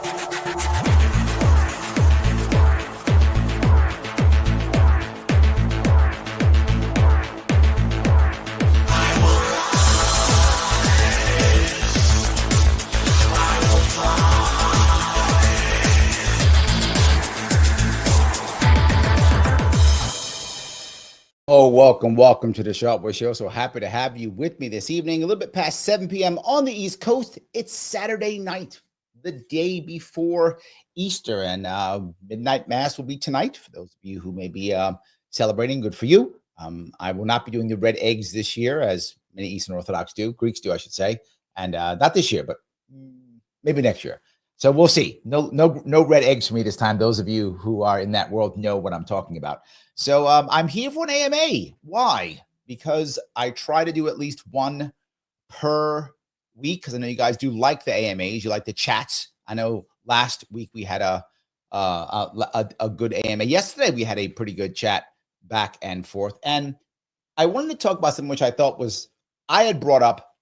Oh, welcome to the Sharpe Show. So happy to have you with me this evening, a little bit past 7 p.m. on the East Coast. It's Saturday night, the day before Easter, and midnight mass will be tonight. For those of you who may be celebrating, good for you. I will not be doing the red eggs this year, as many Eastern Orthodox do, Greeks do, I should say, and not this year, but maybe next year. So we'll see. No red eggs for me this time. Those of you who are in that world know what I'm talking about. So I'm here for an AMA. Why? Because I try to do at least one per week, because I know you guys do like the AMAs. You like the chats. I know last week we had a good AMA. Yesterday we had a pretty good chat back and forth. And I wanted to talk about something which I thought I had brought up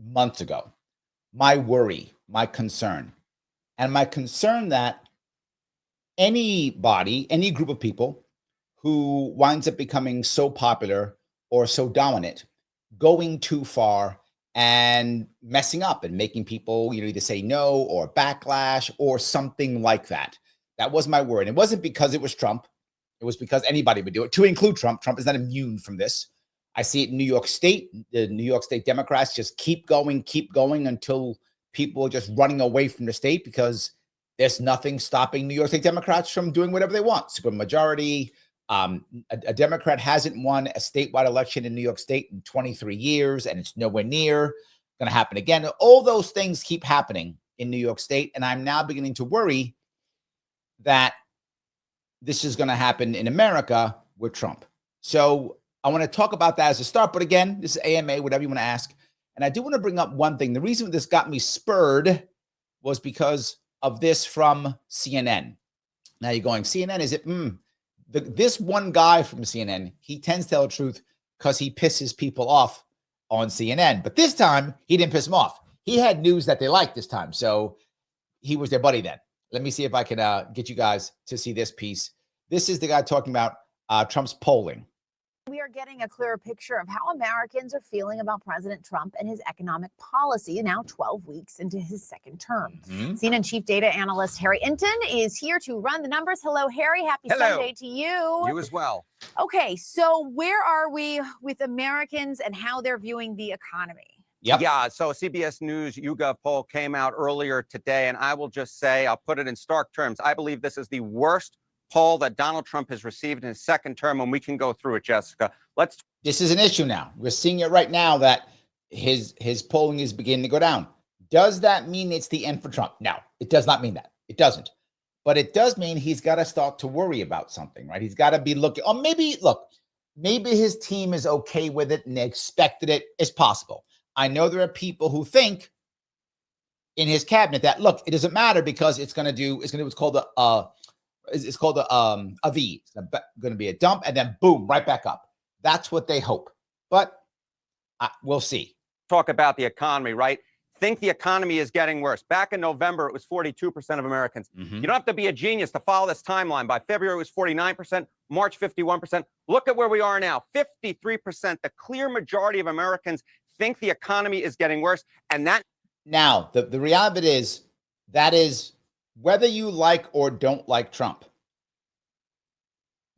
months ago. My worry, my concern, and my concern that anybody, any group of people who winds up becoming so popular or so dominant, going too far and messing up and making people, either say no or backlash or something like that. That was my worry. And it wasn't because it was Trump. It was because anybody would do it, to include Trump. Trump is not immune from this. I see it in New York State. The New York State Democrats just keep going until people are just running away from the state, because there's nothing stopping New York State Democrats from doing whatever they want. Super majority. A Democrat hasn't won a statewide election in New York State in 23 years, and it's nowhere near going to happen again. All those things keep happening in New York State, and I'm now beginning to worry that this is going to happen in America with Trump. So I want to talk about that as a start. But again, this is AMA, whatever you want to ask. And I do want to bring up one thing. The reason this got me spurred was because of this from CNN. Now you're going, CNN, is it? This one guy from CNN, he tends to tell the truth because he pisses people off on CNN. But this time, he didn't piss them off. He had news that they liked this time. So he was their buddy then. Let me see if I can get you guys to see this piece. This is the guy talking about Trump's polling. We are getting a clearer picture of how Americans are feeling about President Trump and his economic policy now 12 weeks into his second term. CNN chief data analyst Harry Inton is here to run the numbers. Hello, Harry. Happy Sunday to you. You as well. Okay, so where are we with Americans and how they're viewing the economy? Yep. Yeah, so a CBS News YouGov poll came out earlier today, and I will just say, I'll put it in stark terms, I believe this is the worst poll that Donald Trump has received in his second term, and we can go through it, Jessica. This is an issue now. We're seeing it right now that his polling is beginning to go down. Does that mean it's the end for Trump? No, it does not mean that. It doesn't. But it does mean he's got to start to worry about something, right? He's got to be looking, or maybe his team is okay with it and they expected it. It's possible. I know there are people who think in his cabinet that, look, it doesn't matter because it's going to do what's called a V. It's going to be a dump and then boom, right back up. That's what they hope. But we'll see. Talk about the economy, right? Think the economy is getting worse. Back in November, it was 42% of Americans. You don't have to be a genius to follow this timeline. By February, it was 49%, March, 51%. Look at where we are now, 53%. The clear majority of Americans think the economy is getting worse. And that now, the reality is that is whether you like or don't like Trump,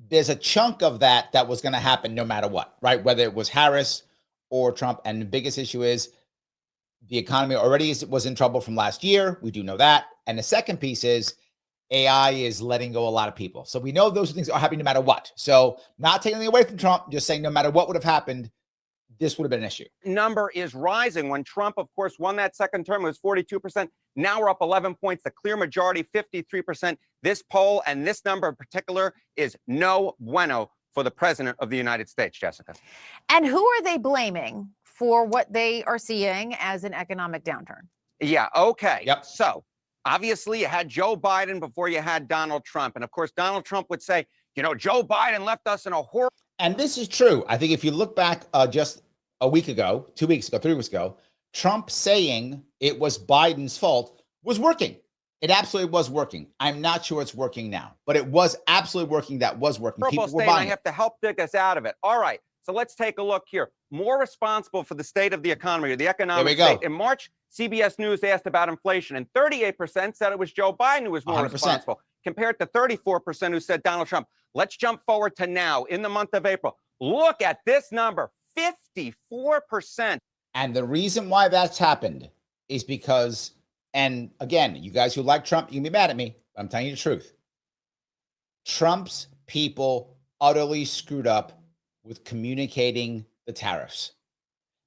there's a chunk of that was going to happen no matter what, right? Whether it was Harris or Trump. And the biggest issue is the economy already was in trouble from last year. We do know that. And the second piece is AI is letting go a lot of people. So we know those things are happening no matter what. So not taking anything away from Trump, just saying no matter what would have happened, this would have been an issue. Number is rising. When Trump, of course, won that second term, it was 42%. Now we're up 11 points. The clear majority, 53%. This poll and this number in particular is no bueno for the president of the United States, Jessica. And who are they blaming for what they are seeing as an economic downturn? Yeah, okay. Yep. So obviously you had Joe Biden before you had Donald Trump. And of course, Donald Trump would say, Joe Biden left us in a horrible. And this is true. I think if you look back just a week ago, 2 weeks ago, 3 weeks ago, Trump saying it was Biden's fault was working. It absolutely was working. I'm not sure it's working now, but it was absolutely working. That was working. People were buying I have to help dig us out of it. All right. So let's take a look here. More responsible for the state of the economy or the economic state. In March, CBS News asked about inflation, and 38% said it was Joe Biden who was more 100%. Responsible, compared to 34% who said Donald Trump. Let's jump forward to now in the month of April. Look at this number, 54%. And the reason why that's happened is because, and again, you guys who like Trump, you can be mad at me, but I'm telling you the truth. Trump's people utterly screwed up with communicating the tariffs.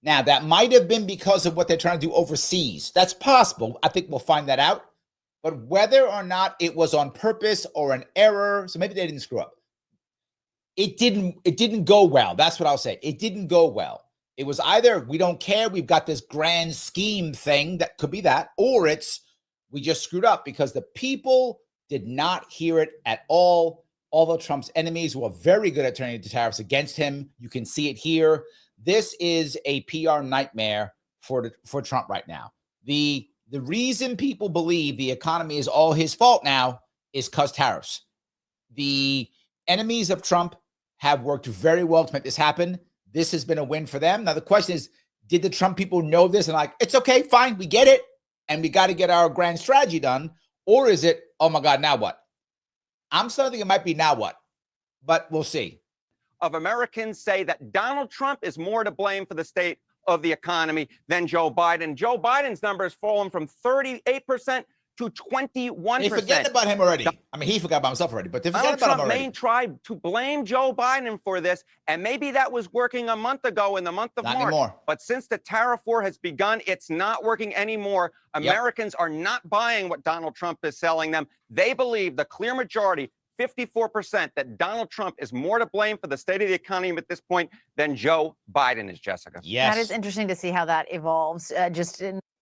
Now, that might have been because of what they're trying to do overseas. That's possible. I think we'll find that out. But whether or not it was on purpose or an error, so maybe they didn't screw up. It didn't go well. That's what I'll say. It didn't go well. It was either we don't care, we've got this grand scheme thing that could be that, or it's we just screwed up because the people did not hear it at all. Although Trump's enemies were very good at turning the tariffs against him. You can see it here. This is a PR nightmare for Trump right now. The reason people believe the economy is all his fault now is because tariffs. The enemies of Trump have worked very well to make this happen. This has been a win for them. Now, the question is, did the Trump people know this and like, it's okay, fine, we get it, and we got to get our grand strategy done? Or is it, oh my God, now what? I'm starting to think it might be now what, but we'll see. Of Americans say that Donald Trump is more to blame for the state of the economy than Joe Biden. Joe Biden's number has fallen from 38% to 21%. They forget about him already. I mean, he forgot about himself already, but they forget about him already. Trump may try to blame Joe Biden for this, and maybe that was working a month ago in the month of March. Anymore. But since the tariff war has begun, it's not working anymore. Americans are not buying what Donald Trump is selling them. They believe, the clear majority, 54%, that Donald Trump is more to blame for the state of the economy at this point than Joe Biden is, Jessica. Yes. That is interesting to see how that evolves.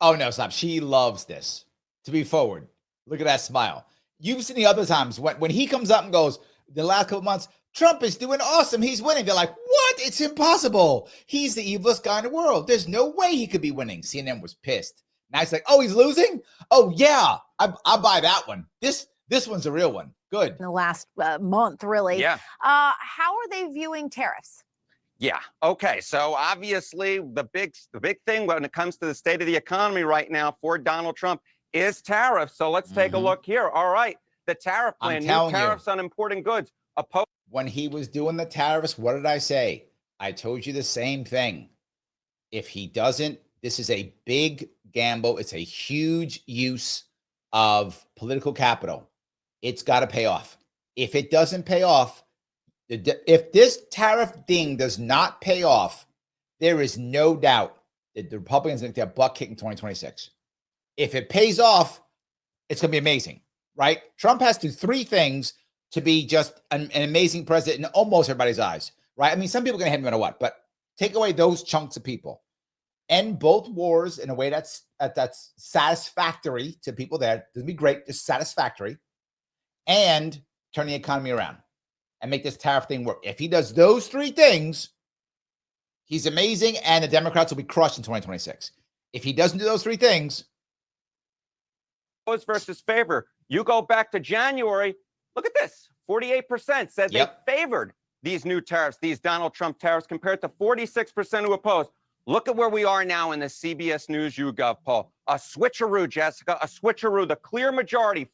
Oh, no, stop. She loves this. To be forward. Look at that smile. You've seen the other times when he comes up and goes, the last couple months, Trump is doing awesome. He's winning. They're like, what? It's impossible. He's the evilest guy in the world. There's no way he could be winning. CNN was pissed. Now it's like, oh, he's losing? Oh, yeah. I'll buy that one. This one's a real one. Good. In the last month, really. Yeah. How are they viewing tariffs? Yeah. Okay. So obviously the big thing when it comes to the state of the economy right now for Donald Trump is tariffs. So let's take a look here. All right. The tariff plan, new tariffs on importing goods. When he was doing the tariffs, what did I say? I told you the same thing. If he doesn't, this is a big gamble. It's a huge use of political capital. It's got to pay off. If it doesn't pay off, if this tariff thing does not pay off, there is no doubt that the Republicans are going to get their butt kicked in 2026. If it pays off, it's going to be amazing, right? Trump has to do three things to be just an amazing president in almost everybody's eyes, right? I mean, some people are going to hate him no matter what, but take away those chunks of people. End both wars in a way that's satisfactory to people there. Doesn't be great, just satisfactory. And turn the economy around and make this tariff thing work. If he does those three things, he's amazing, and the Democrats will be crushed in 2026. If he doesn't do those three things, versus favor. You go back to January, look at this. 48% said they favored these new tariffs, these Donald Trump tariffs, compared to 46% who opposed. Look at where we are now in the CBS News YouGov poll. A switcheroo, Jessica, a switcheroo. The clear majority,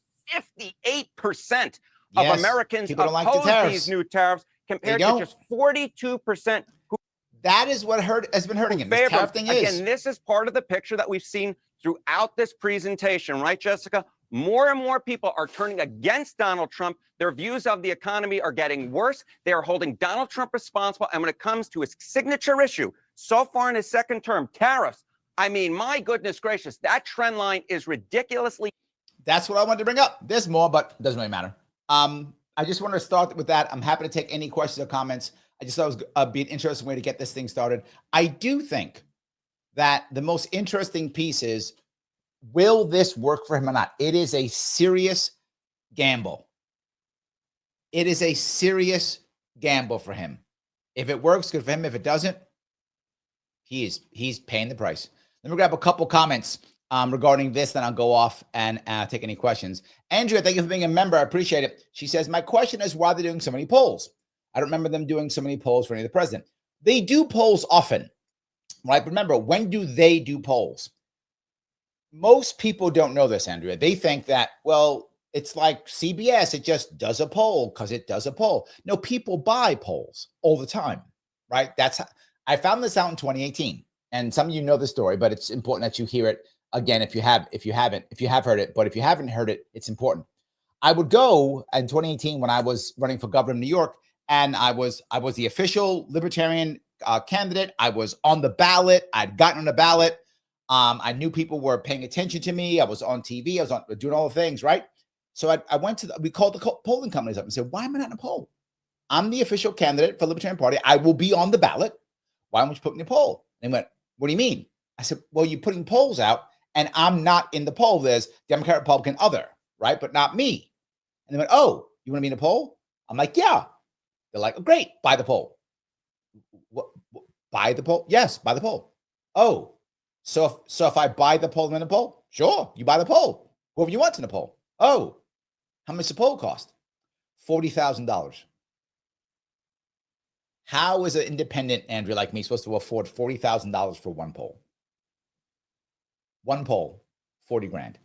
58% of Americans oppose these new tariffs, compared to just 42% who. That is what has been hurting him. This tariff thing is. Again, this is part of the picture that we've seen throughout this presentation, right, Jessica? More and more people are turning against Donald Trump. Their views of the economy are getting worse. They are holding Donald Trump responsible. And when it comes to his signature issue, so far in his second term, tariffs, I mean, my goodness gracious, that trend line is ridiculously. That's what I wanted to bring up. There's more, but it doesn't really matter. I just wanted to start with that. I'm happy to take any questions or comments. I just thought it would be an interesting way to get this thing started. I do think that the most interesting piece is, will this work for him or not? It is a serious gamble. It is a serious gamble for him. If it works, good for him. If it doesn't, he's paying the price. Let me grab a couple comments. regarding this, then I'll go off and take any questions. Andrea, thank you for being a member. I appreciate it. She says, my question is why they're doing so many polls. I don't remember them doing so many polls for any of the president. They do polls often, right? Remember, when do they do polls? Most people don't know this, Andrea. They think that, well, it's like CBS. It just does a poll because it does a poll. No, people buy polls all the time, right? I found this out in 2018. And some of you know the story, but it's important that you hear it again if you have heard it. But if you haven't heard it, it's important. I would go in 2018 when I was running for governor of New York, and I was the official libertarian candidate. I was on the ballot. I'd gotten on the ballot. I knew people were paying attention to me. I was on TV. I was doing all the things, right? So I went to we called the polling companies up and said, why am I not in a poll? I'm the official candidate for the Libertarian Party. I will be on the ballot. Why don't you put me in a poll? And they went, what do you mean? I said, well, you're putting polls out and I'm not in the poll. There's Democrat, Republican, other, right? But not me. And they went, oh, you want to be in a poll? I'm like, yeah. They're like, oh, great, buy the poll. What, buy the poll? Yes, buy the poll. Oh, so if I buy the poll, I'm in a poll? Sure, you buy the poll. Whoever you want in the poll. Oh, how much the poll cost? $40,000. How is an independent Andrea like me supposed to afford $40,000 for one poll? One poll, 40 grand.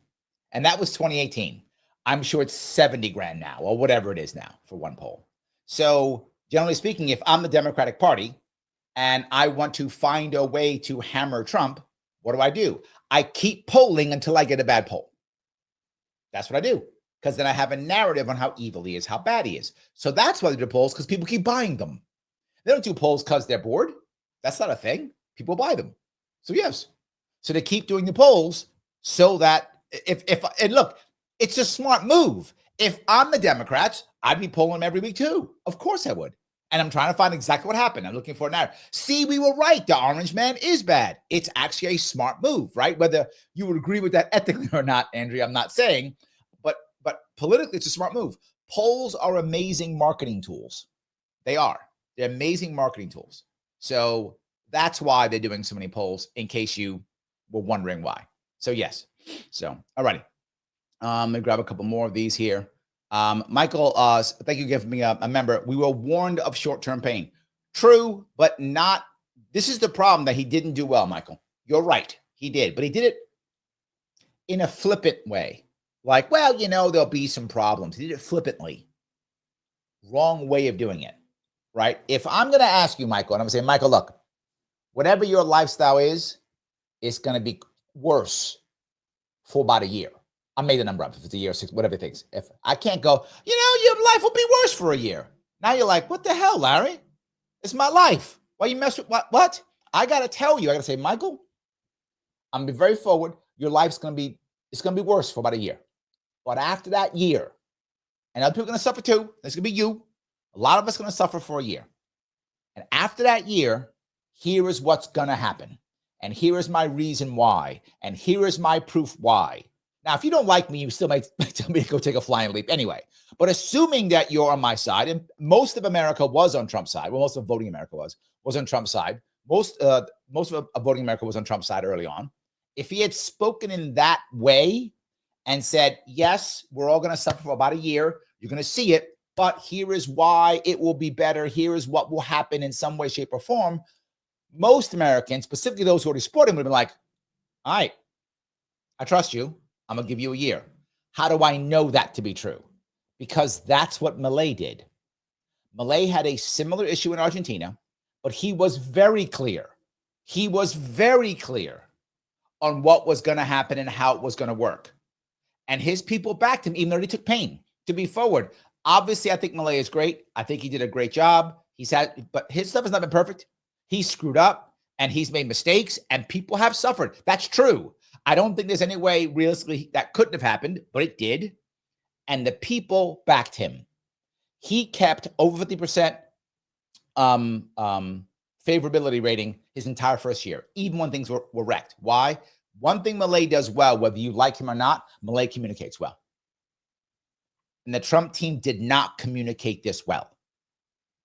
And that was 2018. I'm sure it's 70 grand now or whatever it is now for one poll. So generally speaking, if I'm the Democratic Party and I want to find a way to hammer Trump, what do? I keep polling until I get a bad poll. That's what I do. Because then I have a narrative on how evil he is, how bad he is. So that's why they do polls, because people keep buying them. They don't do polls because they're bored. That's not a thing. People buy them. So yes. So they keep doing the polls so that and look, it's a smart move. If I'm the Democrats, I'd be polling them every week too. Of course I would. And I'm trying to find exactly what happened. I'm looking for a narrative. See, we were right. The orange man is bad. It's actually a smart move, right? Whether you would agree with that ethically or not, Andrea, I'm not saying, but politically, it's a smart move. Polls are amazing marketing tools. They are. They're amazing marketing tools. So that's why they're doing so many polls, in case you were wondering why. So yes. So, all righty. Let me grab a couple more of these here. Michael, thank you for giving me a member. We were warned of short-term pain. True, but not. This is the problem, that he didn't do well, Michael. You're right. He did, but he did it in a flippant way. Like, well, there'll be some problems. He did it flippantly. Wrong way of doing it, right? If I'm going to ask you, Michael, and I'm going to say, Michael, look, whatever your lifestyle is, it's going to be worse for about a year. I made the number up. If it's a year, 6, whatever it takes. If I can't go, your life will be worse for a year. Now you're like, what the hell, Larry? It's my life. Why you mess with what? I got to tell you, I got to say, Michael, I'm going to be very forward. Your life's going to be, it's going to be worse for about a year. But after that year, and other people are going to suffer too. That's going to be you. A lot of us are going to suffer for a year. And after that year, here is what's going to happen. And here is my reason why. And here is my proof why. Now, if you don't like me, you still might tell me to go take a flying leap anyway. But assuming that you're on my side, and most of America was on Trump's side, well, most of voting America was on Trump's side. Most of voting America was on Trump's side early on. If he had spoken in that way and said, yes, we're all going to suffer for about a year, you're going to see it, but here is why it will be better. Here is what will happen in some way, shape, or form. Most Americans, specifically those who already supported him, would have been like, all right, I trust you. I'm going to give you a year. How do I know that to be true? Because that's what Milei did. Milei had a similar issue in Argentina, but he was very clear. He was very clear on what was going to happen and how it was going to work. And his people backed him, even though he took pain to be forward. Obviously, I think Milei is great. I think he did a great job. But his stuff has not been perfect. He screwed up and he's made mistakes and people have suffered. That's true. I don't think there's any way realistically that couldn't have happened, but it did. And the people backed him. He kept over 50% favorability rating his entire first year, even when things were wrecked. Why? One thing Milei does well, whether you like him or not, Milei communicates well. And the Trump team did not communicate this well.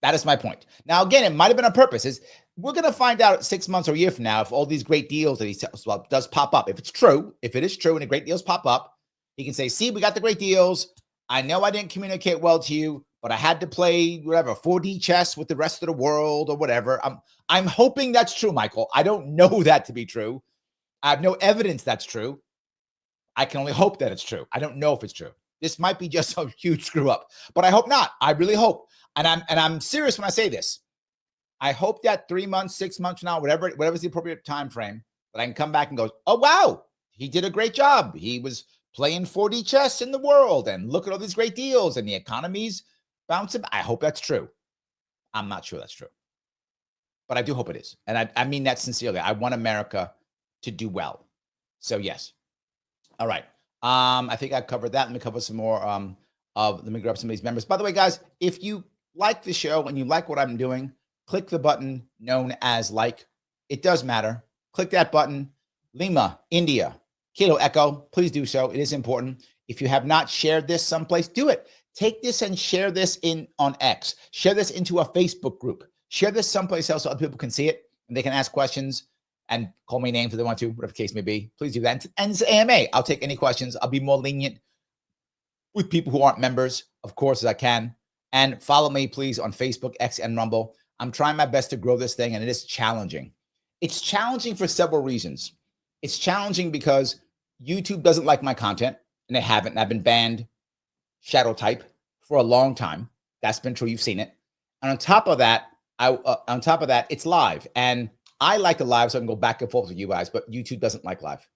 That is my point. Now, again, it might have been on purpose. We're going to find out 6 months or a year from now if all these great deals that he tells about does pop up. If it's true, if it is true and the great deals pop up, he can say, see, we got the great deals. I know I didn't communicate well to you, but I had to play whatever 4D chess with the rest of the world or whatever. I'm hoping that's true, Michael. I don't know that to be true. I have no evidence that's true. I can only hope that it's true. I don't know if it's true. This might be just a huge screw up, but I hope not. I really hope. And I'm serious when I say this. I hope that 3 months, 6 months from now, whatever's the appropriate time frame, that I can come back and go, oh, wow, he did a great job. He was playing 4D chess in the world, and look at all these great deals, and the economy's bouncing. I hope that's true. I'm not sure that's true, but I do hope it is. And I mean that sincerely. I want America to do well. So yes. All right. I think I covered that. Let me cover some more let me grab some of these members. By the way, guys, if you like the show and you like what I'm doing, click the button known as like. It does matter. Click that button. Lima, India, Kilo Echo, please do so. It is important. If you have not shared this someplace, do it. Take this and share this on X. Share this into a Facebook group. Share this someplace else so other people can see it and they can ask questions and call me names if they want to, whatever the case may be. Please do that. And it's AMA. I'll take any questions. I'll be more lenient with people who aren't members, of course, as I can. And follow me, please, on Facebook, X, and Rumble. I'm trying my best to grow this thing, and it is challenging. It's challenging for several reasons. It's challenging because YouTube doesn't like my content, and they haven't. And I've been banned, shadow type, for a long time. That's been true. You've seen it. And on top of that, it's live. And I like the live, so I can go back and forth with you guys, but YouTube doesn't like live.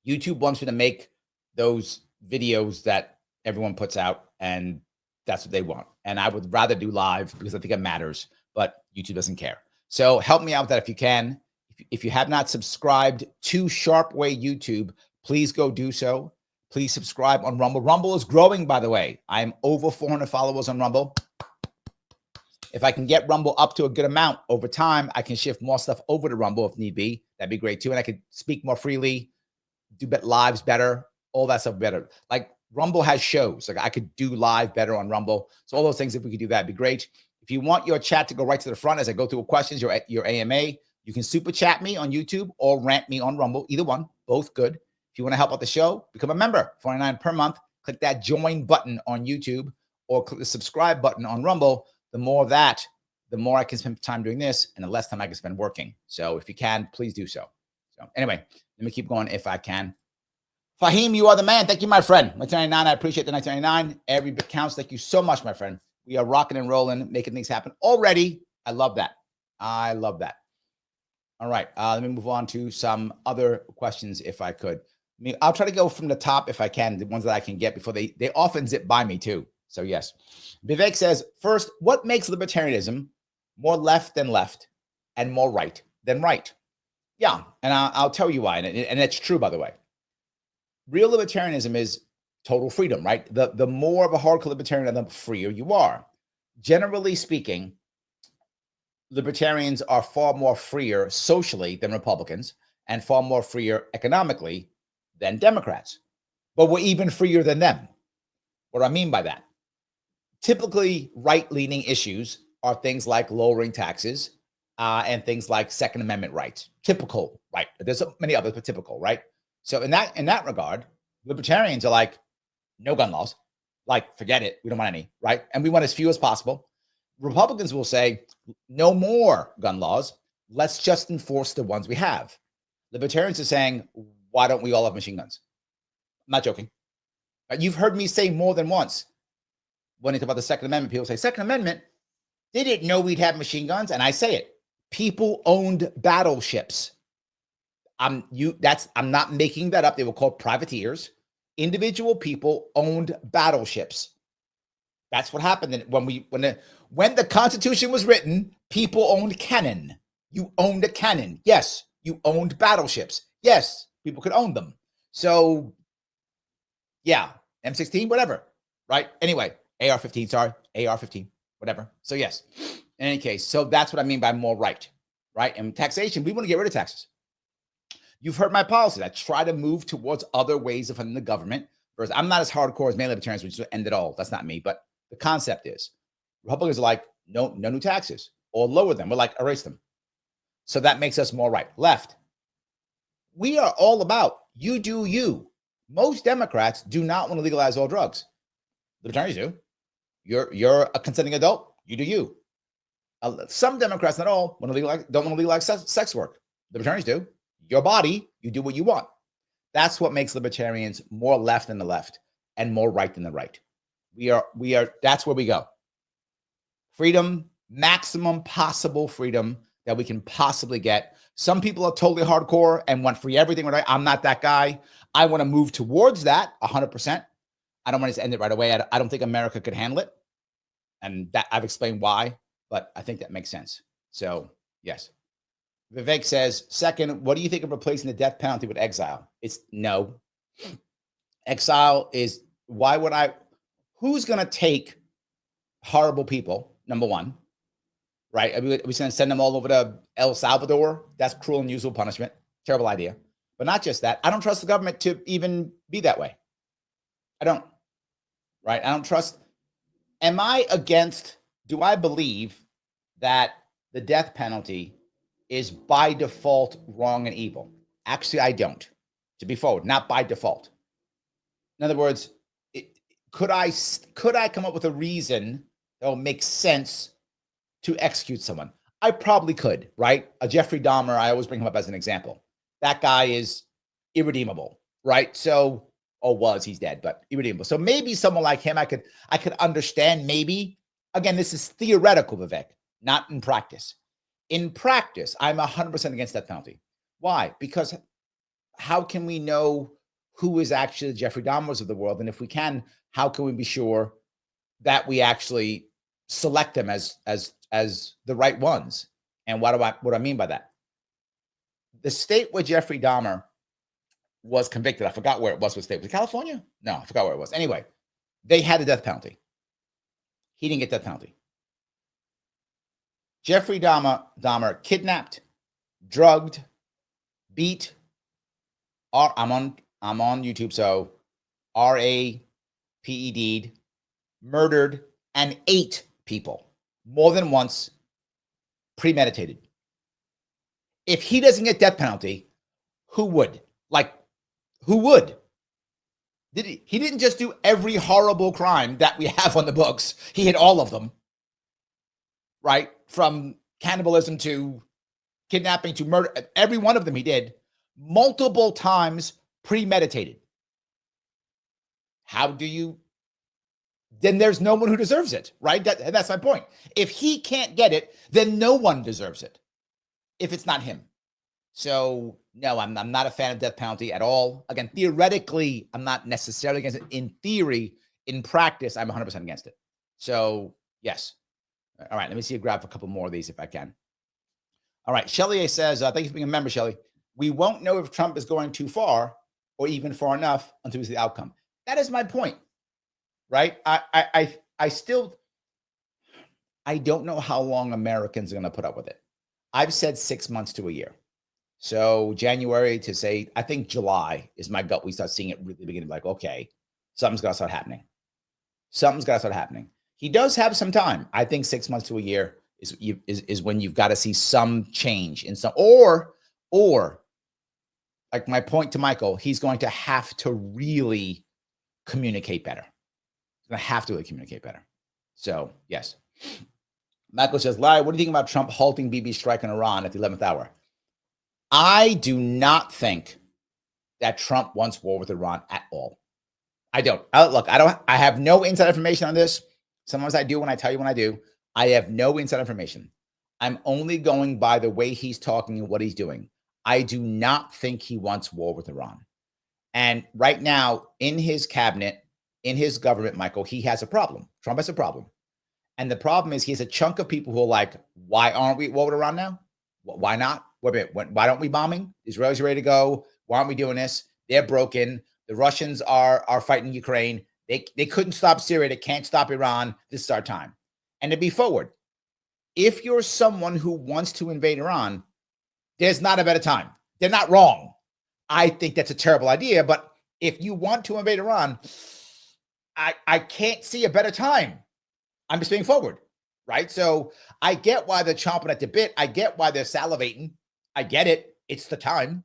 YouTube wants me to make those videos that everyone puts out, and that's what they want. And I would rather do live because I think it matters, but YouTube doesn't care. So help me out with that if you can. If you have not subscribed to Sharpe Way YouTube, please go do so. Please subscribe on Rumble. Rumble is growing, by the way. I'm over 400 followers on Rumble. If I can get Rumble up to a good amount over time, I can shift more stuff over to Rumble if need be. That'd be great too. And I could speak more freely, do lives better, all that stuff better. Like Rumble has shows. Like I could do live better on Rumble. So all those things, if we could do that, would be great. If you want your chat to go right to the front as I go through questions, your AMA, you can super chat me on YouTube or rant me on Rumble. Either one, both good. If you want to help out the show, become a member, $49 per month. Click that join button on YouTube or click the subscribe button on Rumble. The more that, the more I can spend time doing this and the less time I can spend working. So if you can, please do so. So anyway, let me keep going if I can. Fahim, you are the man. Thank you, my friend. 1999, I appreciate the 1999. Every bit counts. Thank you so much, my friend. We are rocking and rolling, making things happen already. I love that. I love that. All right. Let me move on to some other questions if I could. I'll try to go from the top if I can, the ones that I can get before they often zip by me too. So yes. Vivek says, first, what makes libertarianism more left than left and more right than right? Yeah, and I'll tell you why. And it's true, by the way. Real libertarianism is total freedom, right? The more of a hardcore libertarian, the freer you are. Generally speaking, libertarians are far more freer socially than Republicans and far more freer economically than Democrats. But we're even freer than them. What do I mean by that? Typically, right-leaning issues are things like lowering taxes and things like Second Amendment rights. Typical, right? There's so many others, but typical, right? So in that regard, libertarians are like, no gun laws. Like, forget it. We don't want any, right? And we want as few as possible. Republicans will say, no more gun laws. Let's just enforce the ones we have. Libertarians are saying, why don't we all have machine guns? I'm not joking. You've heard me say more than once, when it's about the Second Amendment, people say, Second Amendment, they didn't know we'd have machine guns. And I say it. People owned battleships. I'm not making that up. They were called privateers. Individual people owned battleships. That's what happened when the Constitution was written. People owned cannon. You owned a cannon. Yes, you owned battleships. Yes, people could own them. So, yeah, M16, whatever, right? Anyway, AR-15, whatever. So yes, in any case, so that's what I mean by more right? And taxation, we want to get rid of taxes. You've heard my policy. I try to move towards other ways of funding the government. First, I'm not as hardcore as many libertarians, which just end it all. That's not me. But the concept is, Republicans are like, no new taxes or lower them. We're like, erase them. So that makes us more right. Left, we are all about you do you. Most Democrats do not want to legalize all drugs. The attorneys do. You're a consenting adult. You do you. Some Democrats, not all, don't want to legalize sex work. The attorneys do. Your body, you do what you want. That's what makes libertarians more left than the left and more right than the right. We are. That's where we go. Freedom, maximum possible freedom that we can possibly get. Some people are totally hardcore and want free everything. Right? I'm not that guy. I want to move towards that 100%. I don't want to end it right away. I don't think America could handle it. And that I've explained why, but I think that makes sense. So, yes. Vivek says, second, what do you think of replacing the death penalty with exile? It's no. Exile is, who's going to take horrible people, number one, right? Are we going to send them all over to El Salvador? That's cruel and unusual punishment. Terrible idea. But not just that. I don't trust the government to even be that way. I don't. Right? I don't trust. Do I believe that the death penalty is by default wrong and evil? Actually, I don't. To be forward, not by default. In other words, could I come up with a reason that will make sense to execute someone? I probably could, right? A Jeffrey Dahmer, I always bring him up as an example. That guy is irredeemable, right? So, he's dead, but irredeemable. So maybe someone like him, I could understand maybe. Again, this is theoretical, Vivek, not in practice. In practice, I'm 100% against death penalty. Why? Because how can we know who is actually the Jeffrey Dahmers of the world? And if we can, how can we be sure that we actually select them as the right ones? And what do I mean by that? The state where Jeffrey Dahmer was convicted, I forgot where it was. What state? Was it California? No, I forgot where it was. Anyway, they had a death penalty. He didn't get death penalty. Jeffrey Dahmer kidnapped, drugged, beat. I'm on YouTube, so RAPED, murdered and ate people more than once, premeditated. If he doesn't get death penalty, who would? Who would? He didn't just do every horrible crime that we have on the books. He hit all of them, right? From cannibalism to kidnapping to murder. Every one of them he did multiple times, premeditated. Then there's no one who deserves it, right? That's my point. If he can't get it, then no one deserves it if it's not him. So, no, I'm not a fan of death penalty at all. Again, theoretically, I'm not necessarily against it. In theory, in practice, I'm 100% against it. So, yes. All right, let me see you grab a couple more of these if I can. All right, Shelly says, thank you for being a member, Shelly. We won't know if Trump is going too far or even far enough until we see the outcome. That is my point, right? I don't know how long Americans are going to put up with it. I've said 6 months to a year. So January to say, I think July is my gut. We start seeing it really beginning, like, okay, something's got to start happening. Something's got to start happening. He does have some time. I think 6 months to a year is when you've got to see some change in some, or like my point to Michael, he's going to have to really communicate better. He's going to have to really communicate better. So, yes. Michael says, Larry, what do you think about Trump halting Bibi's strike on Iran at the 11th hour? I do not think that Trump wants war with Iran at all. I don't. I have no inside information on this. Sometimes I do when I tell you when I do. I have no inside information. I'm only going by the way he's talking and what he's doing. I do not think he wants war with Iran. And right now, in his cabinet, in his government, Michael, he has a problem. Trump has a problem. And the problem is he has a chunk of people who are like, why aren't we at war with Iran now? Why not? Why don't we bombing? Israel's ready to go. Why aren't we doing this? They're broken. The Russians are fighting Ukraine. They couldn't stop Syria. They can't stop Iran. This is our time. And to be forward, if you're someone who wants to invade Iran, there's not a better time. They're not wrong. I think that's a terrible idea. But if you want to invade Iran, I can't see a better time. I'm just being forward. right? So I get why they're chomping at the bit. I get why they're salivating. I get it. It's the time,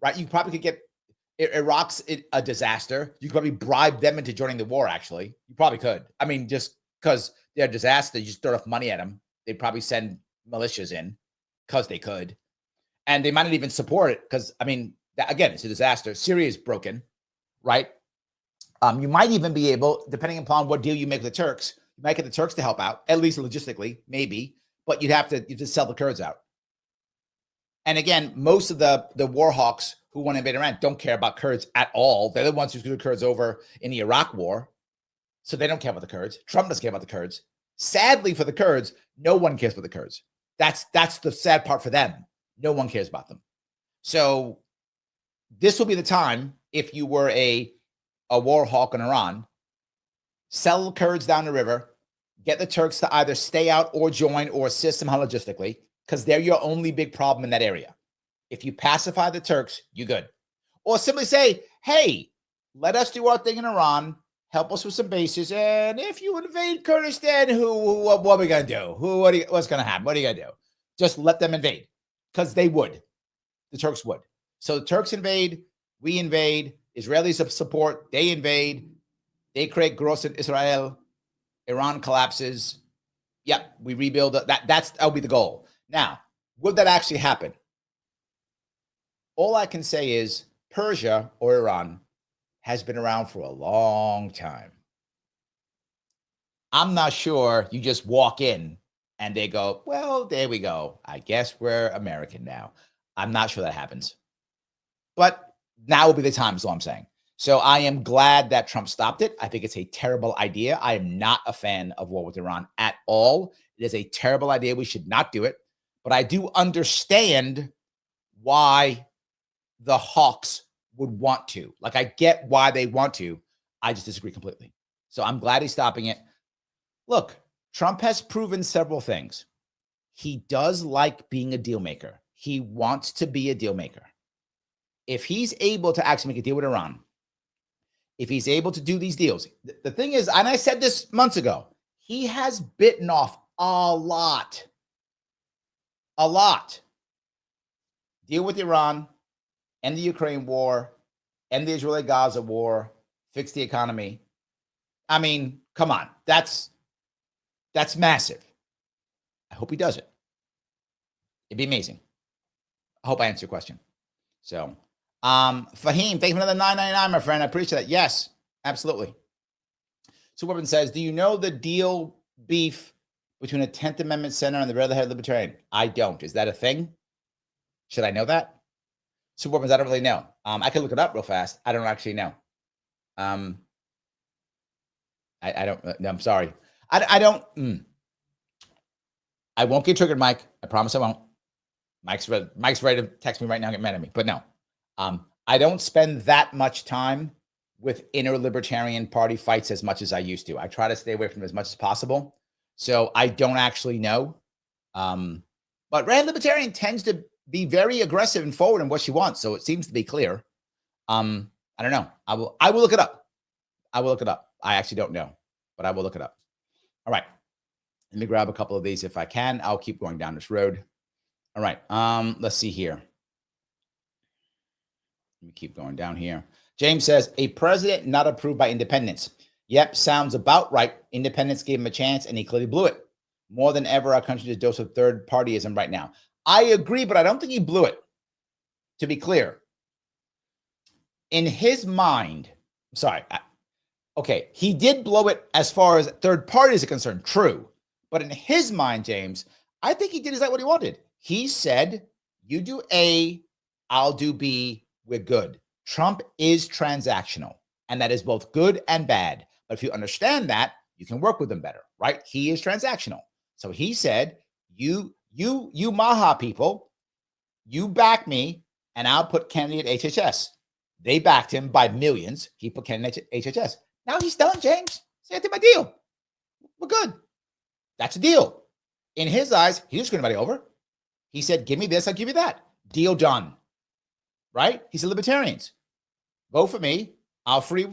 right? You probably could get Iraq's a disaster. You could probably bribe them into joining the war, actually. You probably could. I mean, just because they're a disaster, you just throw enough money at them. They'd probably send militias in because they could. And they might not even support it because, I mean, again, it's a disaster. Syria is broken, right? You might even be able, depending upon what deal you make with the Turks, you might get the Turks to help out, at least logistically, maybe, but you have to sell the Kurds out. And again, most of the war hawks who want to invade Iran don't care about Kurds at all. They're the ones who threw the Kurds over in the Iraq war. So they don't care about the Kurds. Trump doesn't care about the Kurds. Sadly for the Kurds, no one cares about the Kurds. That's the sad part for them. No one cares about them. So this will be the time, if you were a war hawk in Iran, sell Kurds down the river, get the Turks to either stay out or join or assist somehow logistically, because they're your only big problem in that area. If you pacify the Turks, you're good. Or simply say, hey, let us do our thing in Iran, help us with some bases, and if you invade Kurdistan, what are we going to do? What's going to happen? What are you going to do? Just let them invade, because they would. The Turks would. So the Turks invade, we invade, Israelis support, they invade, they create gross in Israel, Iran collapses. Yep, we rebuild. That'll be the goal. Now, would that actually happen? All I can say is Persia or Iran has been around for a long time. I'm not sure you just walk in and they go, well, there we go. I guess we're American now. I'm not sure that happens. But now will be the time, is all I'm saying. So I am glad that Trump stopped it. I think it's a terrible idea. I am not a fan of war with Iran at all. It is a terrible idea. We should not do it. But I do understand why the hawks would want to. Like, I get why they want to. I just disagree completely. So I'm glad he's stopping it. Look, Trump has proven several things. He does like being a deal maker. He wants to be a deal maker. If he's able to actually make a deal with Iran, if he's able to do these deals, the thing is, and I said this months ago, he has bitten off a lot. A lot. Deal with Iran, end the Ukraine war, end the Israeli-Gaza war, fix the economy. I mean, come on. That's massive. I hope he does it. It'd be amazing. I hope I answered your question. So, Fahim, thank you for another $9.99, my friend. I appreciate that. Yes, absolutely. So Weapon says, do you know the deal beef between a 10th Amendment senator and the red-headed libertarian? I don't. Is that a thing? Should I know that? So Weapons, I don't really know. I can look it up real fast. I don't actually know. I don't. No, I'm sorry. I don't. I won't get triggered, Mike. I promise I won't. Mike's ready to text me right now and get mad at me. But no, I don't spend that much time with inner libertarian party fights as much as I used to. I try to stay away from them as much as possible. So I don't actually know. But red libertarian tends to be very aggressive and forward in what she wants. So it seems to be clear. I don't know. I will look it up. I will look it up. I actually don't know, but I will look it up. All right. Let me grab a couple of these if I can. I'll keep going down this road. All right. Let's see here. Let me keep going down here. James says, a president not approved by independents. Yep, sounds about right. Independents gave him a chance and he clearly blew it. More than ever, our country is a dose of third partyism right now. I agree, but I don't think he blew it. To be clear, in his mind, he did blow it as far as third parties are concerned. True. But in his mind, James, I think he did exactly what he wanted. He said, you do A, I'll do B, we're good. Trump is transactional, and that is both good and bad. But if you understand that, you can work with him better, right? He is transactional. So he said, you Maha people, you back me, and I'll put Kennedy at HHS. They backed him by millions. He put Kennedy at HHS. Now he's done, James. Say, I did my deal. We're good. That's a deal. In his eyes, he didn't screw anybody over. He said, give me this, I'll give you that. Deal done. Right? He said, libertarians, vote for me. I'll free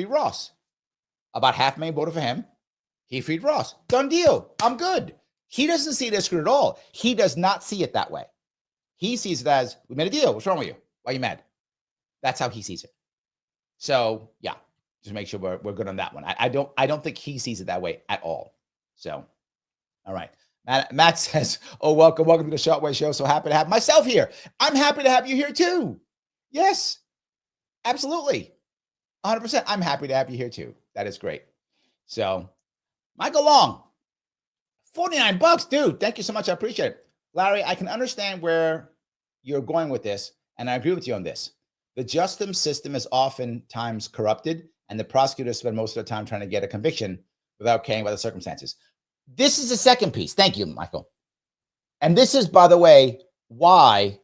Ross. About 500,000 voted for him. He freed Ross. Done deal. I'm good. He doesn't see it as screwed at all. He does not see it that way. He sees it as, we made a deal. What's wrong with you? Why are you mad? That's how he sees it. So yeah, just make sure we're good on that one. I don't think he sees it that way at all. So, all right. Matt says, oh, welcome to the Sharpe Show. So happy to have myself here. I'm happy to have you here too. Yes, absolutely. 100%. I'm happy to have you here too. That is great. So Michael Long, $49, dude. Thank you so much. I appreciate it. Larry, I can understand where you're going with this, and I agree with you on this. The justice system is oftentimes corrupted, and the prosecutors spend most of their time trying to get a conviction without caring about the circumstances. This is the second piece. Thank you, Michael. And this is, by the way, why,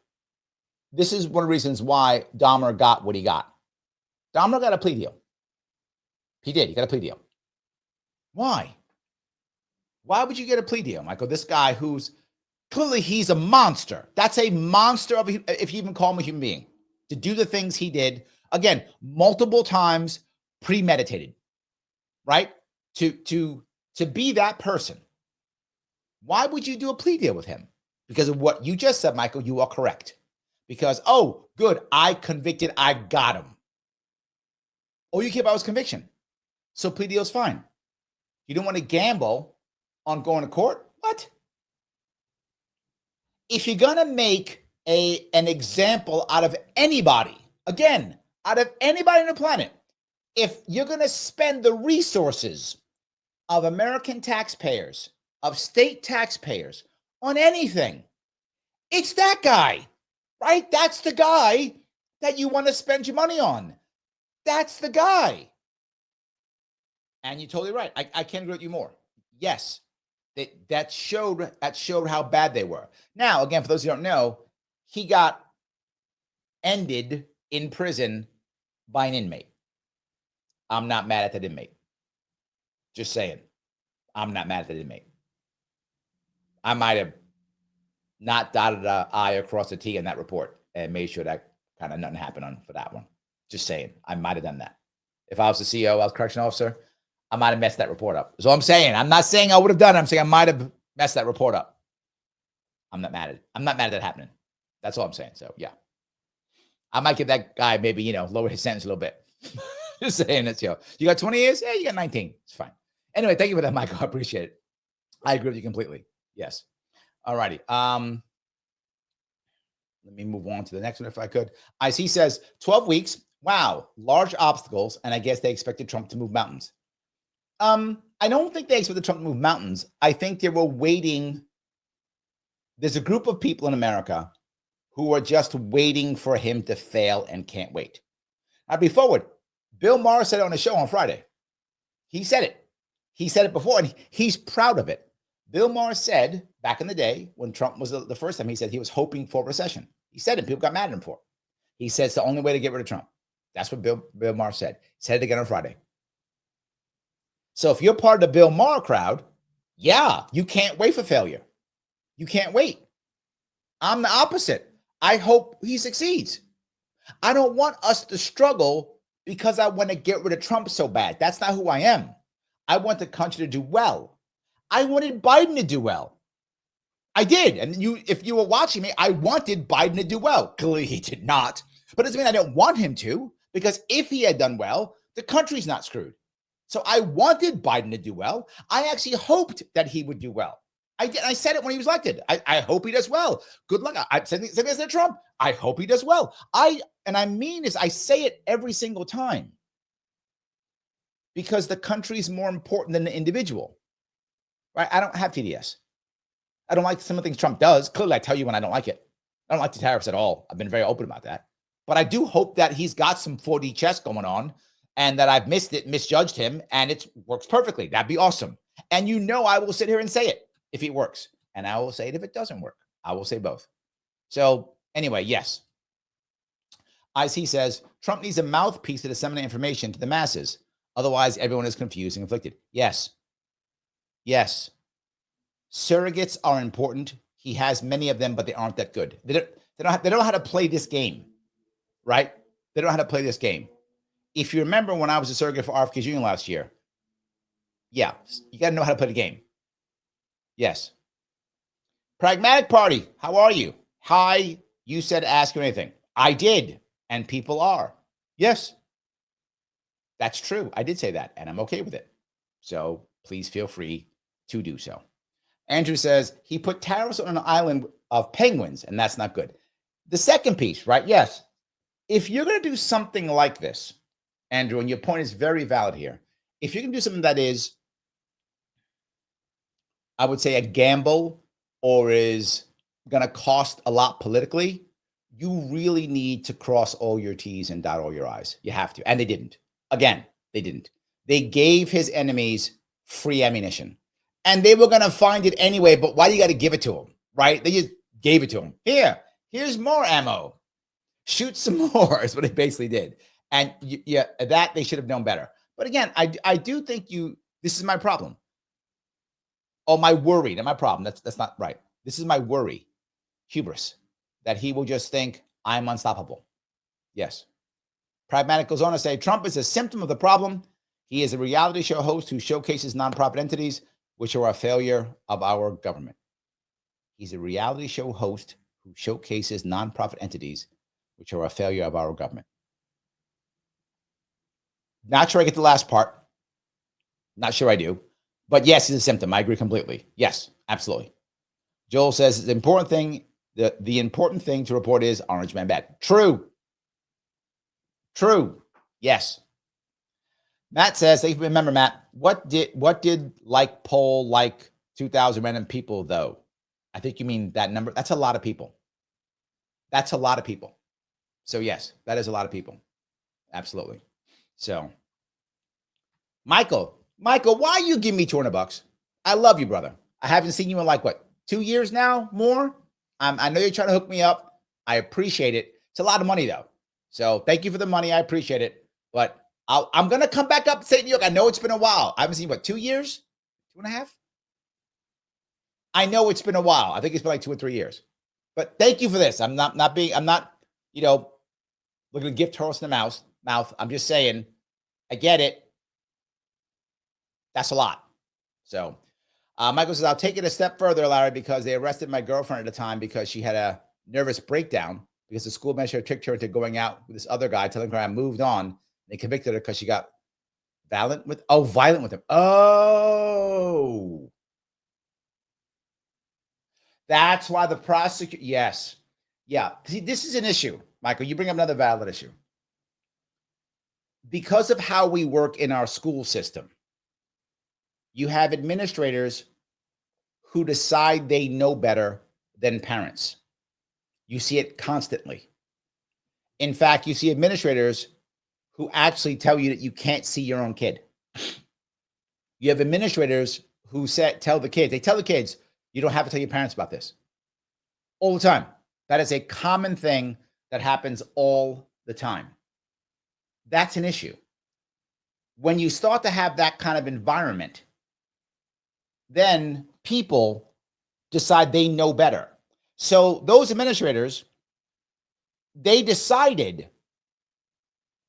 this is one of the reasons why Dahmer got what he got. Dahmer got a plea deal. He did. He got a plea deal. Why? Why would you get a plea deal, Michael? This guy who's clearly, he's a monster. That's a monster of, if you even call him a human being, to do the things he did. Again, multiple times premeditated, right? To be that person. Why would you do a plea deal with him? Because of what you just said, Michael, you are correct. Because, oh, good, I convicted, I got him. All you care about was conviction. So plea deal's fine. You don't want to gamble on going to court? What? If you're going to make an example out of anybody, again, out of anybody on the planet, if you're going to spend the resources of American taxpayers, of state taxpayers, on anything, it's that guy, right? That's the guy that you want to spend your money on. That's the guy. And you're totally right. I can't agree with you more. Yes, that showed how bad they were. Now, again, for those who don't know, he got ended in prison by an inmate. I'm not mad at that inmate. Just saying. I'm not mad at that inmate. I might have not dotted an I across the T in that report and made sure that kind of nothing happened on for that one. Just saying. I might have done that. If I was the CEO, I was correctional officer, I might have messed that report up. So I'm saying, I'm not saying I would have done it. I'm saying I might have messed that report up. I'm not mad at it. I'm not mad at that happening. That's all I'm saying. So yeah, I might give that guy maybe, lower his sentence a little bit. Just saying it's, you got 20 years? Yeah, you got 19. It's fine. Anyway, thank you for that, Michael. I appreciate it. I agree with you completely. Yes. All righty. Let me move on to the next one if I could. IC says 12 weeks. Wow. Large obstacles. And I guess they expected Trump to move mountains. I don't think they expected Trump to move mountains. I think they were waiting. There's a group of people in America who are just waiting for him to fail and can't wait. I'll be forward. Bill Maher said it on the show on Friday. He said it. He said it before, and he's proud of it. Bill Maher said back in the day when Trump was the first time, he said he was hoping for a recession. He said it. People got mad at him for it. He said it's the only way to get rid of Trump. That's what Bill Maher said. He said it again on Friday. So if you're part of the Bill Maher crowd, yeah, you can't wait for failure. You can't wait. I'm the opposite. I hope he succeeds. I don't want us to struggle because I want to get rid of Trump so bad. That's not who I am. I want the country to do well. I wanted Biden to do well. I did. And if you were watching me, I wanted Biden to do well. Clearly he did not. But it doesn't mean I don't want him to, because if he had done well, the country's not screwed. So I wanted Biden to do well. I actually hoped that he would do well. I did. I said it when he was elected. I hope he does well. Good luck. I said this to Trump. I hope he does well. I mean this. I say it every single time because the country is more important than the individual. Right? I don't have TDS. I don't like some of the things Trump does. Clearly, I tell you when I don't like it. I don't like the tariffs at all. I've been very open about that. But I do hope that he's got some 4D chess going on and that I've misjudged him, and it works perfectly. That'd be awesome. And I will sit here and say it if it works. And I will say it if it doesn't work. I will say both. So anyway, yes. IC says, Trump needs a mouthpiece to disseminate information to the masses. Otherwise, everyone is confused and conflicted. Yes. Yes. Surrogates are important. He has many of them, but they aren't that good. They don't know how to play this game, right? They don't know how to play this game. If you remember when I was a surrogate for RFK Jr. last year, Yeah, you got to know how to play the game. Yes. Pragmatic Party, how are you? Hi, you said ask you anything. I did, and people are. Yes, that's true. I did say that, and I'm okay with it. So please feel free to do so. Andrew says he put tariffs on an island of penguins, and that's not good. The second piece, right? Yes. If you're going to do something like this, Andrew, and your point is very valid here. If you're going to do something that is, I would say, a gamble or is going to cost a lot politically, you really need to cross all your T's and dot all your I's. You have to. And they didn't. Again, they didn't. They gave his enemies free ammunition. And they were going to find it anyway, but why do you got to give it to them, right? They just gave it to them. Here's more ammo. Shoot some more is what they basically did. And yeah, that they should have known better. But again, I do think this is my problem. Oh, my worry, not my problem. That's not right. This is my worry. Hubris. That he will just think, I'm unstoppable. Yes. Pragmatic goes on to say, Trump is a symptom of the problem. He is a reality show host who showcases nonprofit entities, which are a failure of our government. He's a reality show host who showcases nonprofit entities, which are a failure of our government. Not sure I get the last part. Not sure I do. But yes, it's a symptom. I agree completely. Yes, absolutely. Joel says the important thing to report is Orange Man bad. True. Yes. Matt says, thank you. Remember, Matt, what did like poll like 2,000 random people though? I think you mean that number. That's a lot of people. So yes, that is a lot of people. Absolutely. So Michael, why you give me $200? I love you, brother. I haven't seen you in like what, 2 years now? More? I know you're trying to hook me up. I appreciate it. It's a lot of money though. So thank you for the money. I appreciate it. But I'm gonna come back up to St. New York. I know it's been a while. I haven't seen you, 2 years? 2.5? I know it's been a while. I think it's been like 2 or 3 years. But thank you for this. I'm not looking to gift horse in the mouth. I'm just saying, I get it. That's a lot. So Michael says, I'll take it a step further, Larry, because they arrested my girlfriend at the time because she had a nervous breakdown because the school administrator tricked her into going out with this other guy, telling her I moved on. They convicted her because she got violent with him. Oh, that's why the prosecutor. Yes. Yeah. See, this is an issue, Michael. You bring up another valid issue. Because of how we work in our school system, you have administrators who decide they know better than parents. You see it constantly. In fact, you see administrators who actually tell you that you can't see your own kid. You have administrators who tell the kids, you don't have to tell your parents about this. All the time. That is a common thing that happens all the time. That's an issue. When you start to have that kind of environment, then people decide they know better. So those administrators, they decided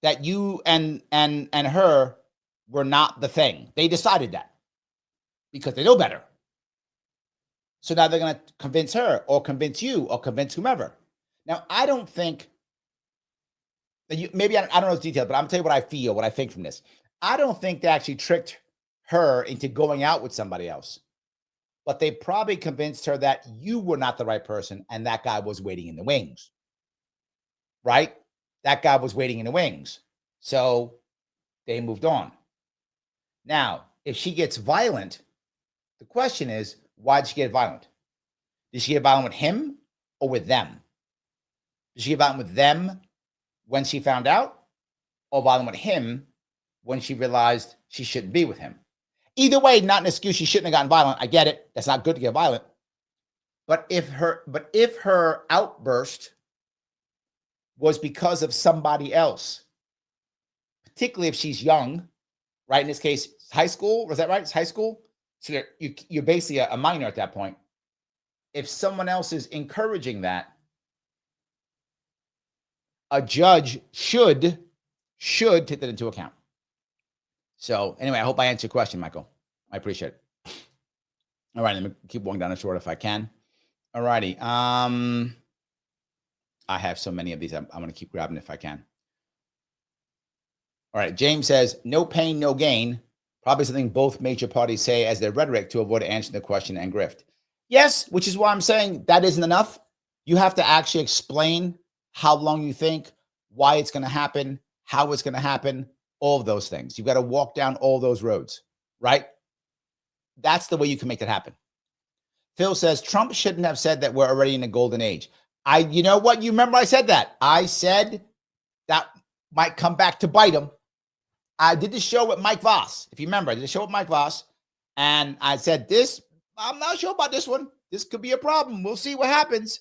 that you and her were not the thing. They decided that because they know better. So now they're going to convince her or convince you or convince whomever. Now, I don't think that I don't know the details, but I'm going to tell you what I feel, what I think from this. I don't think they actually tricked her into going out with somebody else. But they probably convinced her that you were not the right person and that guy was waiting in the wings. Right? That guy was waiting in the wings. So they moved on. Now, if she gets violent, the question is, why did she get violent? Did she get violent with him or with them? Did she get violent with them when she found out, or violent with him when she realized she shouldn't be with him? Either way, not an excuse. She shouldn't have gotten violent. I get it. That's not good to get violent. But if her outburst was because of somebody else, particularly if she's young, right? In this case, high school. Was that right? It's high school. So you're basically a minor at that point. If someone else is encouraging that, a judge should take that into account. So anyway, I hope I answered your question, Michael. I appreciate it. All right, let me keep walking down the short if I can. All righty. I have so many of these. I'm going to keep grabbing if I can. All right. James says, no pain, no gain. Probably something both major parties say as their rhetoric to avoid answering the question and grift. Yes, which is why I'm saying that isn't enough. You have to actually explain how long you think, why it's going to happen, how it's going to happen, all of those things. You've got to walk down all those roads, right? That's the way you can make it happen. Phil says, Trump shouldn't have said that we're already in a golden age. You know what? You remember I said that. I said that might come back to bite him. I did the show with Mike Voss. If you remember, I did a show with Mike Voss. And I said, I'm not sure about this one. This could be a problem. We'll see what happens.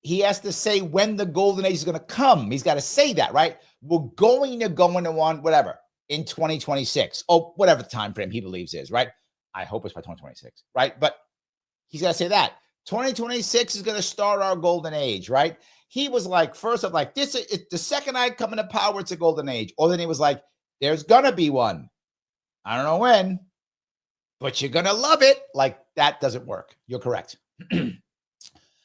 He has to say when the golden age is going to come. He's got to say that, right? We're going to go into one, whatever, in 2026. Oh, whatever the time frame he believes is, right? I hope it's by 2026, right? But he's got to say that. 2026 is going to start our golden age, right? He was like, first of like, this is the second I come into power, it's a golden age. Or then he was like, there's going to be one. I don't know when, but you're going to love it. Like, that doesn't work. You're correct.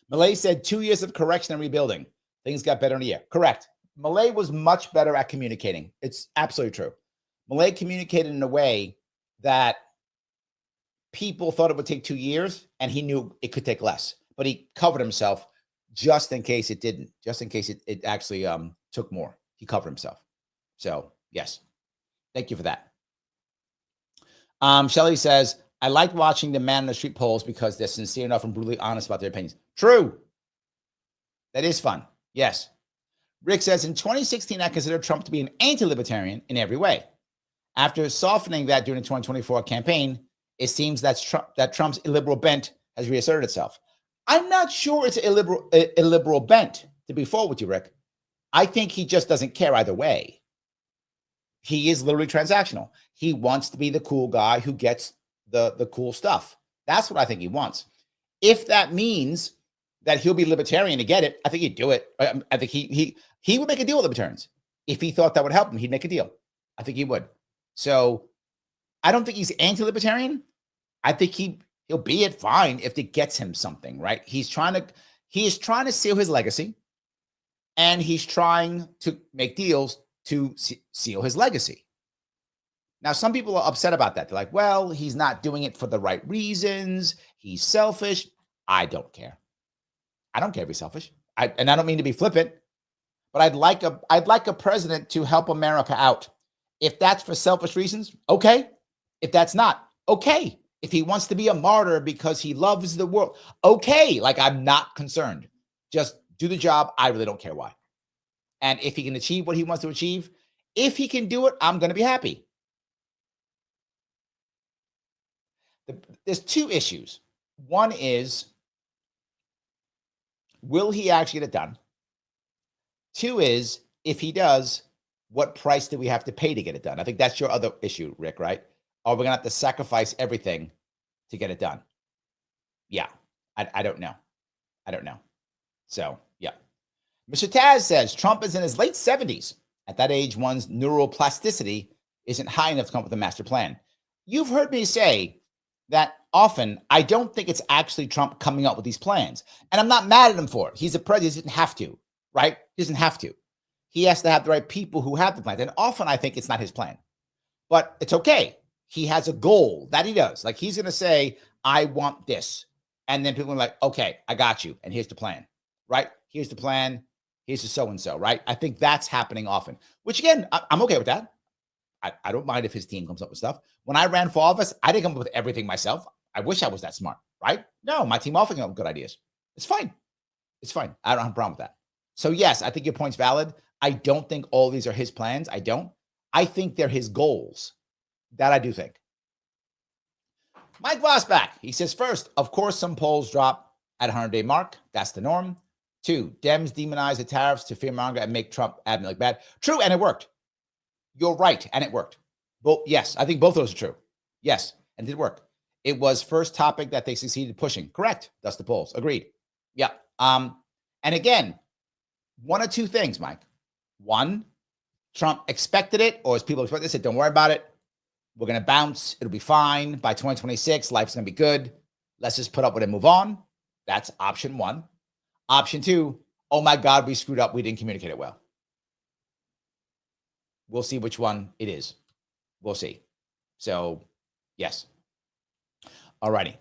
Malay said 2 years of correction and rebuilding. Things got better in a year. Correct. Malay was much better at communicating. It's absolutely true. Malay communicated in a way that people thought it would take 2 years, and he knew it could take less. But he covered himself just in case it didn't, just in case it actually took more. He covered himself. So, yes. Thank you for that. Shelly says, I like watching the man on the street polls because they're sincere enough and brutally honest about their opinions. True. That is fun. Yes. Rick says, in 2016, I considered Trump to be an anti-libertarian in every way. After softening that during the 2024 campaign, it seems that Trump's illiberal bent has reasserted itself. I'm not sure it's an illiberal bent, to be forward with you, Rick. I think he just doesn't care either way. He is literally transactional. He wants to be the cool guy who gets the cool stuff. That's what I think he wants. If that means that he'll be libertarian to get it, I think he'd do it. I think he would make a deal with libertarians. If he thought that would help him, he'd make a deal. I think he would. So I don't think he's anti-libertarian. I think he'll be it fine if it gets him something, right? He is trying to seal his legacy, and he's trying to make deals to seal his legacy. Now, some people are upset about that. They're like, well, he's not doing it for the right reasons. He's selfish. I don't care. I don't care if he's selfish. And I don't mean to be flippant, but I'd like a president to help America out. If that's for selfish reasons, okay. If that's not, okay. If he wants to be a martyr because he loves the world, okay. Like, I'm not concerned. Just do the job. I really don't care why. And if he can achieve what he wants to achieve, if he can do it, I'm going to be happy. There's two issues. One is, will he actually get it done? Two is, if he does, what price do we have to pay to get it done? I think that's your other issue, Rick, right? Are we going to have to sacrifice everything to get it done? Yeah, I don't know. I don't know. So, yeah. Mr. Taz says, Trump is in his late 70s. At that age, one's neuroplasticity isn't high enough to come up with a master plan. You've heard me say that often. I don't think it's actually Trump coming up with these plans. And I'm not mad at him for it. He's a president. He doesn't have to, right? He doesn't have to. He has to have the right people who have the plan. And often I think it's not his plan. But it's okay. He has a goal that he does. Like, he's going to say, I want this. And then people are like, okay, I got you. And here's the plan, right? Here's the plan. Here's the so-and-so, right? I think that's happening often, which again, I'm okay with that. I don't mind if his team comes up with stuff. When I ran for office, I didn't come up with everything myself. I wish I was that smart, right? No, my team often came up with good ideas. It's fine. It's fine. I don't have a problem with that. So yes, I think your point's valid. I don't think all these are his plans. I don't. I think they're his goals. That I do think. Mike Voss back. He says, first, of course, some polls drop at 100-day mark. That's the norm. 2, Dems demonize the tariffs to fearmonger and make Trump admin look bad. True, and it worked. You're right, and it worked. Yes, I think both of those are true. Yes, and it did work. It was first topic that they succeeded pushing. Correct. That's the polls. Agreed. Yeah. And again, one of two things, Mike. One, Trump expected it, or as people expect, they said, don't worry about it. We're going to bounce. It'll be fine. By 2026, life's going to be good. Let's just put up with it and move on. That's option one. Option two, oh my God, we screwed up. We didn't communicate it well. We'll see which one it is. We'll see. So, yes. All righty.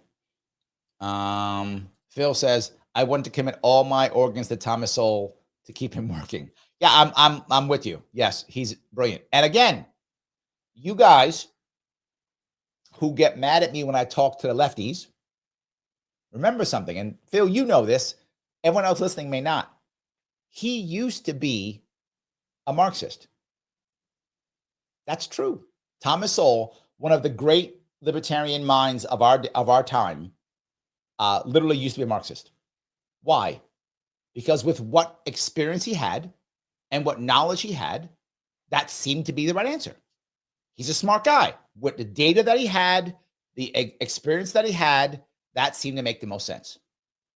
Phil says, I want to commit all my organs to Thomas Sowell to keep him working. Yeah, I'm with you. Yes, he's brilliant. And again, you guys who get mad at me when I talk to the lefties, remember something. And Phil, you know this. Everyone else listening may not. He used to be a Marxist. That's true. Thomas Sowell, one of the great libertarian minds of our time, literally used to be a Marxist. Why? Because with what experience he had and what knowledge he had, that seemed to be the right answer. He's a smart guy. With the data that he had, the experience that he had, that seemed to make the most sense.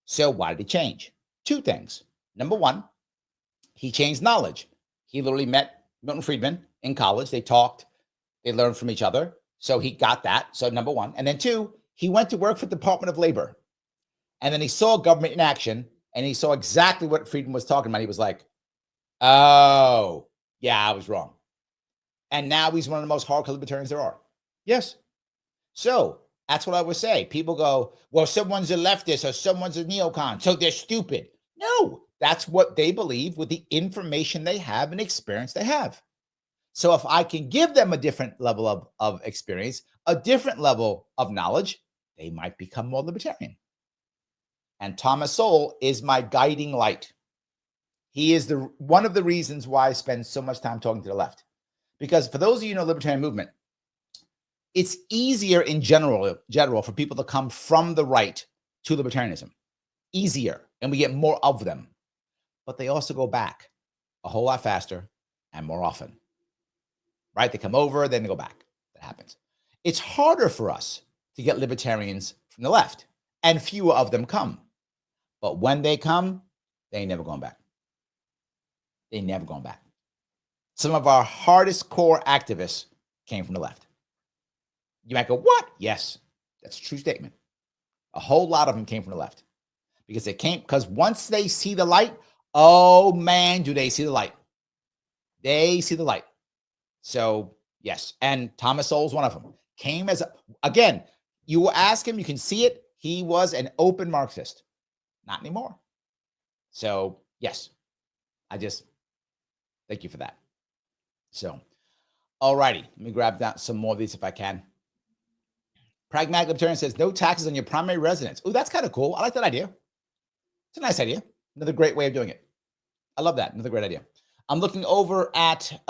So why did he change? Two things. Number one, he changed knowledge. He literally met Milton Friedman in college. They talked. They learned from each other. So he got that. So number one. And then two, he went to work for the Department of Labor. And then he saw government in action, and he saw exactly what Friedman was talking about. He was like, oh, yeah, I was wrong. And now he's one of the most hardcore libertarians there are. Yes. So that's what I would say. People go, well, someone's a leftist or someone's a neocon, so they're stupid. No, that's what they believe with the information they have and experience they have. So if I can give them a different level of experience, a different level of knowledge, they might become more libertarian. And Thomas Sowell is my guiding light. He is one of the reasons why I spend so much time talking to the left. Because for those of you who know libertarian movement, it's easier in general for people to come from the right to libertarianism. Easier, and we get more of them. But they also go back a whole lot faster and more often. Right? They come over, then they go back. That happens. It's harder for us to get libertarians from the left, and fewer of them come. But when they come, they ain't never going back. They never going back. Some of our hardest core activists came from the left. You might go, what? Yes, that's a true statement. A whole lot of them came from the left because once they see the light, oh man, do they see the light. They see the light. So yes. And Thomas Sowell is one of them. Came again, you will ask him, you can see it. He was an open Marxist. Not anymore. So yes, thank you for that. So, all righty, let me grab down some more of these if I can. Pragmatic Libertarian says, no taxes on your primary residence. Oh, that's kind of cool. I like that idea. It's a nice idea. Another great way of doing it. I love that. Another great idea. I'm looking over here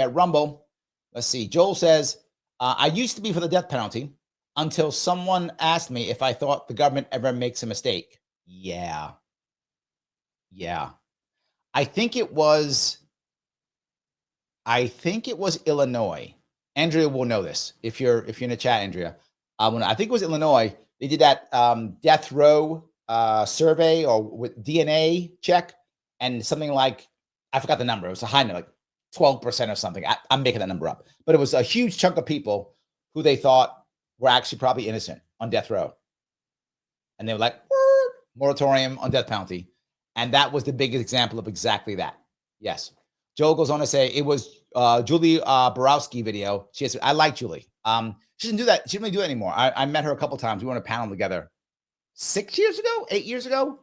at Rumble. Let's see. Joel says, I used to be for the death penalty until someone asked me if I thought the government ever makes a mistake. Yeah. I think it was Illinois. Andrea will know this. If you're in the chat, Andrea, I think it was Illinois. They did that death row survey or with DNA check, and something like, I forgot the number. It was a high number, like 12% or something. I'm making that number up, but it was a huge chunk of people who they thought were actually probably innocent on death row, and they were like, moratorium on death penalty, and that was the biggest example of exactly that. Yes. Joel goes on to say it was Julie Borowski video. I like Julie. She doesn't do that. She doesn't really do it anymore. I met her a couple times. We were on a panel together 8 years ago,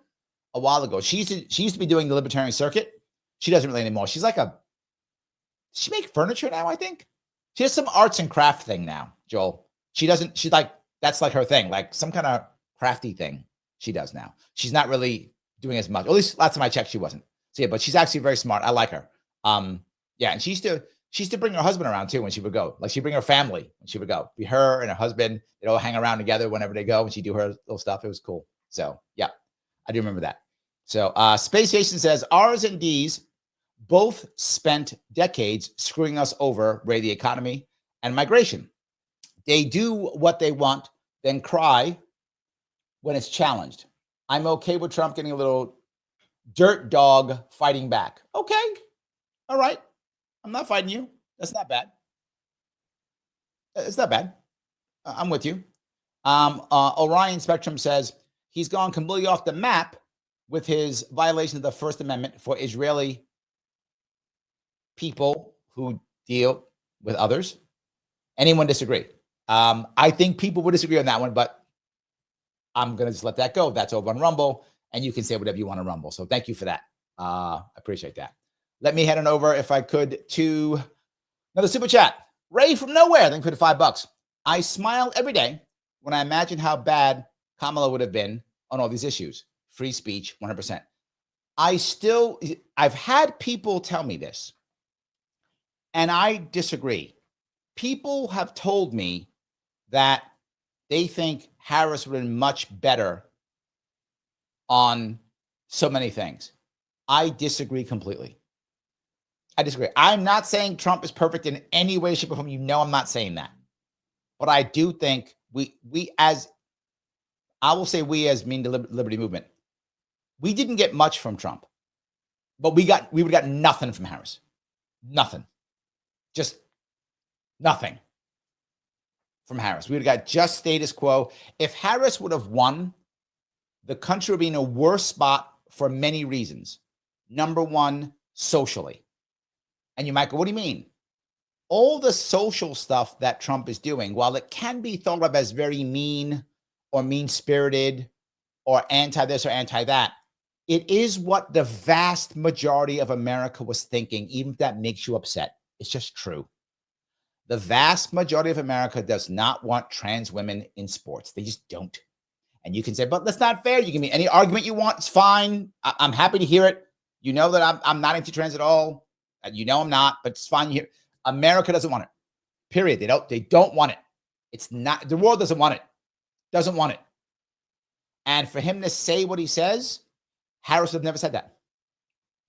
a while ago. She used to be doing the libertarian circuit. She doesn't really anymore. She makes furniture now, I think. She has some arts and craft thing now, Joel. That's like her thing, like some kind of crafty thing she does now. She's not really doing as much. At least last time I checked, she wasn't. So yeah, but she's actually very smart. I like her. Yeah, and she used to bring her husband around too when she would go. Like she'd bring her family when she would go. Be her and her husband. They'd all hang around together whenever they go, and she'd do her little stuff. It was cool. So yeah, I do remember that. So Space Station says R's and D's both spent decades screwing us over, the economy and migration. They do what they want, then cry when it's challenged. I'm okay with Trump getting a little dirt dog fighting back. Okay. All right. I'm not fighting you. That's not bad. It's not bad. I'm with you. Orion Spectrum says he's gone completely off the map with his violation of the First Amendment for Israeli people who deal with others. Anyone disagree? I think people would disagree on that one, but I'm going to just let that go. That's over on Rumble, and you can say whatever you want on Rumble. So thank you for that. I appreciate that. Let me head on over, if I could, to another super chat. Ray from nowhere, thank you for the $5. I smile every day when I imagine how bad Kamala would have been on all these issues. Free speech, 100%. I've had people tell me this, and I disagree. People have told me that they think Harris would have been much better on so many things. I disagree completely. I disagree. I'm not saying Trump is perfect in any way, shape, or form. You know I'm not saying that. But I do think we as mean the Liberty Movement, we didn't get much from Trump. But we would have got nothing from Harris. Nothing. Just nothing from Harris. We would have got just status quo. If Harris would have won, the country would be in a worse spot for many reasons. Number one, socially. And you might go, what do you mean? All the social stuff that Trump is doing, while it can be thought of as very mean or mean-spirited or anti-this or anti-that, it is what the vast majority of America was thinking, even if that makes you upset. It's just true. The vast majority of America does not want trans women in sports. They just don't. And you can say, but that's not fair. You can give me any argument you want. It's fine. I'm happy to hear it. You know that I'm not anti-trans at all. You know I'm not, but it's fine. America doesn't want it. Period. They don't want it. It's not, the world doesn't want it. Doesn't want it. And for him to say what he says, Harris would have never said that.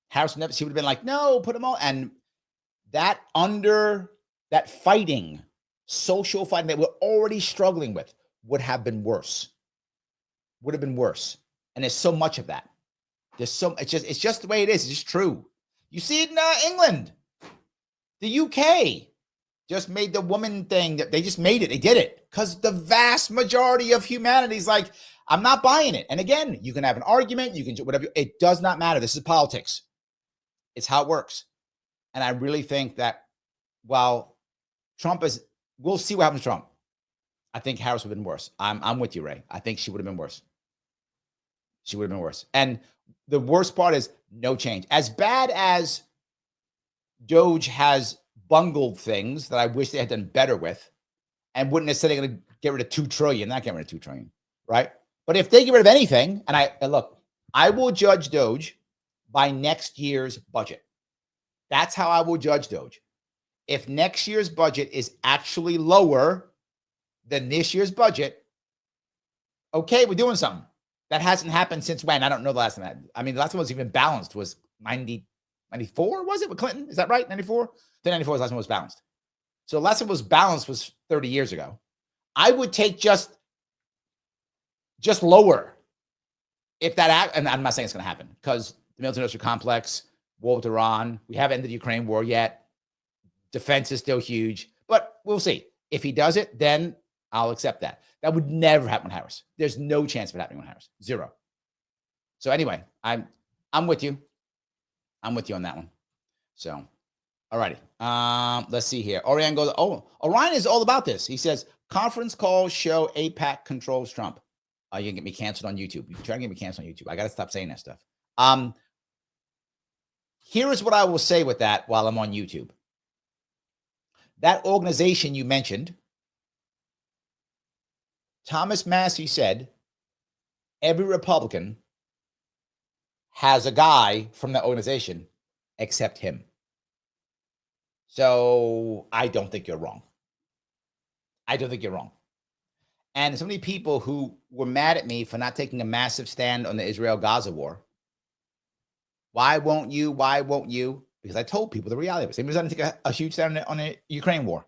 Harris would never, she would have been like, no, put them all. And that fighting, social fighting that we're already struggling with would have been worse. Would have been worse. And there's so much of that. It's just the way it is. It's just true. You see it in England. The UK just made the woman thing. They just made it. They did it because the vast majority of humanity is like, I'm not buying it. And again, you can have an argument. You can do whatever. It does not matter. This is politics. It's how it works. And I really think that while we'll see what happens to Trump. I think Harris would have been worse. I'm with you, Ray. I think she would have been worse. She would have been worse. And the worst part is no change. As bad as Doge has bungled things that I wish they had done better with, and wouldn't have said they're going to get rid of $2 trillion, not get rid of $2 trillion, right? But if they get rid of anything, and look, I will judge Doge by next year's budget. That's how I will judge Doge. If next year's budget is actually lower than this year's budget, okay, we're doing something. That hasn't happened since when? I don't know the last time. I mean, the last time it was even balanced was 94, was it, with Clinton? Is that right? 94? Then 94 was the last time it was balanced. So the last time it was balanced was 30 years ago. I would take just lower if that, and I'm not saying it's going to happen because the military-industrial complex, war with Iran, we haven't ended the Ukraine war yet. Defense is still huge, but we'll see. If he does it, then I'll accept that. That would never happen with Harris. There's no chance of it happening with Harris. Zero. So anyway, I'm with you. I'm with you on that one. So, all righty. Let's see here. Orion goes, Orion is all about this. He says, conference calls show AIPAC controls Trump. You can get me canceled on YouTube. You try to get me canceled on YouTube. I got to stop saying that stuff. Here is what I will say with that while I'm on YouTube. That organization you mentioned, Thomas Massie said, every Republican has a guy from that organization except him. So I don't think you're wrong. I don't think you're wrong. And so many people who were mad at me for not taking a massive stand on the Israel-Gaza war. Why won't you? Why won't you? Because I told people the reality of it. Same reason I didn't take a huge stand on the Ukraine war.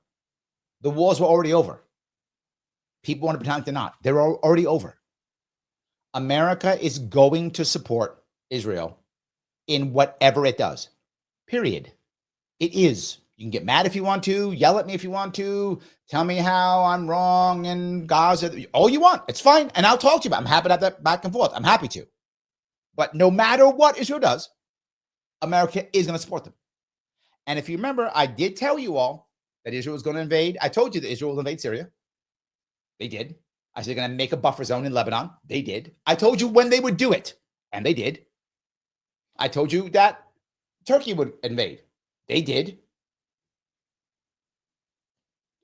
The wars were already over. People want to pretend like they're not. They're already over. America is going to support Israel in whatever it does. Period. It is. You can get mad if you want to, yell at me if you want to, tell me how I'm wrong and Gaza, all you want. It's fine. And I'll talk to you about it. I'm happy to have that back and forth. I'm happy to. But no matter what Israel does, America is going to support them. And if you remember, I did tell you all that Israel was going to invade. I told you that Israel will invade Syria. They did. I said they're going to make a buffer zone in Lebanon. They did. I told you when they would do it. And they did. I told you that Turkey would invade. They did.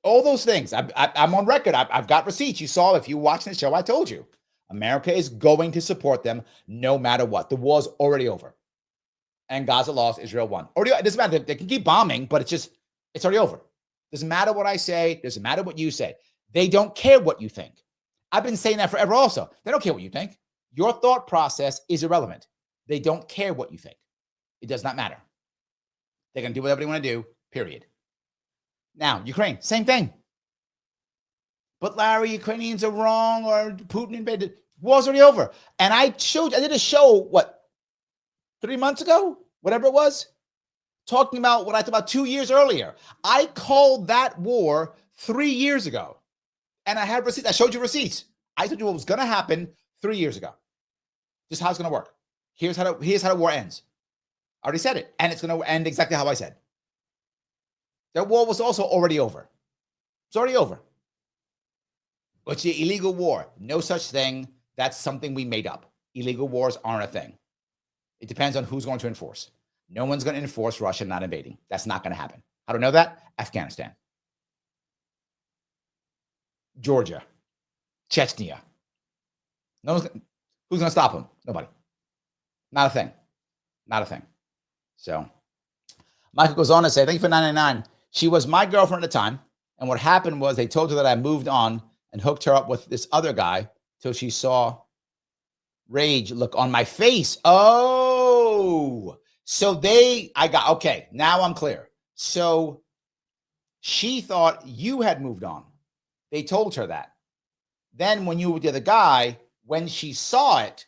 All those things. I'm on record. I've got receipts. You saw if you watched the show, I told you. America is going to support them no matter what. The war's already over. And Gaza lost, Israel won. Already, it doesn't matter. They can keep bombing, but it's already over. Doesn't matter what I say. Doesn't matter what you say. They don't care what you think. I've been saying that forever also. They don't care what you think. Your thought process is irrelevant. They don't care what you think. It does not matter. They're going to do whatever they want to do, period. Now, Ukraine, same thing. But Larry, Ukrainians are wrong or Putin invaded. War's already over. And I did a show, 3 months ago? Whatever it was. Talking about what I talked about 2 years earlier. I called that war 3 years ago. And I had receipts. I showed you receipts. I told you what was going to happen 3 years ago. Just how it's going to work. Here's how the war ends. I already said it. And it's going to end exactly how I said. That war was also already over. It's already over. It's the illegal war. No such thing. That's something we made up. Illegal wars aren't a thing. It depends on who's going to enforce. No one's going to enforce Russia not invading. That's not going to happen. How do I know that? Afghanistan. Georgia. Chechnya. Who's going to stop them? Nobody. Not a thing. Not a thing. So, Michael goes on to say, thank you for 999. She was my girlfriend at the time. And what happened was they told her that I moved on and hooked her up with this other guy till she saw rage look on my face. Oh, so okay, now I'm clear. So she thought you had moved on. They told her that. Then when you were the other guy, when she saw it,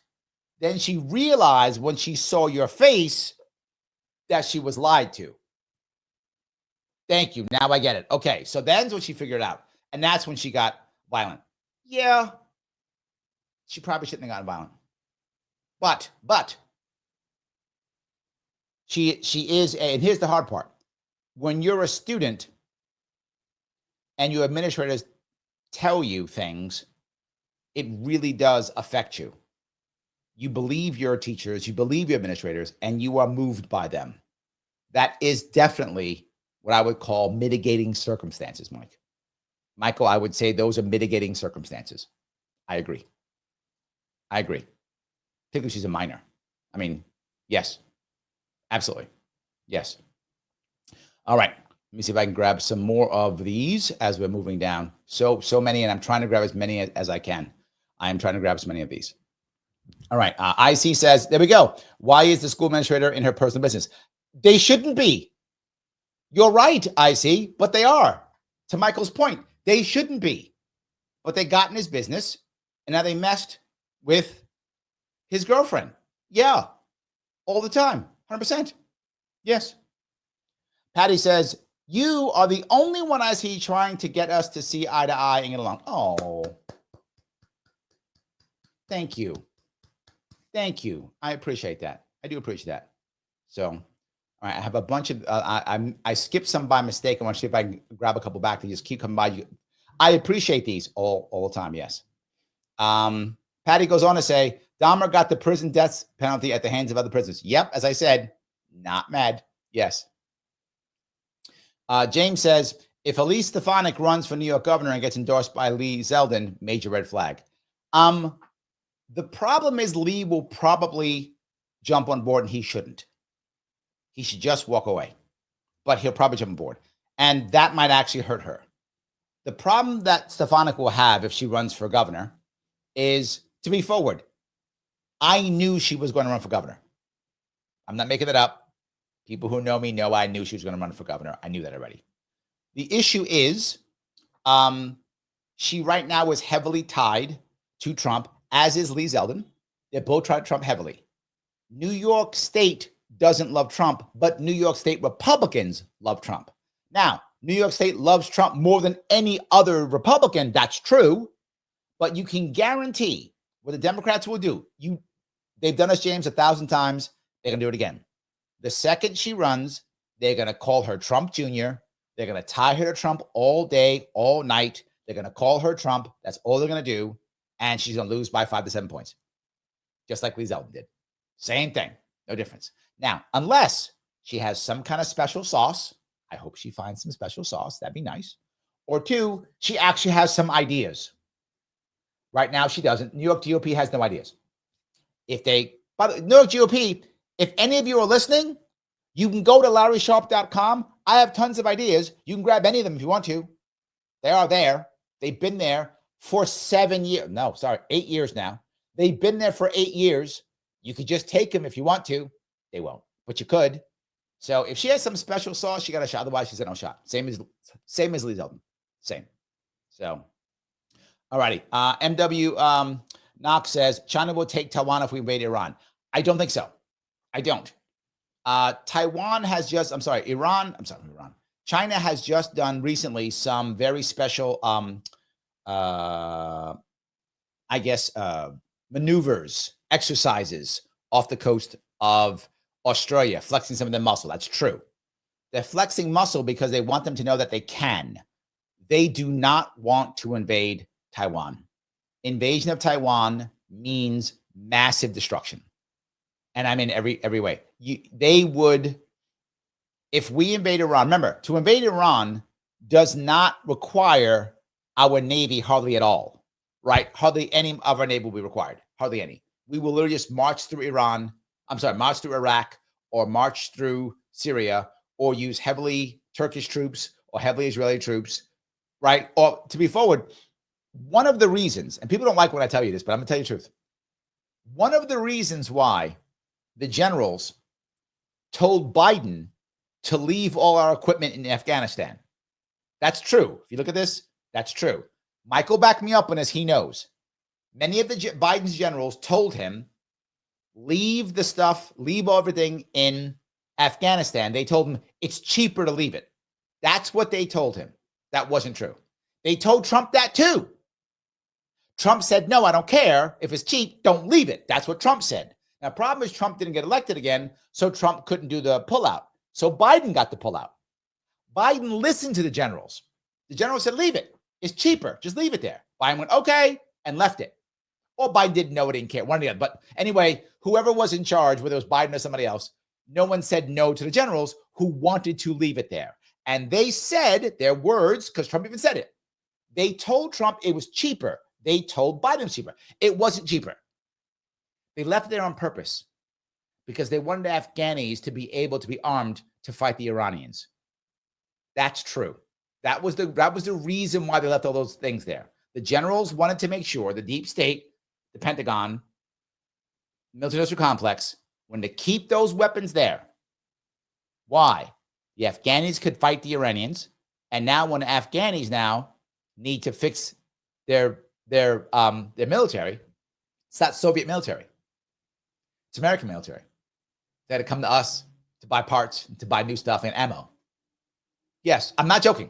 then she realized when she saw your face that she was lied to. Thank you. Now I get it. Okay, so that's when she figured it out. And that's when she got violent. Yeah, she probably shouldn't have gotten violent. But she is, and here's the hard part. When you're a student and your administrators tell you things, it really does affect you. You believe your teachers, you believe your administrators, and you are moved by them. That is definitely what I would call mitigating circumstances, Mike. Michael, I would say those are mitigating circumstances. I agree. Particularly she's a minor. I mean, yes, absolutely. Yes. All right. Let me see if I can grab some more of these as we're moving down. So many, and I'm trying to grab as many as I can. I am trying to grab as many of these. All right. IC says, there we go. Why is the school administrator in her personal business? They shouldn't be. You're right, IC, but they are. To Michael's point, they shouldn't be. But they got in his business, and now they messed with his girlfriend. Yeah. All the time. 100%. Yes. Patty says, you are the only one I see trying to get us to see eye to eye and get along. Oh, thank you. Thank you. I appreciate that. I do appreciate that. So, all right, I have a bunch of, I skipped some by mistake. I want to see if I can grab a couple back. They just keep coming by. I appreciate these all the time. Yes. Patty goes on to say, Dahmer got the prison death penalty at the hands of other prisoners. Yep. As I said, not mad. Yes. James says, if Elise Stefanik runs for New York governor and gets endorsed by Lee Zeldin, major red flag. The problem is Lee will probably jump on board and he shouldn't. He should just walk away, but he'll probably jump on board. And that might actually hurt her. The problem that Stefanik will have if she runs for governor is, to be forward, I knew she was going to run for governor. I'm not making that up. People who know me know I knew she was going to run for governor. I knew that already. The issue is she right now is heavily tied to Trump, as is Lee Zeldin. They both tried Trump heavily. New York State doesn't love Trump, but New York State Republicans love Trump. Now, New York State loves Trump more than any other Republican. That's true. But you can guarantee what the Democrats will do. They've done us, James, 1,000 times. They're going to do it again. The second she runs, they're going to call her Trump Jr. They're going to tie her to Trump all day, all night. They're going to call her Trump. That's all they're going to do. And she's going to lose by 5 to 7 points. Just like Lee Zeldin did. Same thing. No difference. Now, unless she has some kind of special sauce, I hope she finds some special sauce. That'd be nice. Or two, she actually has some ideas. Right now, she doesn't. New York GOP has no ideas. By the way, New York GOP, if any of you are listening, you can go to LarrySharpe.com. I have tons of ideas. You can grab any of them if you want to. They are there. They've been there for 7 years. No, sorry, 8 years now. They've been there for 8 years. You could just take them if you want to. They won't, but you could. So if she has some special sauce, she got a shot. Otherwise, she said no shot. Same as Lee Zeldin. Same. So, all righty. MW Knox says, China will take Taiwan if we invade Iran. I don't think so. I don't. Iran. China has just done recently some very special, maneuvers, exercises off the coast of Australia, flexing some of their muscle. That's true. They're flexing muscle because they want them to know that they can. They do not want to invade Taiwan. Invasion of Taiwan means massive destruction. And I mean every way. They would, if we invade Iran, remember, to invade Iran does not require our Navy hardly at all, right? Hardly any of our Navy will be required. Hardly any. We will literally just march through march through Iraq or march through Syria or use heavily Turkish troops or heavily Israeli troops, right? Or to be forward, one of the reasons, and people don't like when I tell you this, but I'm going to tell you the truth. One of the reasons why the generals told Biden to leave all our equipment in Afghanistan. That's true. If you look at this, that's true. Michael backed me up on this. He knows. Many of the Biden's generals told him, leave the stuff, leave everything in Afghanistan. They told him it's cheaper to leave it. That's what they told him. That wasn't true. They told Trump that too. Trump said, no, I don't care. If it's cheap, don't leave it. That's what Trump said. Now, problem is Trump didn't get elected again, so Trump couldn't do the pullout. So Biden got the pullout. Biden listened to the generals. The general said, leave it. It's cheaper. Just leave it there. Biden went, okay, and left it. Or Biden didn't know it, didn't care. One or the other. But anyway, whoever was in charge, whether it was Biden or somebody else, no one said no to the generals who wanted to leave it there. And they said their words, because Trump even said it. They told Trump it was cheaper. They told Biden it was cheaper. It wasn't cheaper. They left it there on purpose because they wanted the Afghanis to be able to be armed to fight the Iranians. That's true. That was the reason why they left all those things there. The generals wanted to make sure the deep state, the Pentagon, military-industrial complex, wanted to keep those weapons there. Why? The Afghanis could fight the Iranians, and now when the Afghanis now need to fix their military, it's not Soviet military. It's American military. They had to come to us to buy parts, to buy new stuff and ammo. Yes, I'm not joking.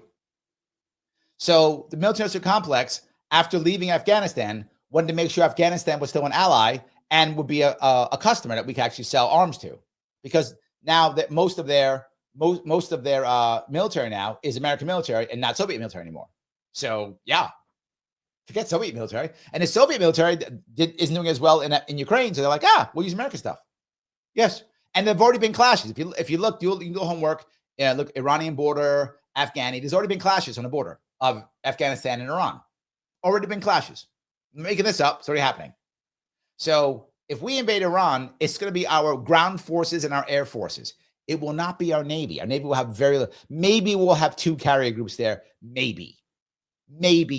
So the military complex, after leaving Afghanistan, wanted to make sure Afghanistan was still an ally and would be a customer that we could actually sell arms to, because now that most of their military now is American military and not Soviet military anymore. So yeah, forget Soviet military. And the Soviet military isn't doing as well in Ukraine, so they're like, we'll use American stuff. Yes, and there've already been clashes. If you look, you can do homework. Look, Iranian border, Afghani. There's already been clashes on the border of Afghanistan and Iran. Already been clashes. I'm making this up. It's already happening. So if we invade Iran, it's going to be our ground forces and our air forces. It will not be our Navy. Our Navy will have very little. Maybe we'll have 2 carrier groups there. Maybe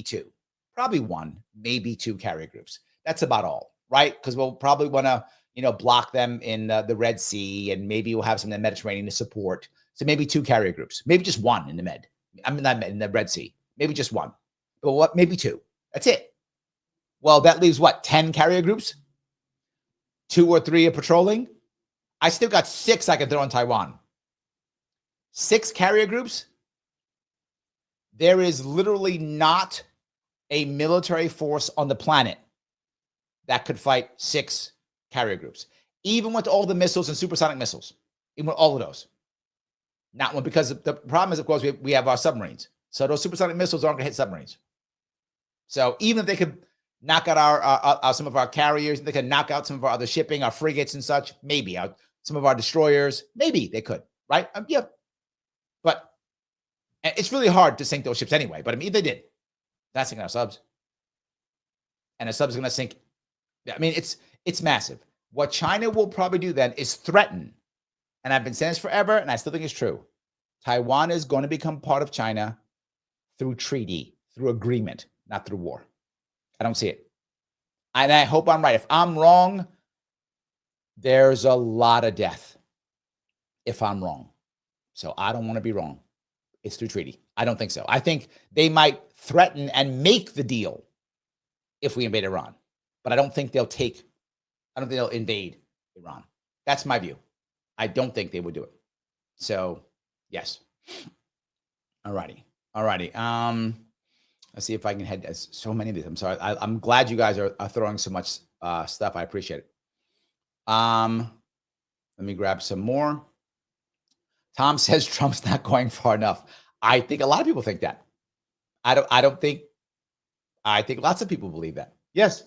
2. Probably 1, maybe 2 carrier groups. That's about all, right? Because we'll probably want to, block them in the Red Sea, and maybe we'll have some in the Mediterranean to support. So maybe 2 carrier groups, maybe just 1 in the Med. Not in the Red Sea, maybe just 1. But what? Maybe 2. That's it. Well, that leaves what? 10 carrier groups? 2 or 3 are patrolling. I still got 6 I can throw in Taiwan. 6 carrier groups. There is literally not a military force on the planet that could fight 6 carrier groups, even with all the missiles and supersonic missiles, even with all of those. Not one, because the problem is, of course, we have our submarines. So those supersonic missiles aren't going to hit submarines. So even if they could knock out our some of our carriers, they could knock out some of our other shipping, our frigates and such, maybe some of our destroyers, maybe they could, right? Yeah. But it's really hard to sink those ships anyway. But I mean, if they did, that's sinking our subs. And a sub's going to sink. I mean, it's massive. What China will probably do then is threaten, and I've been saying this forever, and I still think it's true. Taiwan is going to become part of China through treaty, through agreement, not through war. I don't see it. And I hope I'm right. If I'm wrong, there's a lot of death if I'm wrong. So I don't want to be wrong. It's through treaty. I don't think so. I think they might threaten and make the deal if we invade Iran. But I don't think they'll invade Iran. That's my view. I don't think they would do it. So, yes. All righty. Let's see if I can head. There's so many of these. I'm sorry. I'm glad you guys are throwing so much stuff. I appreciate it. Let me grab some more. Tom says Trump's not going far enough. I think a lot of people think that. I think lots of people believe that. Yes.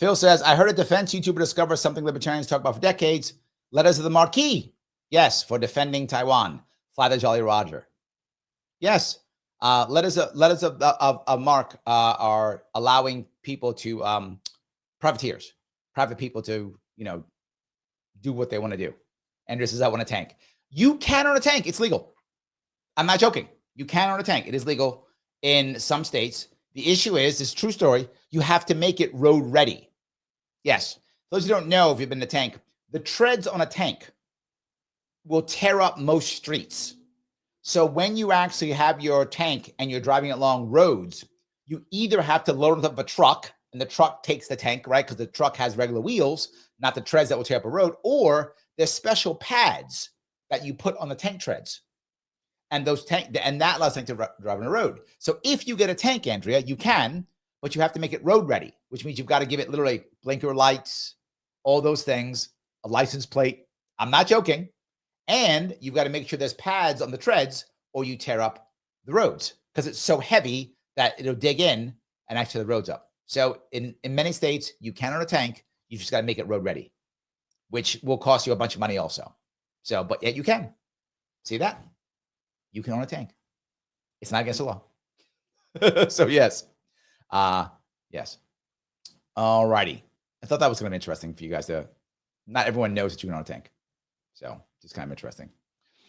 Phil says, I heard a defense YouTuber discover something libertarians talk about for decades. Letters of the Marquis. Yes, for defending Taiwan. Fly the Jolly Roger. Yes. Letters of mark are allowing people to, privateers, private people to, do what they want to do. Andrew says, I want a tank. You can own a tank. It's legal. I'm not joking. You can own a tank. It is legal in some states. The issue is, this true story, you have to make it road ready. Yes. Those who don't know, if you've been in a tank, the treads on a tank will tear up most streets. So when you actually have your tank and you're driving it along roads, you either have to load it up a truck, and the truck takes the tank, right? Because the truck has regular wheels, not the treads that will tear up a road, or there's special pads that you put on the tank treads. And that allows tank to drive on the road. So if you get a tank, Andrea, you can, but you have to make it road ready, which means you've got to give it literally blinker lights, all those things, a license plate. I'm not joking. And you've got to make sure there's pads on the treads or you tear up the roads because it's so heavy that it'll dig in and actually the road's up. So in many states, you can own a tank. You just got to make it road ready, which will cost you a bunch of money also. So, but yet you can. See that? You can own a tank. It's not against the law. So yes. Yes. All righty. I thought that was kind of interesting for you guys to, not everyone knows that you can own a tank. So it's kind of interesting.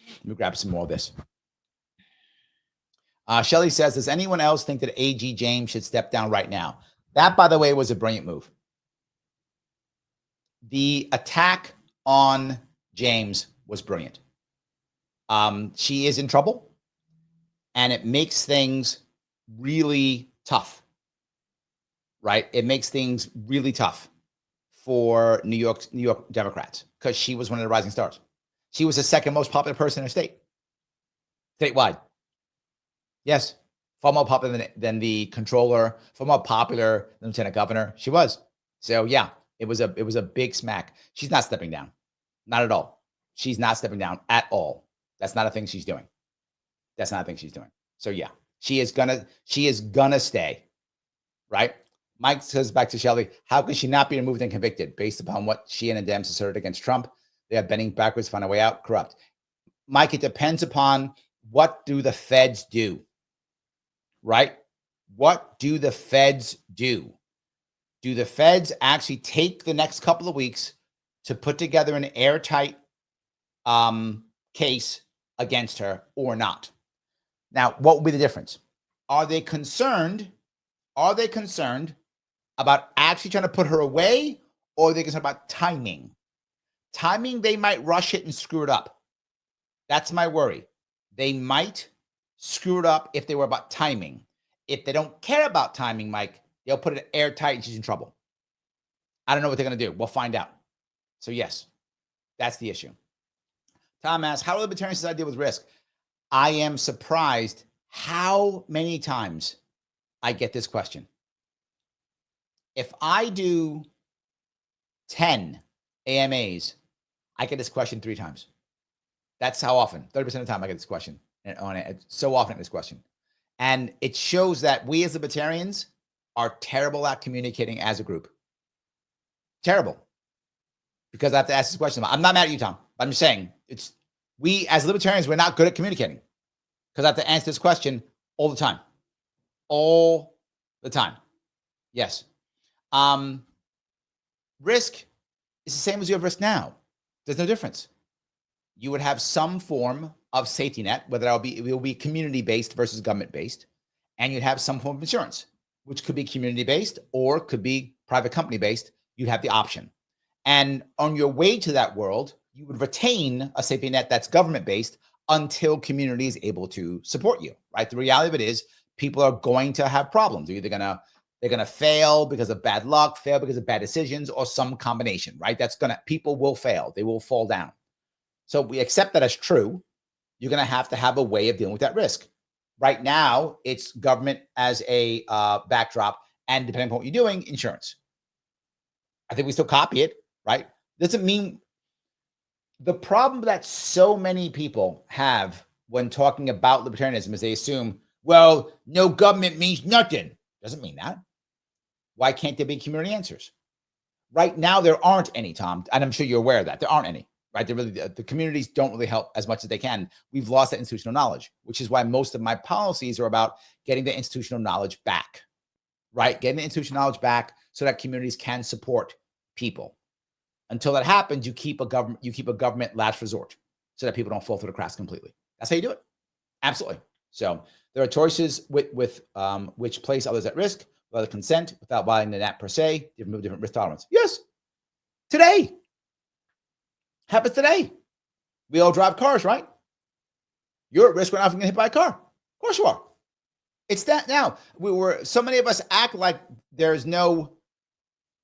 Let me grab some more of this. Shelly says, does anyone else think that AG James should step down right now? That, by the way, was a brilliant move. The attack on James was brilliant. She is in trouble, and it makes things really tough, right? It makes things really tough for New York Democrats because she was one of the rising stars. She was the second most popular person in her state, statewide. Yes, far more popular than the controller, far more popular than lieutenant governor. She was. So yeah, it was a big smack. She's not stepping down, not at all. She's not stepping down at all. That's not a thing she's doing. That's not a thing she's doing. So yeah, she is gonna stay, right? Mike says back to Shelley, how can she not be removed and convicted based upon what she and the Dems asserted against Trump? They are bending backwards to find a way out. Corrupt. Mike, it depends upon what do the feds do, right? What do the feds do? Do the feds actually take the next couple of weeks to put together an airtight case against her or not? Now, what would be the difference? Are they concerned about actually trying to put her away, or are they concerned about timing? Timing, they might rush it and screw it up. That's my worry. They might screw it up if they were about timing. If they don't care about timing, Mike, they'll put it airtight and she's in trouble. I don't know what they're going to do. We'll find out. So yes, that's the issue. Tom asks, how do libertarians deal with risk? I am surprised how many times I get this question. If I do 10 AMAs, I get this question 3 times. That's how often, 30% of the time I get this question on it. So often I get this question. And it shows that we as libertarians are terrible at communicating as a group. Terrible. Because I have to ask this question. I'm not mad at you, Tom. I'm just saying we as libertarians, we're not good at communicating because I have to answer this question all the time. All the time. Yes. Risk is the same as you have risk now. There's no difference. You would have some form of safety net, whether it will be community-based versus government-based, and you'd have some form of insurance, which could be community-based or could be private company-based. You'd have the option. And on your way to that world, you would retain a safety net that's government-based until community is able to support you, right? The reality of it is people are going to have problems. They're going to fail because of bad luck, fail because of bad decisions, or some combination, right? People will fail. They will fall down. So we accept that as true. You're going to have a way of dealing with that risk. Right now, it's government as a backdrop, and depending on what you're doing, insurance. I think we still copy it, right? Doesn't mean the problem that so many people have when talking about libertarianism is they assume, well, no government means nothing. Doesn't mean that. Why can't there be community answers? Right now, there aren't any, Tom, and I'm sure you're aware of that. There aren't any, right? The communities don't really help as much as they can. We've lost that institutional knowledge, which is why most of my policies are about getting the institutional knowledge back, right? Getting the institutional knowledge back so that communities can support people. Until that happens, you keep a government last resort so that people don't fall through the cracks completely. That's how you do it. Absolutely. So there are choices with which place others at risk, without consent, without violating the net per se, different risk tolerance. Yes. Today. Happens today. We all drive cars, right? You're at risk right now from getting hit by a car. Of course you are. It's that now. So many of us act like there's no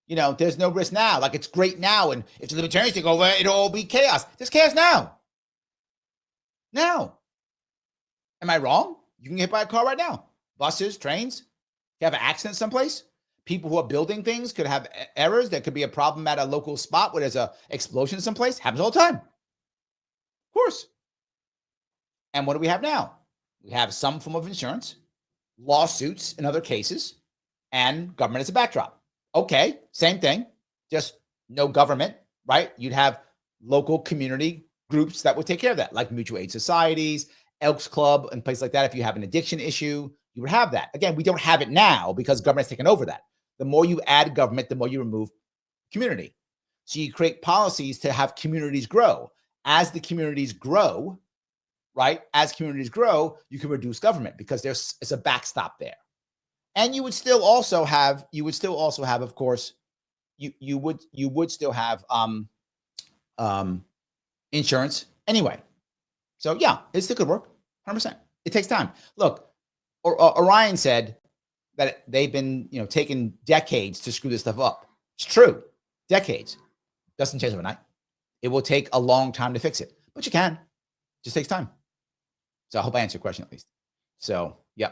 risk now. Like it's great now. And if the libertarians take over, it'll all be chaos. There's chaos now. Now. Am I wrong? You can get hit by a car right now. Buses, trains. You have an accident someplace. People who are building things could have errors. There could be a problem at a local spot where there's an explosion someplace. Happens all the time. Of course. And what do we have now? We have some form of insurance, lawsuits in other cases, and government as a backdrop. Okay, same thing, just no government, right? You'd have local community groups that would take care of that, like mutual aid societies, Elks Club, and places like that. If you have an addiction issue, you would have that. Again, we don't have it now because government's taken over that. The more you add government, the more you remove community. So you create policies to have communities grow. As the communities grow, right? As communities grow, you can reduce government because it's a backstop there. And you would still also have, of course, you would still have insurance anyway. So yeah, it still could work, 100%. It takes time. Look, Orion said that they've been, taking decades to screw this stuff up. It's true, decades. Doesn't change overnight. It will take a long time to fix it, but you can. It just takes time. So I hope I answered your question at least. So yeah.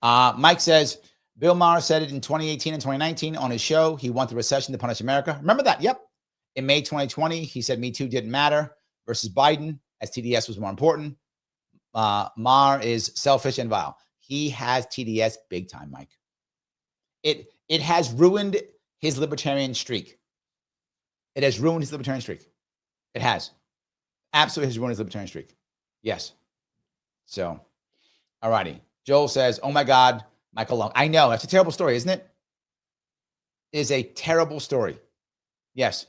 Mike says, Bill Maher said it in 2018 and 2019 on his show. He wanted the recession to punish America. Remember that? Yep. In May 2020, he said Me Too didn't matter versus Biden, as TDS was more important. Maher is selfish and vile. He has TDS big time, Mike. It has ruined his libertarian streak. It has ruined his libertarian streak. It has. Absolutely has ruined his libertarian streak. Yes. So, all righty. Joel says, oh my God, Michael Long. I know, that's a terrible story, isn't it? It is a terrible story. Yes.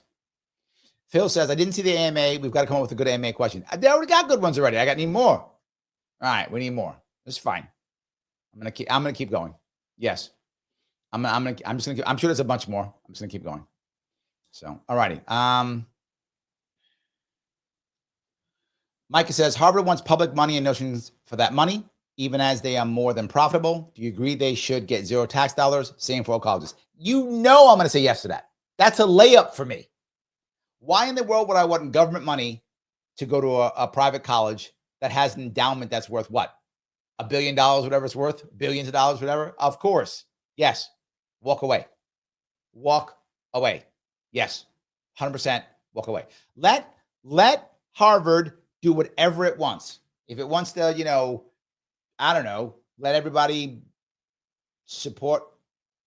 Phil says, I didn't see the AMA. We've got to come up with a good AMA question. They already got good ones already. I need more. All right, we need more. That's fine. I'm gonna keep going. Yes. I'm sure there's a bunch more. I'm just gonna keep going. So, all righty. Micah says, Harvard wants public money and notions for that money, even as they are more than profitable. Do you agree they should get zero tax dollars? Same for all colleges. I'm going to say yes to that. That's a layup for me. Why in the world would I want government money to go to a private college that has an endowment that's worth what? $1 billion, whatever it's worth, billions of dollars, whatever, of course, yes, walk away. Walk away. Yes, 100% walk away. Let Harvard do whatever it wants. If it wants to, I don't know, let everybody support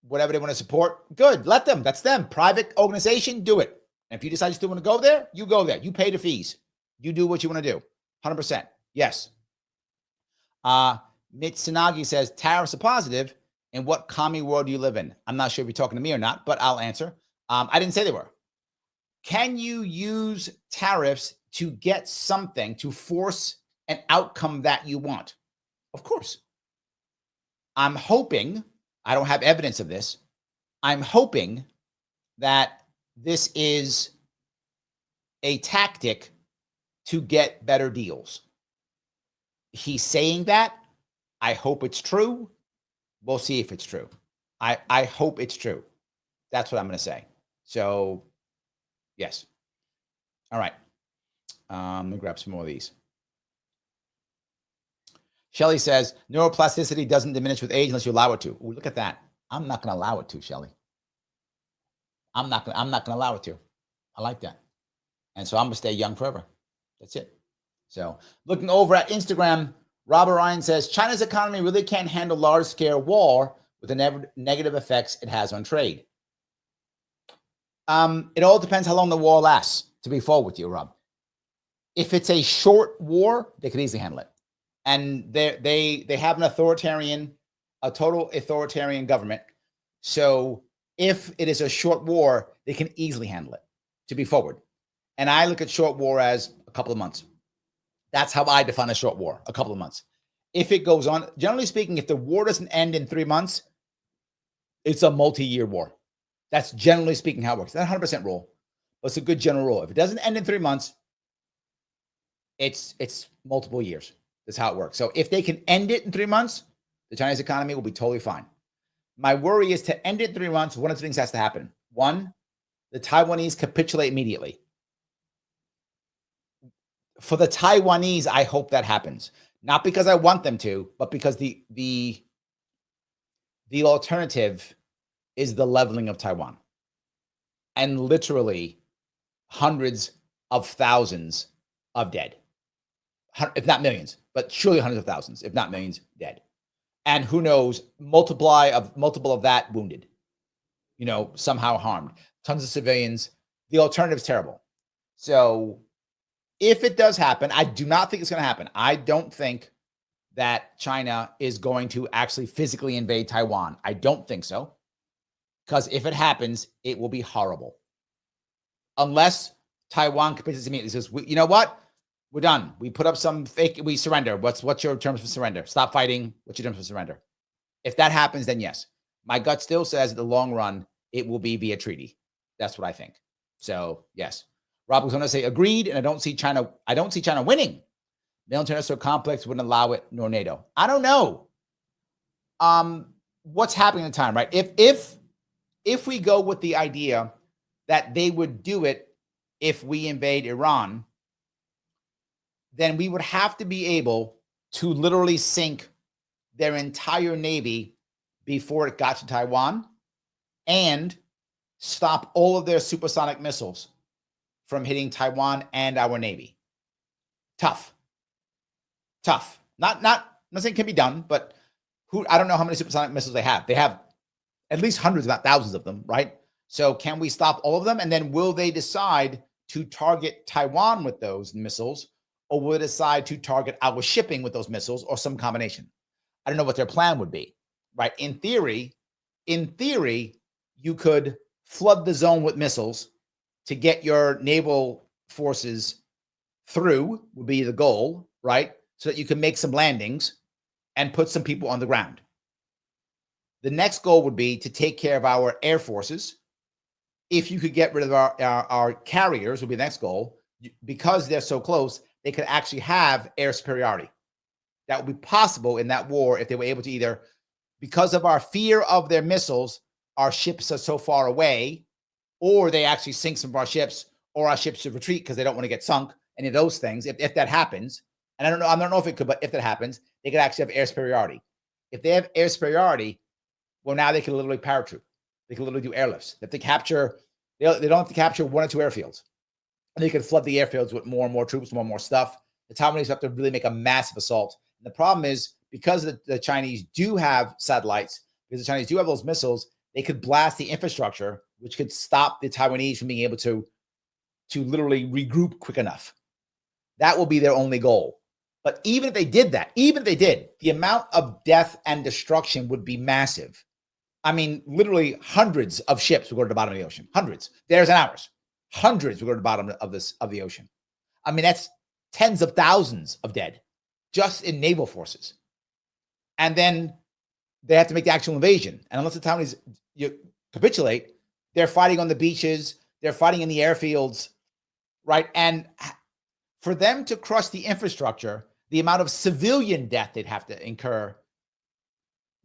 whatever they want to support, good. Let them. That's them. Private organization, do it. And if you decide you still want to go there, you go there. You pay the fees. You do what you want to do. 100%. Yes. Mitsunagi says, tariffs are positive. In what commie world do you live in? I'm not sure if you're talking to me or not, but I'll answer. I didn't say they were. Can you use tariffs to get something, to force an outcome that you want? Of course. I'm hoping, I don't have evidence of this, I'm hoping that this is a tactic to get better deals. He's saying that. I hope it's true. We'll see if it's true. I hope it's true. That's what I'm going to say. So, yes. All right. Let me grab some more of these. Shelly says, neuroplasticity doesn't diminish with age unless you allow it to. Ooh, look at that. I'm not going to allow it to, Shelly. I'm not going to allow it to. I like that. And so I'm going to stay young forever. That's it. So looking over at Instagram, Robert Ryan says, China's economy really can't handle large-scale war with the negative effects it has on trade. It all depends how long the war lasts, to be forward with you, Rob. If it's a short war, they could easily handle it. And they have a total authoritarian government. So if it is a short war, they can easily handle it, to be forward. And I look at short war as a couple of months. That's how I define a short war, a couple of months. If it goes on, generally speaking, if the war doesn't end in 3 months, it's a multi-year war. That's generally speaking how it works. That's 100% rule, but it's a good general rule. If it doesn't end in 3 months, it's multiple years. That's how it works. So if they can end it in 3 months, the Chinese economy will be totally fine. My worry is to end it in 3 months, one of the things has to happen. One, the Taiwanese capitulate immediately. For the Taiwanese, I hope that happens. Not because I want them to, but because the alternative is the leveling of Taiwan. And literally hundreds of thousands of dead. If not millions, but surely hundreds of thousands, if not millions, dead. And who knows, multiple of that wounded, somehow harmed. Tons of civilians. The alternative is terrible. So if it does happen, I do not think it's going to happen. I don't think that China is going to actually physically invade Taiwan. I don't think so. Because if it happens, it will be horrible. Unless Taiwan capitulates immediately. Says, you know what? We're done. We put up some fake, we surrender. What's your terms for surrender? Stop fighting. What's your terms for surrender? If that happens, then yes. My gut still says in the long run, it will be via treaty. That's what I think. So yes. Rob was going to say agreed, and I don't see China winning. Military-industrial complex wouldn't allow it, nor NATO. I don't know. What's happening at the time, right? If we go with the idea that they would do it if we invade Iran, then we would have to be able to literally sink their entire navy before it got to Taiwan and stop all of their supersonic missiles from hitting Taiwan and our navy. Tough. Not saying it can be done, but I don't know how many supersonic missiles they have. They have at least hundreds, if not thousands of them, right? So can we stop all of them? And then will they decide to target Taiwan with those missiles, or will they decide to target our shipping with those missiles, or some combination? I don't know what their plan would be, right? In theory, you could flood the zone with missiles to get your naval forces through, would be the goal, right? So that you can make some landings and put some people on the ground. The next goal would be to take care of our air forces. If you could get rid of our carriers, would be the next goal. Because they're so close, they could actually have air superiority. That would be possible in that war if they were able to either, because of our fear of their missiles, our ships are so far away, or they actually sink some of our ships, or our ships should retreat because they don't want to get sunk. Any of those things, if that happens, And I don't know if it could, but if that happens, they could actually have air superiority. If they have air superiority, well, now they can literally paratroop. They can literally do airlifts. If they capture, they don't have to capture 1 or 2 airfields. And they can flood the airfields with more and more troops, more and more stuff. The Taiwanese have to really make a massive assault. And the problem is, because the Chinese do have satellites, because the Chinese do have those missiles, they could blast the infrastructure, which could stop the Taiwanese from being able to literally regroup quick enough. That will be their only goal. But even if they did that, the amount of death and destruction would be massive. I mean, literally hundreds of ships would go to the bottom of the ocean. Hundreds. Theirs and ours. Hundreds would go to the bottom of the ocean. I mean, that's tens of thousands of dead just in naval forces. And then they have to make the actual invasion. And unless the Taiwanese capitulate, they're fighting on the beaches, they're fighting in the airfields, right? And for them to crush the infrastructure, the amount of civilian death they'd have to incur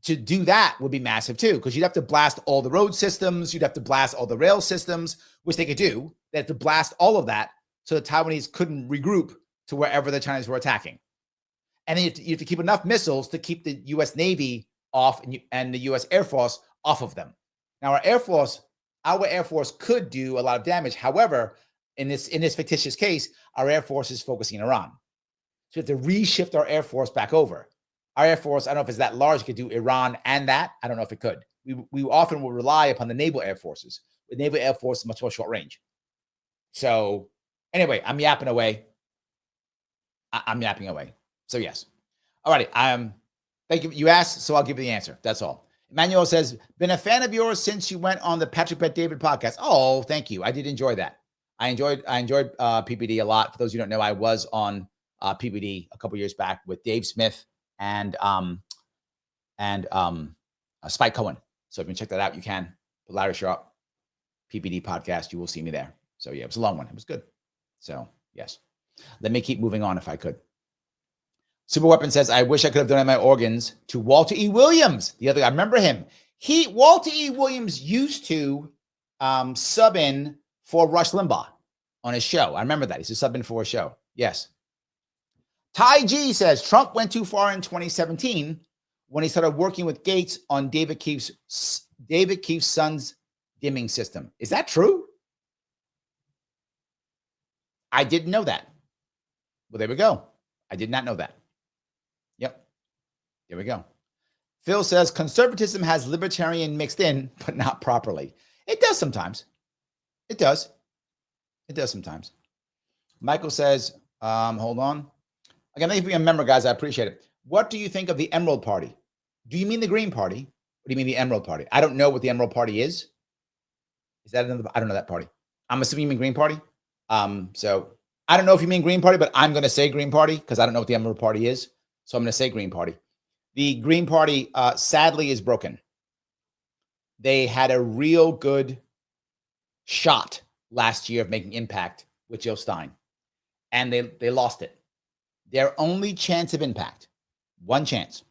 to do that would be massive too, because you'd have to blast all the road systems, you'd have to blast all the rail systems, which they could do. They have to blast all of that so the Taiwanese couldn't regroup to wherever the Chinese were attacking. And then you have to keep enough missiles to keep the U.S. Navy off and the U.S. Air Force off of them. Now, our Air Force could do a lot of damage. However, in this fictitious case, our Air Force is focusing in Iran. So we have to reshift our Air Force back over. Our Air Force, I don't know if it's that large, it could do Iran and that. I don't know if it could. We often will rely upon the naval air forces. The naval air force is much more short range. So anyway, I'm yapping away. I'm yapping away. So yes. All righty. Thank you. You asked, so I'll give you the answer. That's all. Emmanuel says, been a fan of yours since you went on the Patrick Bet David podcast. Oh, thank you. I did enjoy that. I enjoyed PBD a lot. For those who don't know, I was on PBD a couple years back with Dave Smith and Spike Cohen. So if you can check that out, you can. Larry Sharpe, PBD podcast. You will see me there. So yeah, it was a long one. It was good. So yes. Let me keep moving on if I could. Super Weapon says, I wish I could have donated my organs to Walter E. Williams. The other guy, I remember him. Walter E. Williams used to sub in for Rush Limbaugh on his show. I remember that. He's a sub in for a show. Yes. Ty G says, Trump went too far in 2017 when he started working with Gates on David Keefe's son's dimming system. Is that true? I didn't know that. Well, there we go. I did not know that. Yep. There we go. Phil says, conservatism has libertarian mixed in, but not properly. It does sometimes. It does. It does sometimes. Michael says, hold on. Again, thank you for being a member, guys. I appreciate it. What do you think of the Emerald Party? Do you mean the Green Party? Or do you mean the Emerald Party? I don't know what the Emerald Party is. Is that another? I don't know that party. I'm assuming you mean Green Party. So I don't know if you mean Green Party, but I'm going to say Green Party because I don't know what the Emerald Party is. So I'm going to say Green Party. The Green Party, sadly, is broken. They had a real good shot last year of making impact with Jill Stein, and they lost it. Their only chance of impact, one chance,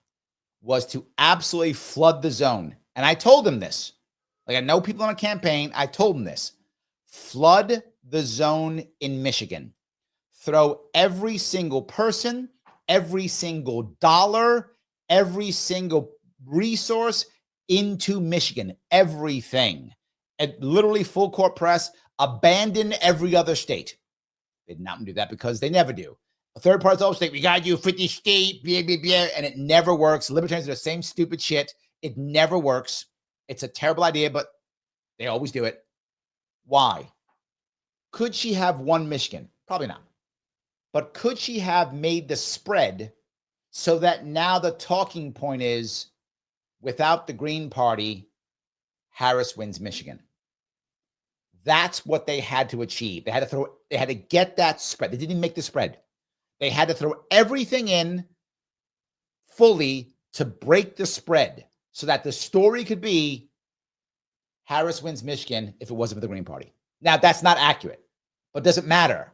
was to absolutely flood the zone. And I told them this. Like, I know people on a campaign. I told them this. Flood the zone in Michigan. Throw every single person, every single dollar, every single resource into Michigan. Everything. And literally full court press. Abandon every other state. They did not do that because they never do. A third party's always think, we got to do 50 state, blah, blah, blah, and it never works. Libertarians do the same stupid shit. It never works. It's a terrible idea, but they always do it. Why? Could she have won Michigan? Probably not. But could she have made the spread so that now the talking point is, without the Green Party, Harris wins Michigan? That's what they had to achieve. They had to get that spread. They didn't even make the spread. They had to throw everything in fully to break the spread so that the story could be Harris wins Michigan if it wasn't for the Green Party. Now, that's not accurate, but doesn't matter.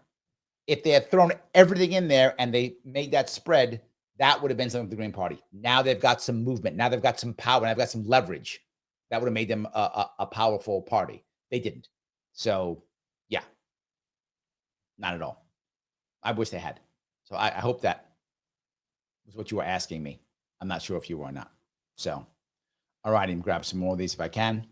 If they had thrown everything in there and they made that spread, that would have been something for the Green Party. Now they've got some movement. Now they've got some power. Now they've got some leverage. That would have made them a powerful party. They didn't. So, yeah, not at all. I wish they had. So I hope that was what you were asking me. I'm not sure if you were or not. So, all right, I'm grab some more of these if I can.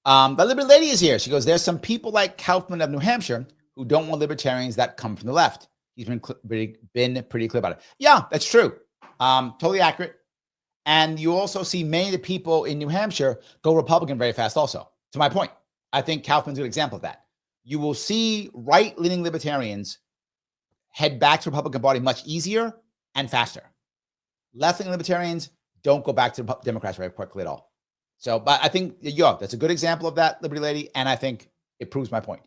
The Liberty Lady is here. She goes, there's some people like Kaufman of New Hampshire who don't want libertarians that come from the left. He's been pretty clear about it. Yeah, that's true. Totally accurate. And you also see many of the people in New Hampshire go Republican very fast also. To my point, I think Kaufman's a good example of that. You will see right-leaning libertarians head back to the Republican Party much easier and faster. Left-leaning libertarians don't go back to the Democrats very quickly at all. So, but I think, yeah, that's a good example of that, Liberty Lady, and I think it proves my point.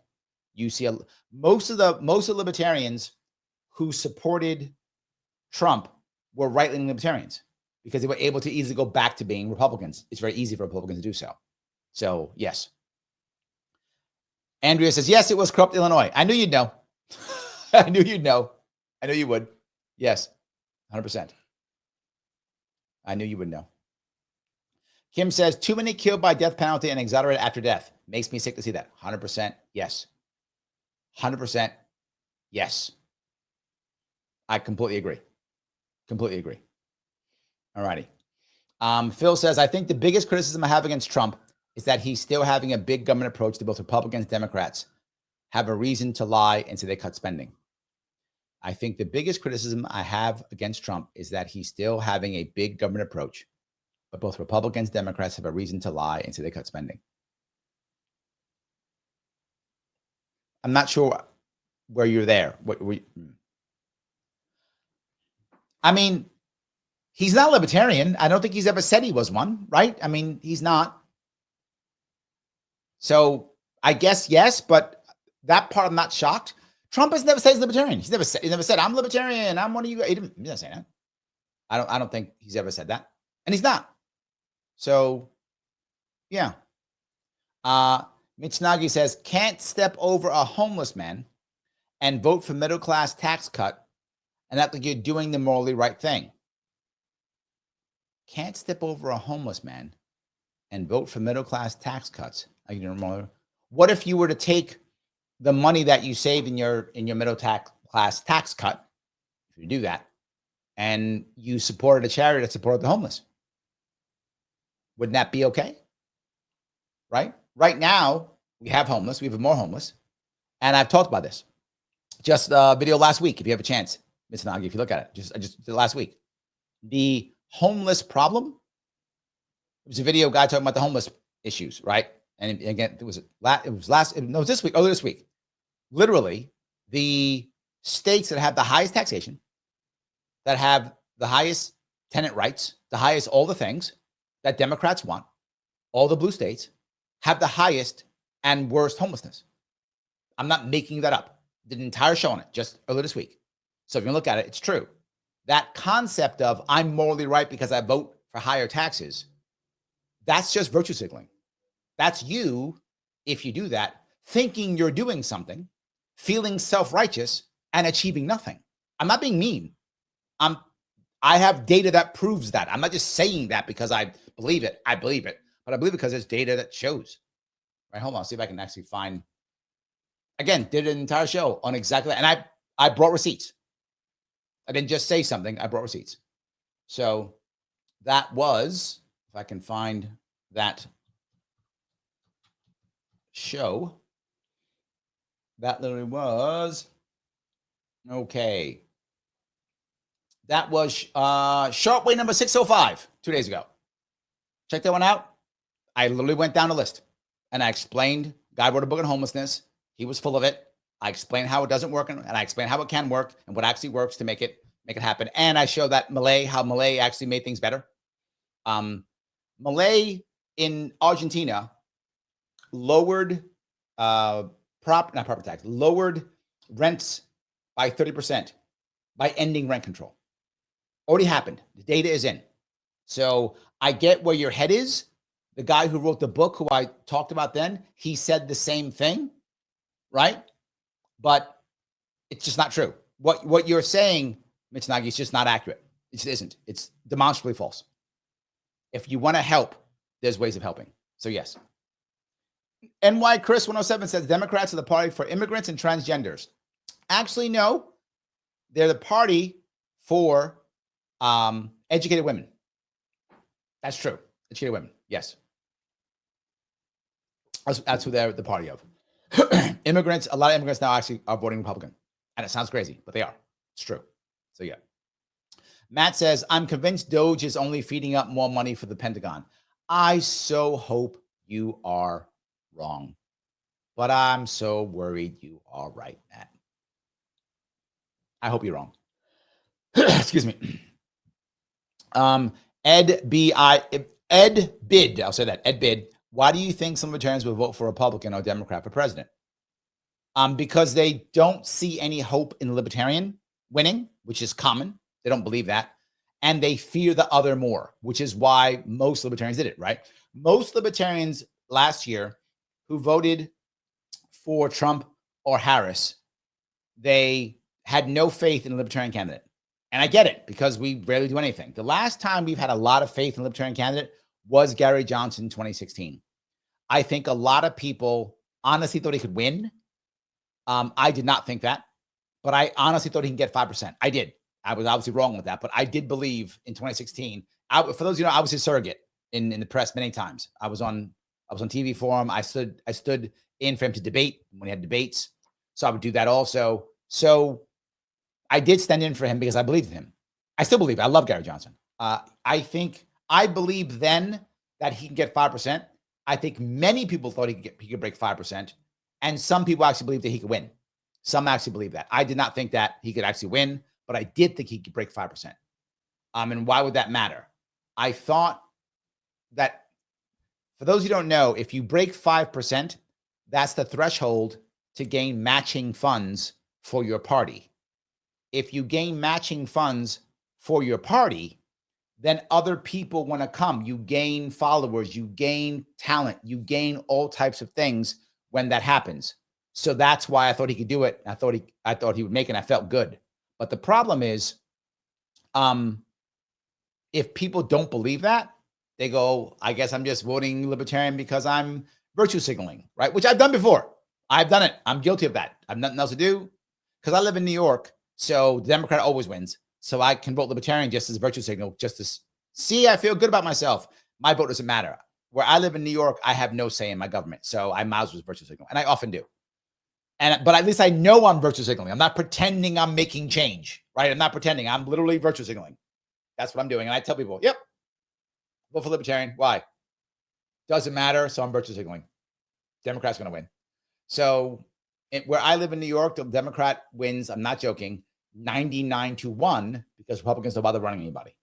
You see most of the libertarians who supported Trump were right-leaning libertarians because they were able to easily go back to being Republicans. It's very easy for Republicans to do so. So, yes. Andrea says, yes, it was corrupt Illinois. I knew you'd know. I knew you'd know. I knew you would. Yes, 100%. I knew you would know. Kim says, too many killed by death penalty and exonerated after death. Makes me sick to see that. 100% yes. 100% yes. I completely agree. Completely agree. All righty. Phil says, I think the biggest criticism I have against Trump is that he's still having a big government approach to both Republicans and Democrats have a reason to lie and say they cut spending. I think the biggest criticism I have against Trump is that he's still having a big government approach, but both Republicans and Democrats have a reason to lie and say they cut spending. I'm not sure where you're there. I mean, he's not a libertarian. I don't think he's ever said he was one, right? I mean, he's not. So I guess yes, but that part I'm not shocked. Trump has never said he's libertarian. He's never said I'm libertarian. I'm one of you. He's not saying that. I don't think he's ever said that, and he's not. So, yeah. Mitch Nagy says can't step over a homeless man and vote for middle class tax cut and act like you're doing the morally right thing. Can't step over a homeless man and vote for middle class tax cuts. What if you were to take the money that you save in your middle class tax cut, if you do that, and you supported a charity that supported the homeless? Wouldn't that be okay? Right? Right now, we have homeless. We have more homeless. And I've talked about this. Just a video last week, if you have a chance, Ms. Nagy, if you look at it, I just did last week. The homeless problem. It was a video guy talking about the homeless issues, right? And again, this week, earlier this week. Literally, the states that have the highest taxation, that have the highest tenant rights, the highest all the things that Democrats want, all the blue states, have the highest and worst homelessness. I'm not making that up. Did an entire show on it just earlier this week. So if you look at it, it's true. That concept of I'm morally right because I vote for higher taxes, that's just virtue signaling. That's you, if you do that, thinking you're doing something, feeling self-righteous, and achieving nothing. I'm not being mean. I have data that proves that. I'm not just saying that because I believe it. I believe it. But I believe it because there's data that shows. Right, hold on, see if I can actually find. Again, did an entire show on exactly that. And I brought receipts. I didn't just say something, I brought receipts. So that was, if I can find that show, that literally was, okay. That was Sharpe number 605, 2 days ago. Check that one out. I literally went down the list and I explained, guy wrote a book on homelessness. He was full of it. I explained how it doesn't work and I explained how it can work and what actually works to make it happen. And I showed that how Milei actually made things better. Milei in Argentina lowered lowered rents by 30% by ending rent control. Already happened. The data is in. So I get where your head is. The guy who wrote the book, who I talked about then, he said the same thing, right? But it's just not true. What you're saying, Mitch Nagy, is just not accurate. It just isn't. It's demonstrably false. If you want to help, there's ways of helping. So yes. NY Chris 107 says Democrats are the party for immigrants and transgenders. Actually, no. They're the party for educated women. That's true. Educated women. Yes. That's who they're the party of. Immigrants, a lot of immigrants now actually are voting Republican. And it sounds crazy, but they are. It's true. So yeah. Matt says, I'm convinced Doge is only feeding up more money for the Pentagon. I so hope you are wrong. But I'm so worried you are right, Matt. I hope you're wrong. Excuse me. Ed Bid, I'll say that. Ed Bid, why do you think some libertarians will vote for Republican or Democrat for president? Because they don't see any hope in the libertarian winning, which is common. They don't believe that. And they fear the other more, which is why most libertarians did it, right? Most libertarians last year who voted for Trump or Harris, they had no faith in a libertarian candidate. And I get it because we rarely do anything. The last time we've had a lot of faith in a libertarian candidate was Gary Johnson in 2016. I think a lot of people honestly thought he could win. I did not think that, but I honestly thought he can get 5%. I did. I was obviously wrong with that, but I did believe in 2016. For those of you know, I was his surrogate in the press many times. I was on TV for him. I stood in for him to debate when he had debates. So I would do that also. So I did stand in for him because I believed in him. I still believe it. I love Gary Johnson. I believed then that he can get 5%. I think many people thought he could break 5%. And some people actually believed that he could win. Some actually believe that. I did not think that he could actually win, but I did think he could break 5%. And why would that matter? I thought that, for those who don't know, if you break 5%, that's the threshold to gain matching funds for your party. If you gain matching funds for your party, then other people want to come. You gain followers, you gain talent, you gain all types of things when that happens. So that's why I thought he could do it. I thought he would make it. And I felt good. But the problem is, if people don't believe that, they go, I guess I'm just voting libertarian because I'm virtue signaling, right? Which I've done before. I've done it. I'm guilty of that. I have nothing else to do because I live in New York. So the Democrat always wins. So I can vote libertarian just as a virtue signal, just to see I feel good about myself. My vote doesn't matter. Where I live in New York, I have no say in my government. So I might as well virtue signal. And I often do. But at least I know I'm virtue signaling. I'm not pretending I'm making change, right? I'm not pretending. I'm literally virtue signaling. That's what I'm doing. And I tell people, yep, vote for libertarian. Why? Doesn't matter. So I'm virtue signaling. Democrat's going to win. So where I live in New York, the Democrat wins. I'm not joking. 99-1 because Republicans don't bother running anybody.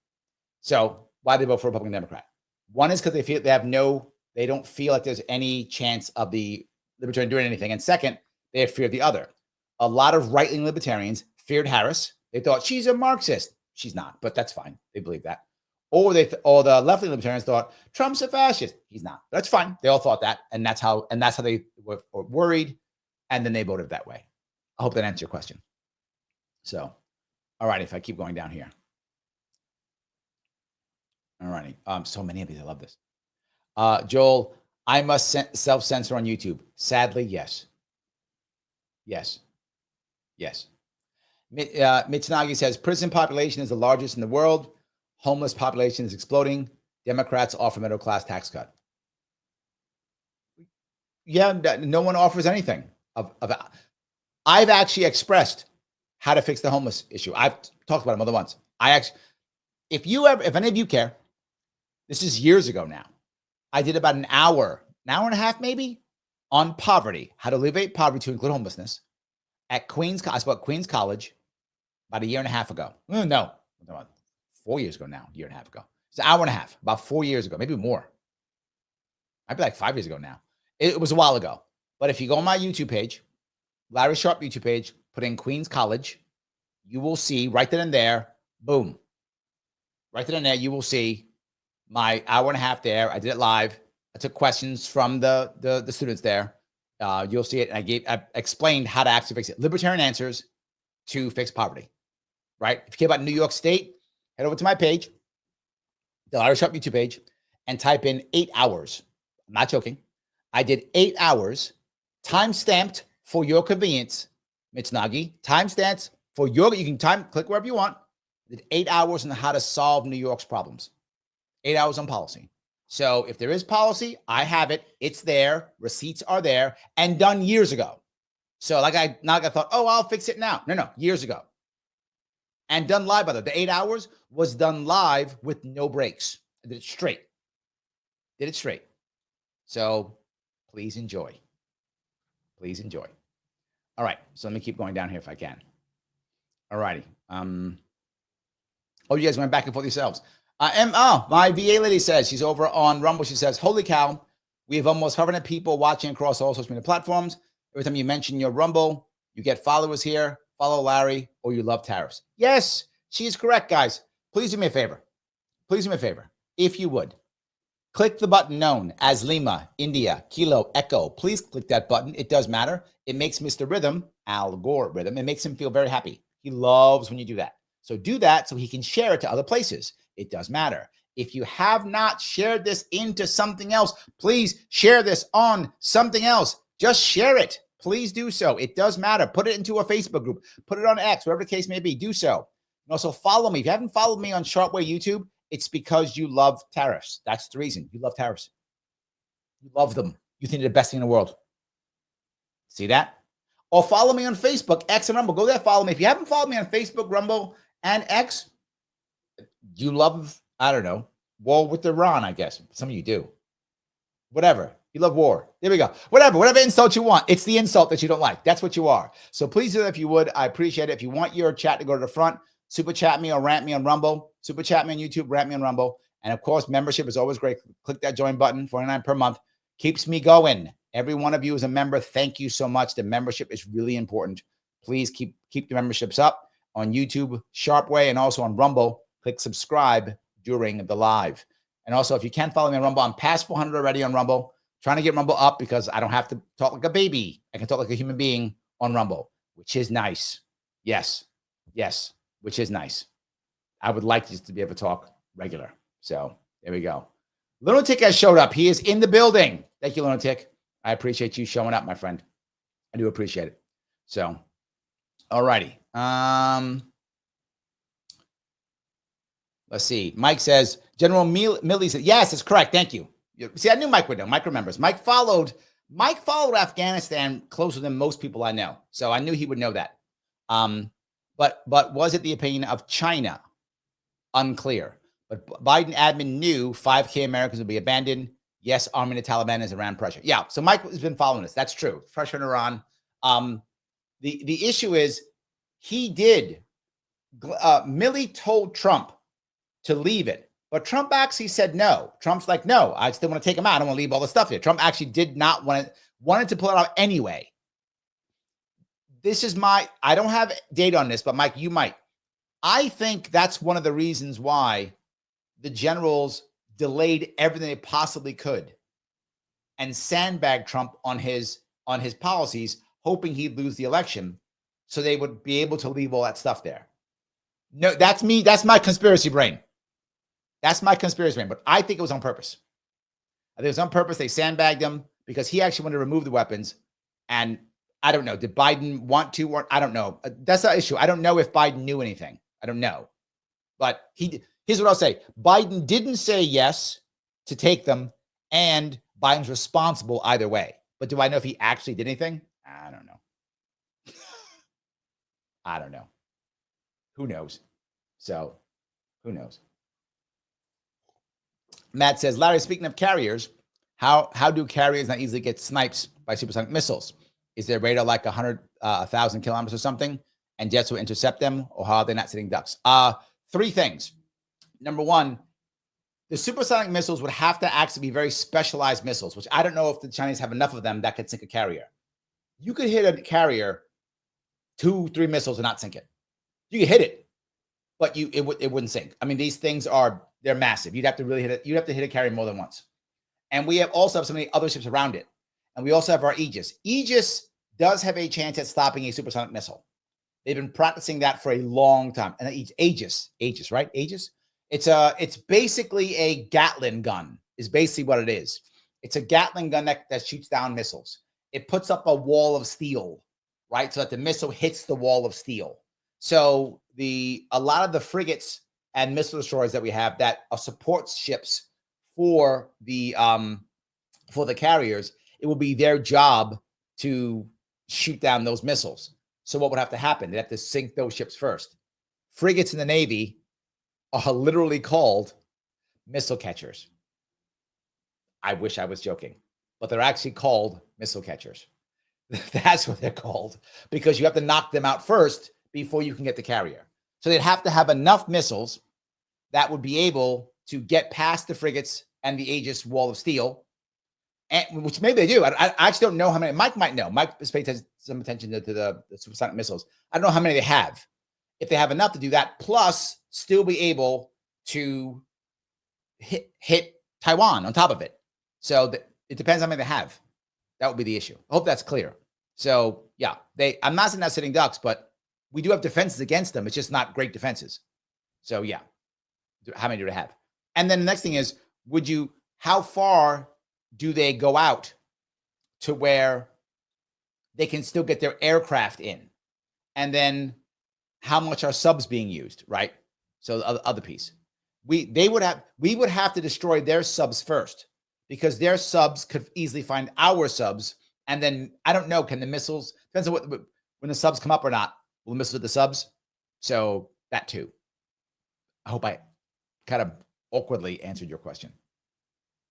So why do they vote for Republican Democrat? One is because they don't feel like there's any chance of the libertarian doing anything. And second, they have fear of the other. A lot of right-wing libertarians feared Harris. They thought she's a Marxist. She's not, but that's fine. They believe that. Or the left-wing libertarians thought Trump's a fascist. He's not. That's fine. They all thought that, and that's how they were worried, and then they voted that way. I hope that answers your question. So, all right, if I keep going down here. All righty. So many of these. I love this. Joel, I must self-censor on YouTube. Sadly, yes. Yes. Yes. Mitsunagi says, prison population is the largest in the world. Homeless population is exploding. Democrats offer middle class tax cut. Yeah, no one offers anything. I've actually expressed how to fix the homeless issue. I've talked about it more than once. If any of you care, this is years ago now. I did about an hour and a half maybe, on poverty, how to alleviate poverty to include homelessness at Queens. I spoke at Queens College about a year and a half ago. No, 4 years ago now, a year and a half ago. It's an hour and a half, about 4 years ago, maybe more. Might be like 5 years ago now. It was a while ago. But if you go on my YouTube page, Larry Sharpe YouTube page, put in Queens College, you will see right then and there, boom. Right then and there, you will see my hour and a half there. I did it live. I took questions from the students there. You'll see it. And I explained how to actually fix it. Libertarian answers to fix poverty, right? If you care about New York State, head over to my page, the Larry Sharpe YouTube page, and type in 8 hours. I'm not joking. I did 8 hours, time stamped for your convenience, Mitsunagi. Time stamps for you can click wherever you want. did 8 hours on how to solve New York's problems. 8 hours on policy. So if there is policy, I have it. It's there. Receipts are there and done years ago. So not like I thought, oh, I'll fix it now. No, years ago. And done live, by the way. The 8 hours was done live with no breaks. I did it straight. So please enjoy. Please enjoy. All right. So let me keep going down here if I can. All righty. Oh, you guys went back and forth yourselves. My VA lady says, she's over on Rumble. She says, holy cow, we have almost 500 people watching across all social media platforms. Every time you mention your Rumble, you get followers here. Follow Larry, or you love tariffs. Yes, she is correct, guys. Please do me a favor. If you would, click the button known as Lima, India, Kilo, Echo. Please click that button. It does matter. It makes Mr. Rhythm, Al Gore Rhythm, it makes him feel very happy. He loves when you do that. So do that so he can share it to other places. It does matter. If you have not shared this into something else, please share this on something else. Just share it. Please do so. It does matter. Put it into a Facebook group. Put it on X, whatever the case may be. Do so. And also follow me. If you haven't followed me on Sharpe YouTube, it's because you love tariffs. That's the reason. You love tariffs. You love them. You think they're the best thing in the world. See that? Or follow me on Facebook, X, and Rumble. Go there, follow me. If you haven't followed me on Facebook, Rumble, and X, you love, I don't know, war with Iran, I guess. Some of you do. Whatever. You love war. There we go. Whatever insult you want. It's the insult that you don't like. That's what you are. So please do that if you would. I appreciate it. If you want your chat to go to the front, super chat me or rant me on Rumble. Super chat me on YouTube, rant me on Rumble. And of course, membership is always great. Click that join button, $49 per month. Keeps me going. Every one of you is a member. Thank you so much. The membership is really important. Please keep the memberships up on YouTube, Sharpe Way, and also on Rumble. Click subscribe during the live. And also, if you can follow me on Rumble, I'm past 400 already on Rumble. Trying to get Rumble up because I don't have to talk like a baby. I can talk like a human being on Rumble, which is nice. Yes, which is nice. I would like just to be able to talk regular. So there we go. Lunatic has showed up. He is in the building. Thank you, Lunatic. I appreciate you showing up, my friend. I do appreciate it. So, all righty. Let's see. Mike says, General Milley said, yes, it's correct. Thank you. See, I knew Mike would know. Mike remembers. Mike followed Afghanistan closer than most people I know. So I knew he would know that. But was it the opinion of China? Unclear. But Biden admin knew 5K Americans would be abandoned. Yes, arming the Taliban is Iran pressure. Yeah, so Mike has been following this. That's true. Pressure on Iran. The issue is he did. Milley told Trump to leave it. But Trump actually said no. Trump's like, no, I still want to take him out. I don't want to leave all the stuff here. Trump actually did not wanted to pull it out anyway. This is I don't have data on this, but Mike, you might. I think that's one of the reasons why the generals delayed everything they possibly could and sandbagged Trump on his policies, hoping he'd lose the election so they would be able to leave all that stuff there. No, that's me. That's my conspiracy brain. But I think it was on purpose. I think it was on purpose. They sandbagged him because he actually wanted to remove the weapons. And I don't know. Did Biden want to? Or I don't know. That's the issue. I don't know if Biden knew anything. I don't know. But here's what I'll say. Biden didn't say yes to take them, and Biden's responsible either way. But do I know if he actually did anything? I don't know. I don't know. Who knows? So, who knows? Matt says, Larry, speaking of carriers, how do carriers not easily get sniped by supersonic missiles? Is their radar like 1,000 kilometers or something, and jets will intercept them, or how are they not sitting ducks? Three things. Number one, the supersonic missiles would have to actually be very specialized missiles, which I don't know if the Chinese have enough of them that could sink a carrier. You could hit a carrier 2-3 missiles and not sink it. You could hit it, but it wouldn't sink. I mean, these things they're massive. You'd have to really hit it. You'd have to hit a carrier more than once. And we also have so many other ships around it. And we also have our Aegis. Aegis does have a chance at stopping a supersonic missile. They've been practicing that for a long time. And Aegis, right? Aegis. It's basically a Gatling gun. Is basically what it is. It's a Gatling gun that shoots down missiles. It puts up a wall of steel, right? So that the missile hits the wall of steel. So a lot of the frigates and missile destroyers that we have that are support ships for the carriers, it will be their job to shoot down those missiles. So what would have to happen? They'd have to sink those ships first. Frigates in the Navy are literally called missile catchers. I wish I was joking, but they're actually called missile catchers. That's what they're called, because you have to knock them out first before you can get the carrier. So they'd have to have enough missiles that would be able to get past the frigates and the Aegis wall of steel, and, which maybe they do. I actually don't know how many. Mike might know. Mike has paid some attention to the supersonic missiles. I don't know how many they have. If they have enough to do that, plus still be able to hit Taiwan on top of it. So it depends how many they have. That would be the issue. I hope that's clear. So yeah, I'm not saying they're sitting ducks, but we do have defenses against them. It's just not great defenses. So yeah, how many do they have? And then the next thing is, how far do they go out to where they can still get their aircraft in? And then how much are subs being used, right? So the other piece, we would have to destroy their subs first, because their subs could easily find our subs. And then I don't know, can the missiles, depends on when the subs come up or not, will the missiles hit the subs? So that too. I hope I kind of awkwardly answered your question.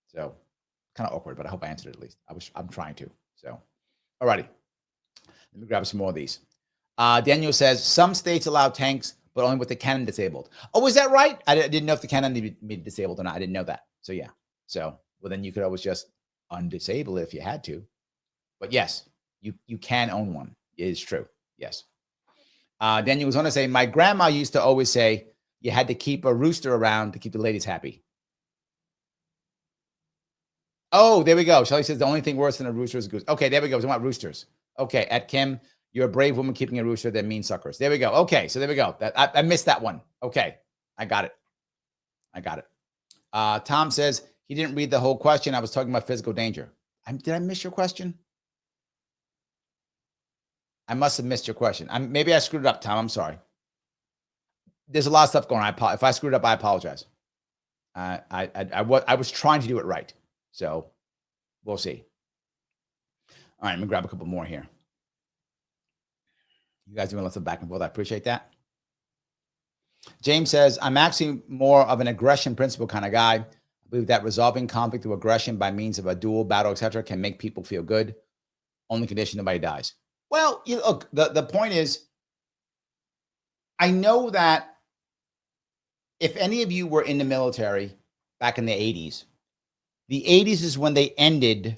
So kind of awkward, but I hope I answered it at least. I'm trying to. So, alrighty. Let me grab some more of these. Daniel says, some states allow tanks, but only with the cannon disabled. Oh, is that right? I didn't know if the cannon needed to be disabled or not. I didn't know that. So yeah. So, well, then you could always just undisable it if you had to. But yes, you can own one. It is true. Yes. Daniel was going to say, my grandma used to always say, you had to keep a rooster around to keep the ladies happy. Oh, there we go. Shelly says the only thing worse than a rooster is a goose. Okay, there we go. We're talking about roosters. Okay, at Kim, you're a brave woman keeping a rooster than mean suckers. There we go. Okay, so there we go. I missed that one. Okay, I got it. Tom says he didn't read the whole question. I was talking about physical danger. Did I miss your question? I must have missed your question. Maybe I screwed it up, Tom. I'm sorry. There's a lot of stuff going on. If I screwed up, I apologize. I was trying to do it right. So we'll see. All right, let me grab a couple more here. You guys doing lots of back and forth. I appreciate that. James says, I'm actually more of an aggression principle kind of guy. I believe that resolving conflict through aggression by means of a duel, battle, etc., can make people feel good. Only condition nobody dies. Well, look, the point is, I know that if any of you were in the military back in the 80s, the 80s is when they ended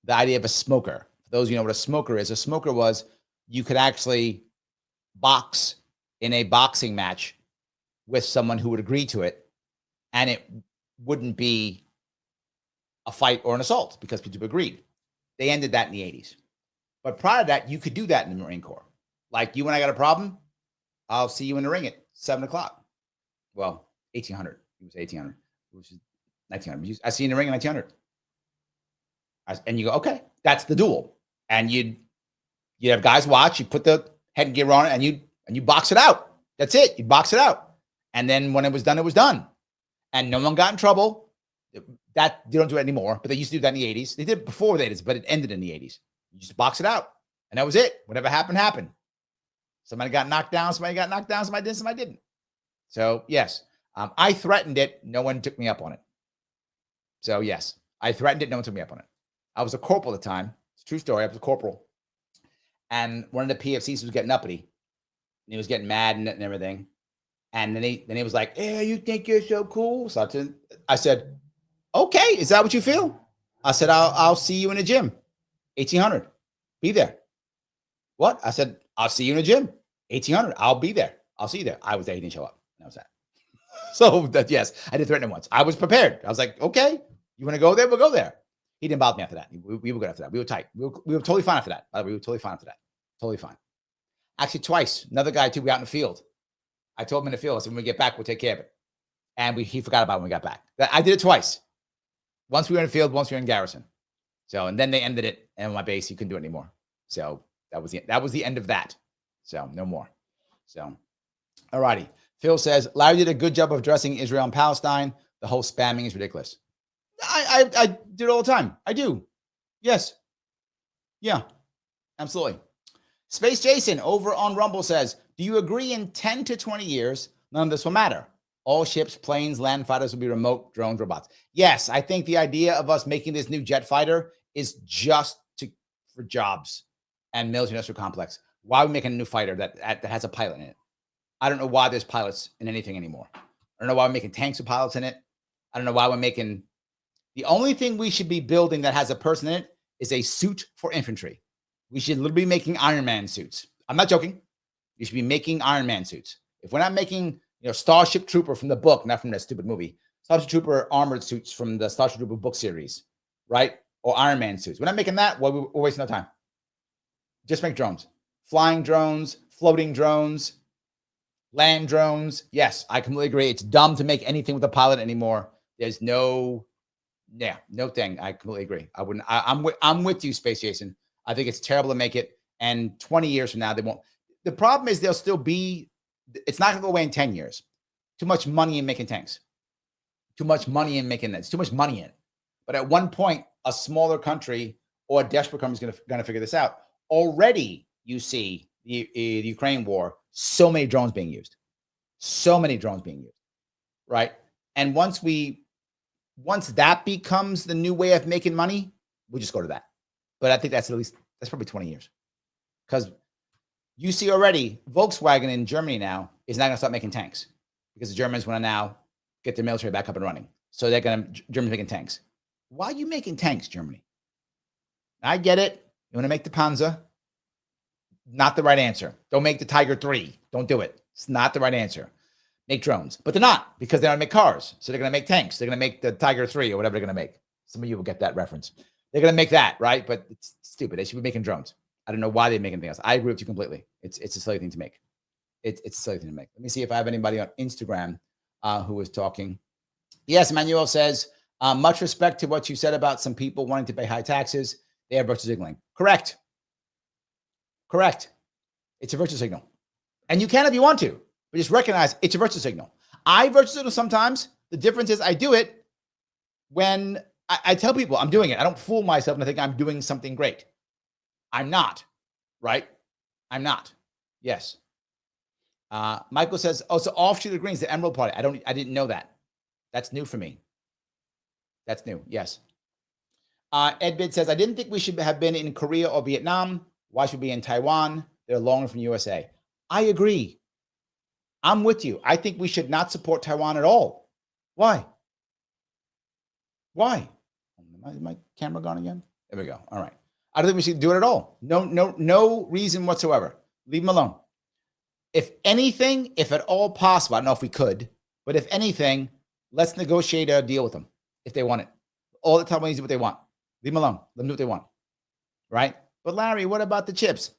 the idea of a smoker. For those of you know what a smoker was you could actually box in a boxing match with someone who would agree to it, and it wouldn't be a fight or an assault because people agreed. They ended that in the 80s. But prior to that, you could do that in the Marine Corps. Like, you and I got a problem, I'll see you in the ring at 7 o'clock. Well, 1800. It was 1800. Which is 1900. I see you in the ring in 1900. And you go, okay, that's the duel. And you'd have guys watch, you put the headgear on it, and you box it out. That's it. You box it out. And then when it was done, it was done. And no one got in trouble. That they don't do it anymore, but they used to do that in the 80s. They did it before the 80s, but it ended in the 80s. You just box it out. And that was it. Whatever happened, happened. Somebody got knocked down, somebody didn't. So yes, I threatened it. No one took me up on it. So yes, I threatened it. No one took me up on it. I was a corporal at the time. It's a true story. I was a corporal. And one of the PFCs was getting uppity. And he was getting mad and everything. And then he was like, "Hey, you think you're so cool?" So I said, "Okay, is that what you feel?" I said, I'll see you in the gym. 1800. Be there. What? I said, I'll see you in the gym. 1800. I'll be there. I'll see you there. I was there. He didn't show up. That was that. So yes, I did threaten him once. I was prepared. I was like, okay, you want to go there? We'll go there. He didn't bother me after that. We were good after that. We were tight. We were totally fine after that. We were totally fine after that. Totally fine. Actually, twice. Another guy too. We out in the field. I told him in the field, I said, when we get back, we'll take care of it. And he forgot about it when we got back. I did it twice. Once we were in the field, once we were in garrison. So, and then they ended it. And on my base, you couldn't do it anymore. So that was the end of that. So no more. So, all righty. Phil says, Larry did a good job of addressing Israel and Palestine. The whole spamming is ridiculous. I do it all the time. I do. Yes. Yeah, absolutely. Space Jason over on Rumble says, do you agree in 10 to 20 years, none of this will matter? All ships, planes, land fighters will be remote drones, robots. Yes, I think the idea of us making this new jet fighter is just for jobs and military industrial complex. Why are we making a new fighter that has a pilot in it? I don't know why there's pilots in anything anymore. I don't know why we're making tanks with pilots in it. I don't know why we're making... The only thing we should be building that has a person in it is a suit for infantry. We should literally be making Iron Man suits. I'm not joking. You should be making Iron Man suits. If we're not making, Starship Trooper from the book, not from that stupid movie, Starship Trooper armored suits from the Starship Trooper book series, right? Or Iron Man suits. We're not making that. Well, we're wasting our time. Just make drones. Flying drones, floating drones, land drones. Yes, I completely agree. It's dumb to make anything with a pilot anymore. There's no thing. I completely agree. I wouldn't. I'm with you, Space Jason. I think it's terrible to make it. And 20 years from now, they won't. The problem is they'll still be. It's not going to go away in 10 years. Too much money in making tanks. Too much money in making that. It's too much money in. But at one point, a smaller country or a desperate country is going to figure this out. Already, you see the Ukraine war. So many drones being used. So many drones being used. Right. And once that becomes the new way of making money, we'll just go to that. But I think that's probably 20 years. Because you see already, Volkswagen in Germany now is not going to start making tanks because the Germans want to now get their military back up and running. So Germany's making tanks. Why are you making tanks, Germany? I get it. You want to make the Panzer. Not the right answer. Don't make the Tiger 3. Don't do it. It's not the right answer. Make drones. But they're not, because they don't make cars. So they're going to make tanks. They're going to make the Tiger 3 or whatever they're going to make. Some of you will get that reference. They're going to make that, right? But it's stupid. They should be making drones. I don't know why they make anything else. I agree with you completely. It's a silly thing to make. It's a silly thing to make. Let me see if I have anybody on Instagram who is talking. Yes, Emmanuel says, much respect to what you said about some people wanting to pay high taxes. They are virtue signaling. Correct. It's a virtue signal. And you can if you want to, but just recognize it's a virtue signal. I virtue signal sometimes. The difference is I do it when I tell people I'm doing it. I don't fool myself and I think I'm doing something great. I'm not, right? I'm not. Yes. Michael says, oh, so offshoot of the Greens, the Emerald Party. I didn't know that. That's new for me. That's new. Yes. Ed Bid says, I didn't think we should have been in Korea or Vietnam. Why should we be in Taiwan? They're longer from USA. I agree. I'm with you. I think we should not support Taiwan at all. Why? Is my camera gone again? There we go. All right. I don't think we should do it at all. No reason whatsoever. Leave them alone. If anything, if at all possible, I don't know if we could, but if anything, let's negotiate a deal with them if they want it. All the Taiwanese do what they want. Leave them alone. Let them do what they want. Right? But Larry, what about the chips?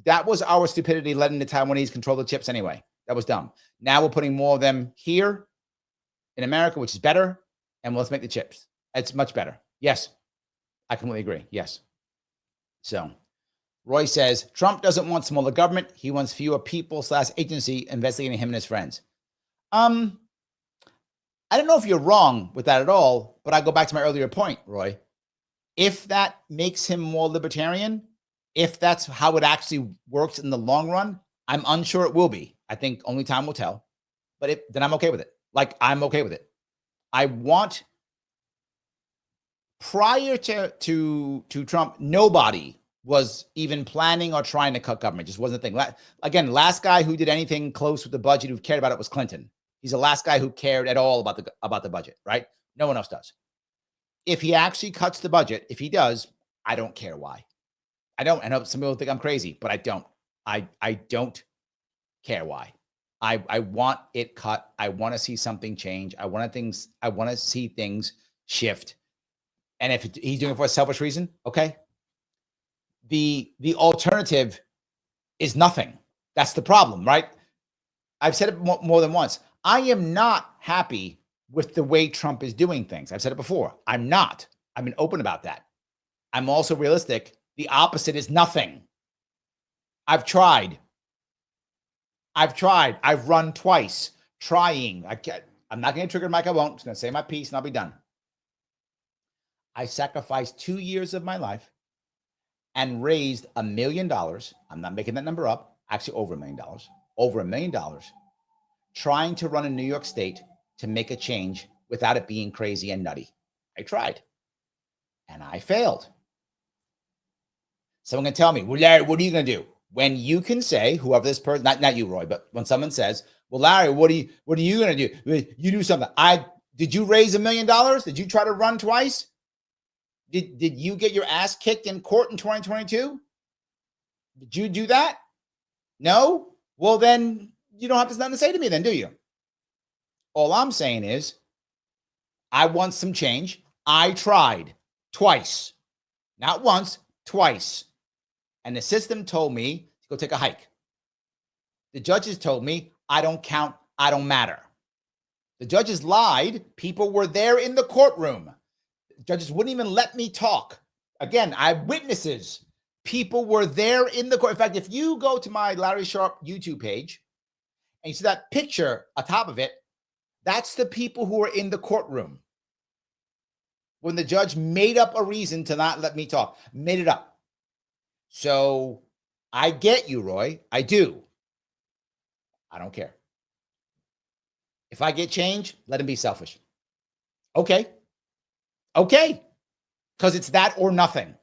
That was our stupidity, letting the Taiwanese control the chips anyway. That was dumb. Now we're putting more of them here in America, which is better, and let's make the chips. It's much better. Yes, I completely agree. Yes. So Roy says, Trump doesn't want smaller government. He wants fewer people/agency investigating him and his friends. I don't know if you're wrong with that at all, but I go back to my earlier point, Roy. If that makes him more libertarian, if that's how it actually works in the long run, I'm unsure it will be. I think only time will tell. But then I'm okay with it. I'm okay with it. I want, prior to Trump, nobody was even planning or trying to cut government. It just wasn't a thing. Again, last guy who did anything close with the budget, who cared about it, was Clinton. He's the last guy who cared at all about the budget, right? No one else does. If he actually cuts the budget, if he does, I don't care why. I don't. I know some people think I'm crazy, but I don't. I don't care why. I want it cut. I want to see something change. I want to see things shift. And if he's doing it for a selfish reason, okay. The alternative is nothing. That's the problem, right? I've said it more than once. I am not happy with the way Trump is doing things. I've said it before. I'm not. I've been open about that. I'm also realistic. The opposite is nothing. I've tried. I've tried. I've run twice, trying. I'm not going to trigger Mike. I won't. I'm just going to say my piece and I'll be done. I sacrificed 2 years of my life and raised $1 million. I'm not making that number up. Actually, over $1 million. Over $1 million. Trying to run in New York State to make a change without it being crazy and nutty. I tried. And I failed. Someone can tell me, well, Larry, what are you going to do? When you can say, whoever this person, not you, Roy, but when someone says, well, Larry, what are you going to do? You do something. Did you raise $1 million? Did you try to run twice? Did you get your ass kicked in court in 2022? Did you do that? No? Well, then you don't have nothing to say to me then, do you? All I'm saying is, I want some change. I tried twice, not once, twice. And the system told me to go take a hike. The judges told me I don't count, I don't matter. The judges lied. People were there in the courtroom. Judges wouldn't even let me talk. Again, I have witnesses. People were there in the court. In fact, if you go to my Larry Sharpe YouTube page and you see that picture atop of it, that's the people who were in the courtroom when the judge made up a reason to not let me talk. Made it up. So I get you, Roy. I do. I don't care. If I get change, let him be selfish. Okay. Okay. Because it's that or nothing.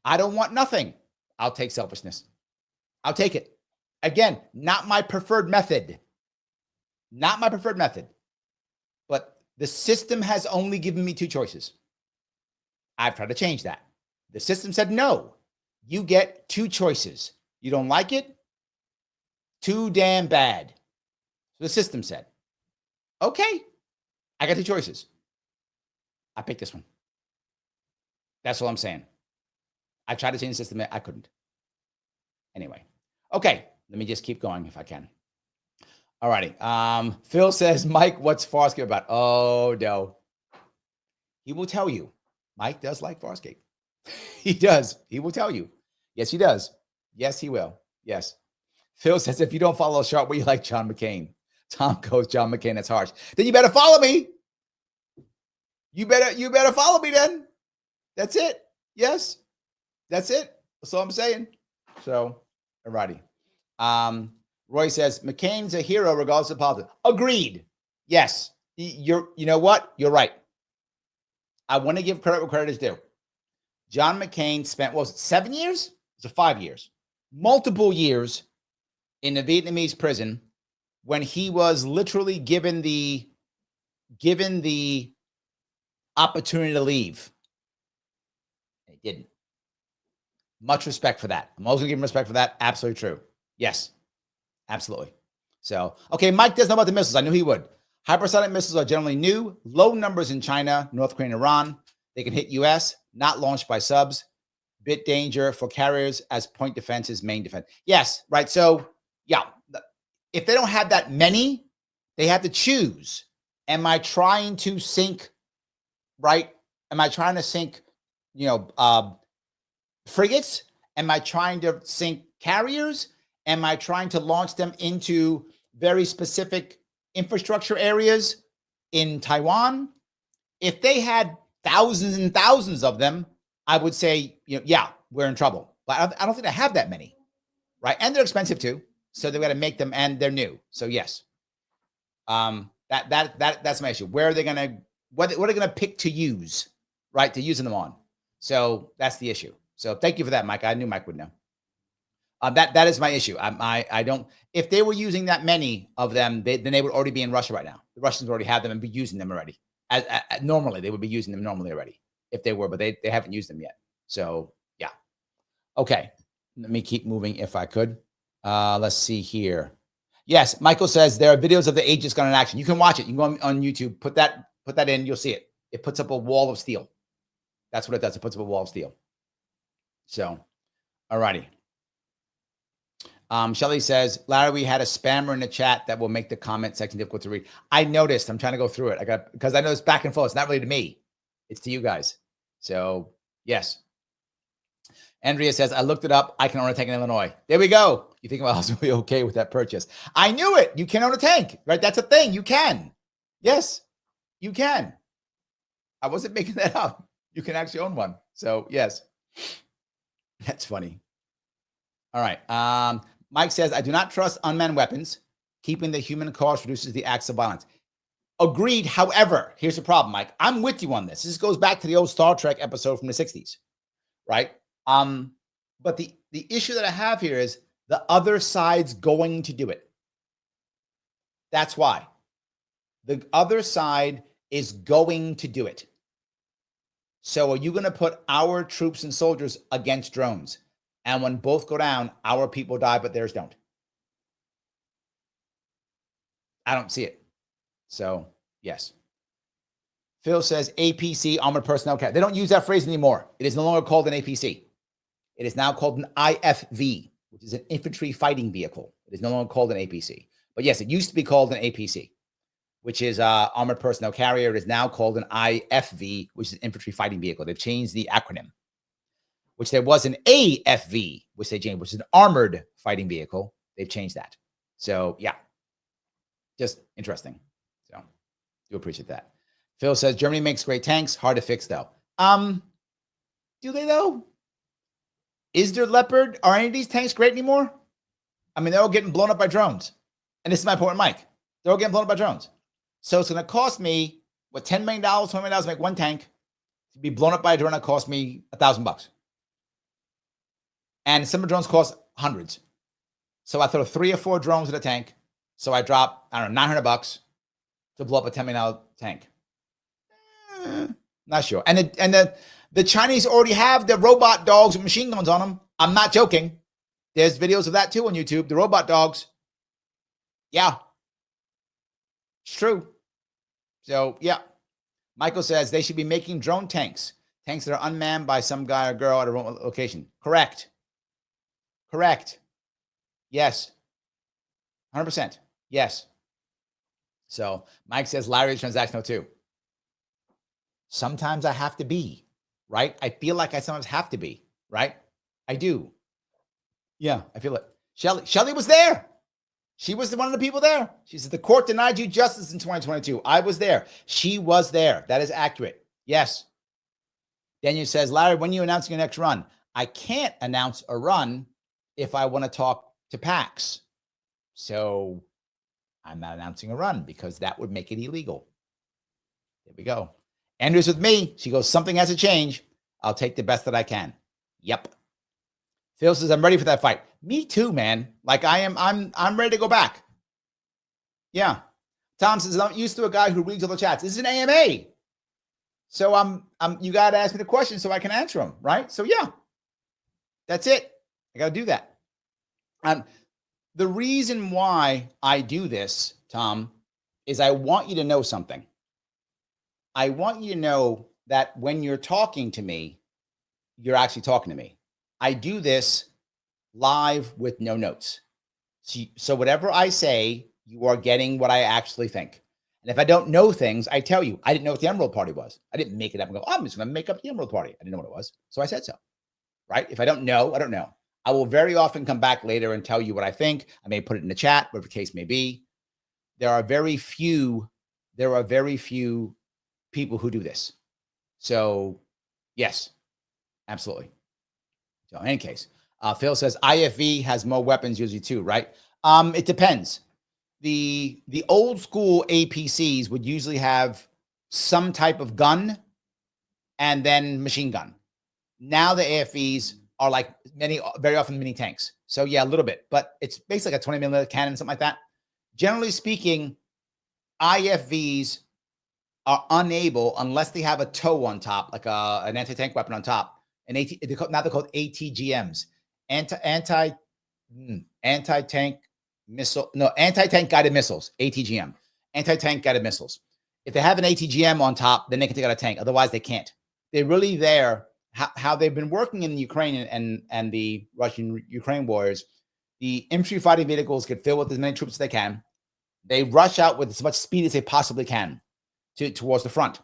I don't want nothing. I'll take selfishness. I'll take it. Again, not my preferred method. Not my preferred method. But the system has only given me two choices. I've tried to change that. The system said, no, you get two choices. You don't like it? Too damn bad. So the system said, okay, I got two choices. I picked this one. That's all I'm saying. I tried to change the system. I couldn't. Anyway. Okay. Let me just keep going if I can. All righty. Phil says, Mike, what's Farscape about? Oh, no. He will tell you. Mike does like Farscape. He does. He will tell you. Yes, he does. Yes, he will. Yes. Phil says, if you don't follow Sharpe, well, you like John McCain. Tom goes, John McCain, that's harsh. Then you better follow me. You better follow me then. That's it. Yes. That's it. That's all I'm saying. So, all righty. Roy says, McCain's a hero regardless of politics. Agreed. Yes. You know what? You're right. I want to give credit where credit is due. John McCain spent, what was it, 7 years? It was 5 years. Multiple years in a Vietnamese prison when he was literally given the opportunity to leave. He didn't. Much respect for that. I'm always going to give him respect for that. Absolutely true. Yes, absolutely. So, okay, Mike doesn't know about the missiles. I knew he would. Hypersonic missiles are generally new, low numbers in China, North Korea, and Iran. They can hit U.S., not launched by subs. Bit danger for carriers as point defense is main defense. Yes, right. So, yeah, if they don't have that many, they have to choose. Am I trying to sink, right? Am I trying to sink, frigates? Am I trying to sink carriers? Am I trying to launch them into very specific infrastructure areas in Taiwan? If they had thousands and thousands of them, I would say, yeah, we're in trouble. But I don't think they have that many, right? And they're expensive too. So they've got to make them, and they're new. So yes, that's my issue. Where are they going to? What are they going to pick to use, right? To using them on. So that's the issue. So thank you for that, Mike. I knew Mike would know. That is my issue. I don't. If they were using that many of them, then they would already be in Russia right now. The Russians already have them and be using them already. Normally, they would be using them normally already if they were, but they haven't used them yet. So yeah. Okay. Let me keep moving if I could. Let's see here. Yes, Michael says there are videos of the Aegis gun in action. You can watch it. You can go on YouTube. Put that in. You'll see it. It puts up a wall of steel. That's what it does. It puts up a wall of steel. So, all righty. Shelly says, Larry, we had a spammer in the chat that will make the comment section difficult to read. I noticed. I'm trying to go through it. Because I know it's back and forth. It's not really to me. It's to you guys. So, yes. Andrea says, I looked it up. I can own a tank in Illinois. There we go. You think my husband will be okay with that purchase? I knew it. You can own a tank, right? That's a thing. You can. Yes, you can. I wasn't making that up. You can actually own one. So yes, that's funny. All right. Mike says, I do not trust unmanned weapons. Keeping the human cost reduces the acts of violence. Agreed. However, here's the problem, Mike. I'm with you on this. This goes back to the old Star Trek episode from the 60s, right? But the issue that I have here is the other side's going to do it. That's why. The other side is going to do it. So are you going to put our troops and soldiers against drones? And when both go down, our people die, but theirs don't. I don't see it. So, yes. Phil says APC, armored personnel carrier. They don't use that phrase anymore. It is no longer called an APC. It is now called an IFV, which is an infantry fighting vehicle. It is no longer called an APC. But yes, it used to be called an APC, which is armored personnel carrier. It is now called an IFV, which is an infantry fighting vehicle. They've changed the acronym, which there was an AFV, which they changed, which is an armored fighting vehicle. They've changed that. So, yeah, just interesting. So, do appreciate that. Phil says, Germany makes great tanks. Hard to fix, though. Do they, though? Is there Leopard? Are any of these tanks great anymore? I mean, they're all getting blown up by drones. And this is my point, Mike. They're all getting blown up by drones. So it's going to cost me, what, $10 million, $20 million to make one tank. To be blown up by a drone, that cost me $1,000. And some of the drones cost hundreds. So I throw 3 or 4 drones in a tank. So I drop, I don't know, $900 to blow up a $10 million tank. Not sure. And the Chinese already have the robot dogs with machine guns on them. I'm not joking. There's videos of that too on YouTube. The robot dogs. Yeah. It's true. So, yeah. Michael says they should be making drone tanks. Tanks that are unmanned by some guy or girl at a remote location. Correct. Correct. Yes. 100%. Yes. So, Mike says Larry's transactional too. Sometimes I have to be, right? I feel like I sometimes have to be, right? I do. Yeah, I feel it. Shelley was there. She was one of the people there. She said, the court denied you justice in 2022. I was there. She was there. That is accurate. Yes. Daniel says, Larry, when are you announcing your next run? I can't announce a run if I want to talk to PACs. So I'm not announcing a run because that would make it illegal. There we go. Andrew's with me. She goes, something has to change. I'll take the best that I can. Yep. Phil says, I'm ready for that fight. Me too, man. Like I'm ready to go back. Yeah. Tom says, I'm used to a guy who reads all the chats. This is an AMA. So you got to ask me the question so I can answer them, right? So yeah, that's it. I got to do that. The reason why I do this, Tom, is I want you to know something. I want you to know that when you're talking to me, you're actually talking to me. I do this live with no notes. So whatever I say, you are getting what I actually think. And if I don't know things, I tell you. I didn't know what the Emerald Party was. I didn't make it up and go, oh, I'm just going to make up the Emerald Party. I didn't know what it was. So I said so, right? If I don't know, I don't know. I will very often come back later and tell you what I think. I may put it in the chat, whatever the case may be. There are very few people who do this. So yes, absolutely. So in any case, Phil says IFV has more weapons usually too, right? It depends. The old school APCs would usually have some type of gun and then machine gun. Now the AFVs are like very often mini tanks. So yeah, a little bit, but it's basically like a 20 millimeter cannon, something like that. Generally speaking, IFVs are unable, unless they have a TOW on top, like an anti-tank weapon on top. Now they're called ATGMs, anti-tank guided missiles, ATGM, anti-tank guided missiles. If they have an ATGM on top, then they can take out a tank. Otherwise, they can't. They're really there. How they've been working in Ukraine and the Russian-Ukraine wars, the infantry fighting vehicles get filled with as many troops as they can. They rush out with as much speed as they possibly can towards the front.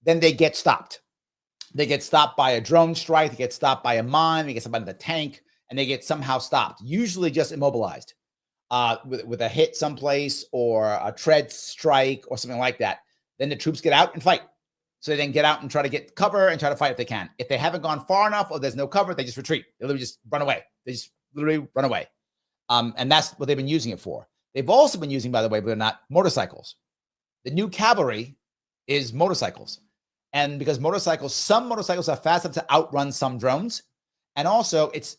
Then they get stopped. They get stopped by a drone strike. They get stopped by a mine. They get stopped by the tank, and they get somehow stopped, usually just immobilized with a hit someplace or a tread strike or something like that. Then the troops get out and fight. So they then get out and try to get cover and try to fight if they can. If they haven't gone far enough or there's no cover, they just retreat. They literally just run away. They just literally run away. And that's what they've been using it for. They've also been using, by the way, believe it or not, motorcycles. The new cavalry is motorcycles. And because some motorcycles are fast enough to outrun some drones. And also it's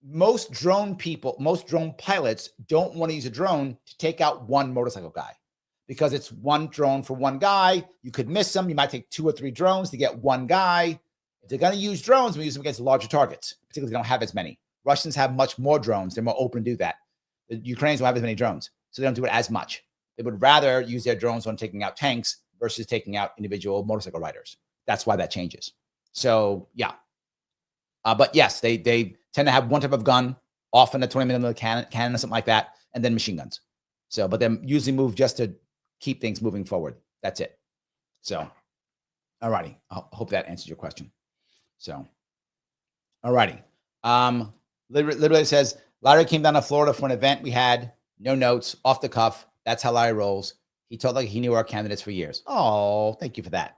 most drone pilots don't want to use a drone to take out one motorcycle guy because it's one drone for one guy. You could miss them. You might take 2 or 3 drones to get one guy. If they're going to use drones, we use them against larger targets, particularly if they don't have as many. Russians have much more drones. They're more open to do that. The Ukrainians don't have as many drones, so they don't do it as much. They would rather use their drones on taking out tanks versus taking out individual motorcycle riders. That's why that changes. So, yeah. But yes, they tend to have one type of gun, often a 20mm cannon or something like that, and then machine guns. So, but they usually move just to keep things moving forward. That's it. So, all righty. I hope that answers your question. So, all righty. Literally says, Larry came down to Florida for an event we had, no notes, off the cuff. That's how Larry rolls. He told like he knew our candidates for years. Oh, thank you for that.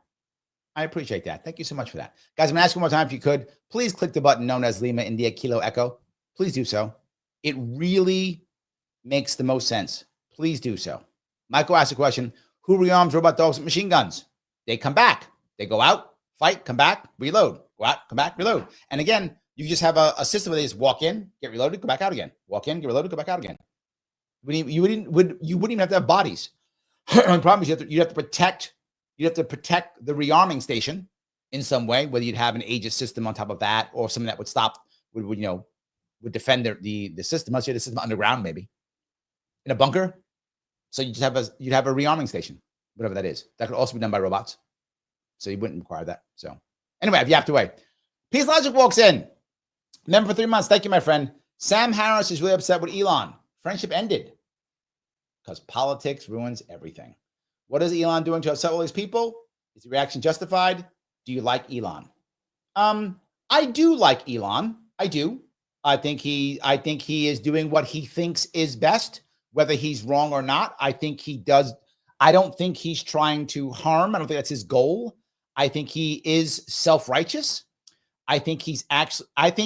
I appreciate that. Thank you so much for that. Guys, I'm going to ask you one more time if you could. Please click the button known as Lima India Kilo Echo. Please do so. It really makes the most sense. Please do so. Michael asked a question. Who rearms robot dogs with machine guns? They come back. They go out, fight, come back, reload. Go out, come back, reload. And again, you just have a system where they just walk in, get reloaded, go back out again. Walk in, get reloaded, go back out again. You wouldn't even have to have bodies. The problem is you'd have to protect the rearming station in some way, whether you'd have an Aegis system on top of that or something that would stop, would defend the system. Unless you had a system underground, maybe in a bunker. So you'd have a rearming station, whatever that is. That could also be done by robots. So you wouldn't require that. So anyway, I've yapped away. Peace Logic walks in. Member for 3 months. Thank you, my friend. Sam Harris is really upset with Elon. Friendship ended because politics ruins everything. What is Elon doing to upset all these people? Is the reaction justified? Do you like Elon? I do like Elon. I do. I think he is doing what he thinks is best, whether he's wrong or not. I think he does. I don't think he's trying to harm. I don't think that's his goal. I think he is self-righteous. I think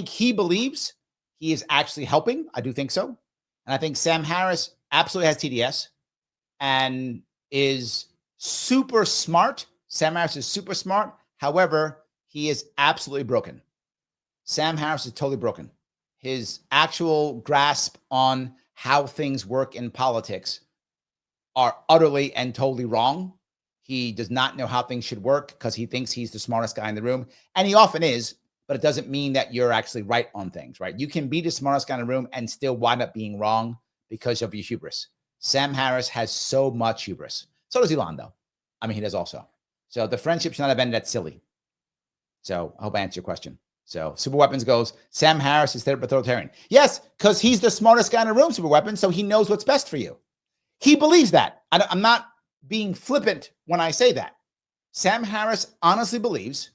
he believes he is actually helping. I do think so. And I think Sam Harris absolutely has TDS and is super smart. Sam Harris is super smart. However, he is absolutely broken. Sam Harris is totally broken. His actual grasp on how things work in politics are utterly and totally wrong. He does not know how things should work because he thinks he's the smartest guy in the room. And he often is, but it doesn't mean that you're actually right on things, right? You can be the smartest guy in the room and still wind up being wrong because of your hubris. Sam Harris has so much hubris. So does Elon, though. I mean, he does also. So the friendship should not have ended that silly. So I hope I answered your question. So Super Weapons goes, Sam Harris is authoritarian. Yes, because he's the smartest guy in the room, Super Weapons, so he knows what's best for you. He believes that. I'm not being flippant when I say that. Sam Harris honestly believes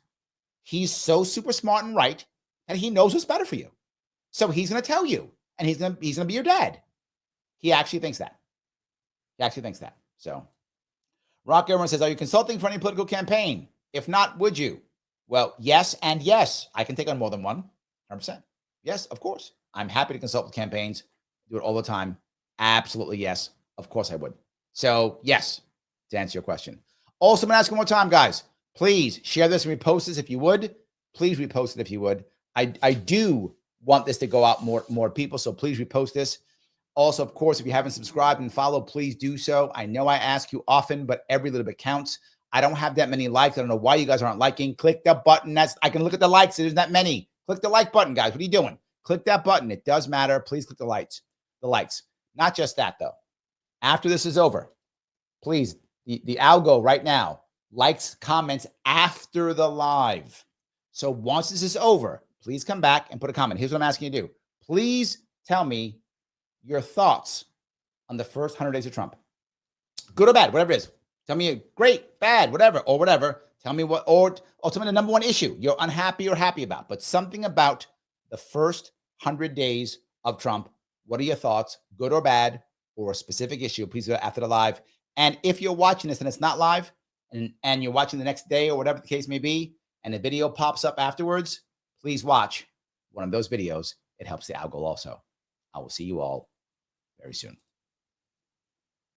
he's so super smart and right that he knows what's better for you. So he's going to tell you, and he's going to be your dad. He actually thinks that. So Rock Everyone says, are you consulting for any political campaign? If not, would you? Well, yes and yes. I can take on more than one, 100%. Yes, of course. I'm happy to consult with campaigns. Do it all the time. Absolutely, yes. Of course I would. So, yes, to answer your question. Also, I'm going to ask one more time, guys. Please share this and repost this if you would. Please repost it if you would. I do want this to go out more people, so please repost this. Also, of course, if you haven't subscribed and followed, please do so. I know I ask you often, but every little bit counts. I don't have that many likes. I don't know why you guys aren't liking. Click the button. I can look at the likes. There's that many. Click the like button, guys. What are you doing? Click that button. It does matter. Please click the likes. Not just that, though. After this is over, please, the algo right now, likes, comments after the live. So once this is over, please come back and put a comment. Here's what I'm asking you to do. Please tell me your thoughts on the first 100 days of Trump. Good or bad, whatever it is. Tell me great, bad, whatever, or whatever. Tell me what, or ultimately the number one issue you're unhappy or happy about, but something about the first 100 days of Trump. What are your thoughts, good or bad, or a specific issue? Please do it after the live. And if you're watching this and it's not live, and you're watching the next day or whatever the case may be, and the video pops up afterwards, please watch one of those videos. It helps the algo also. I will see you all very soon.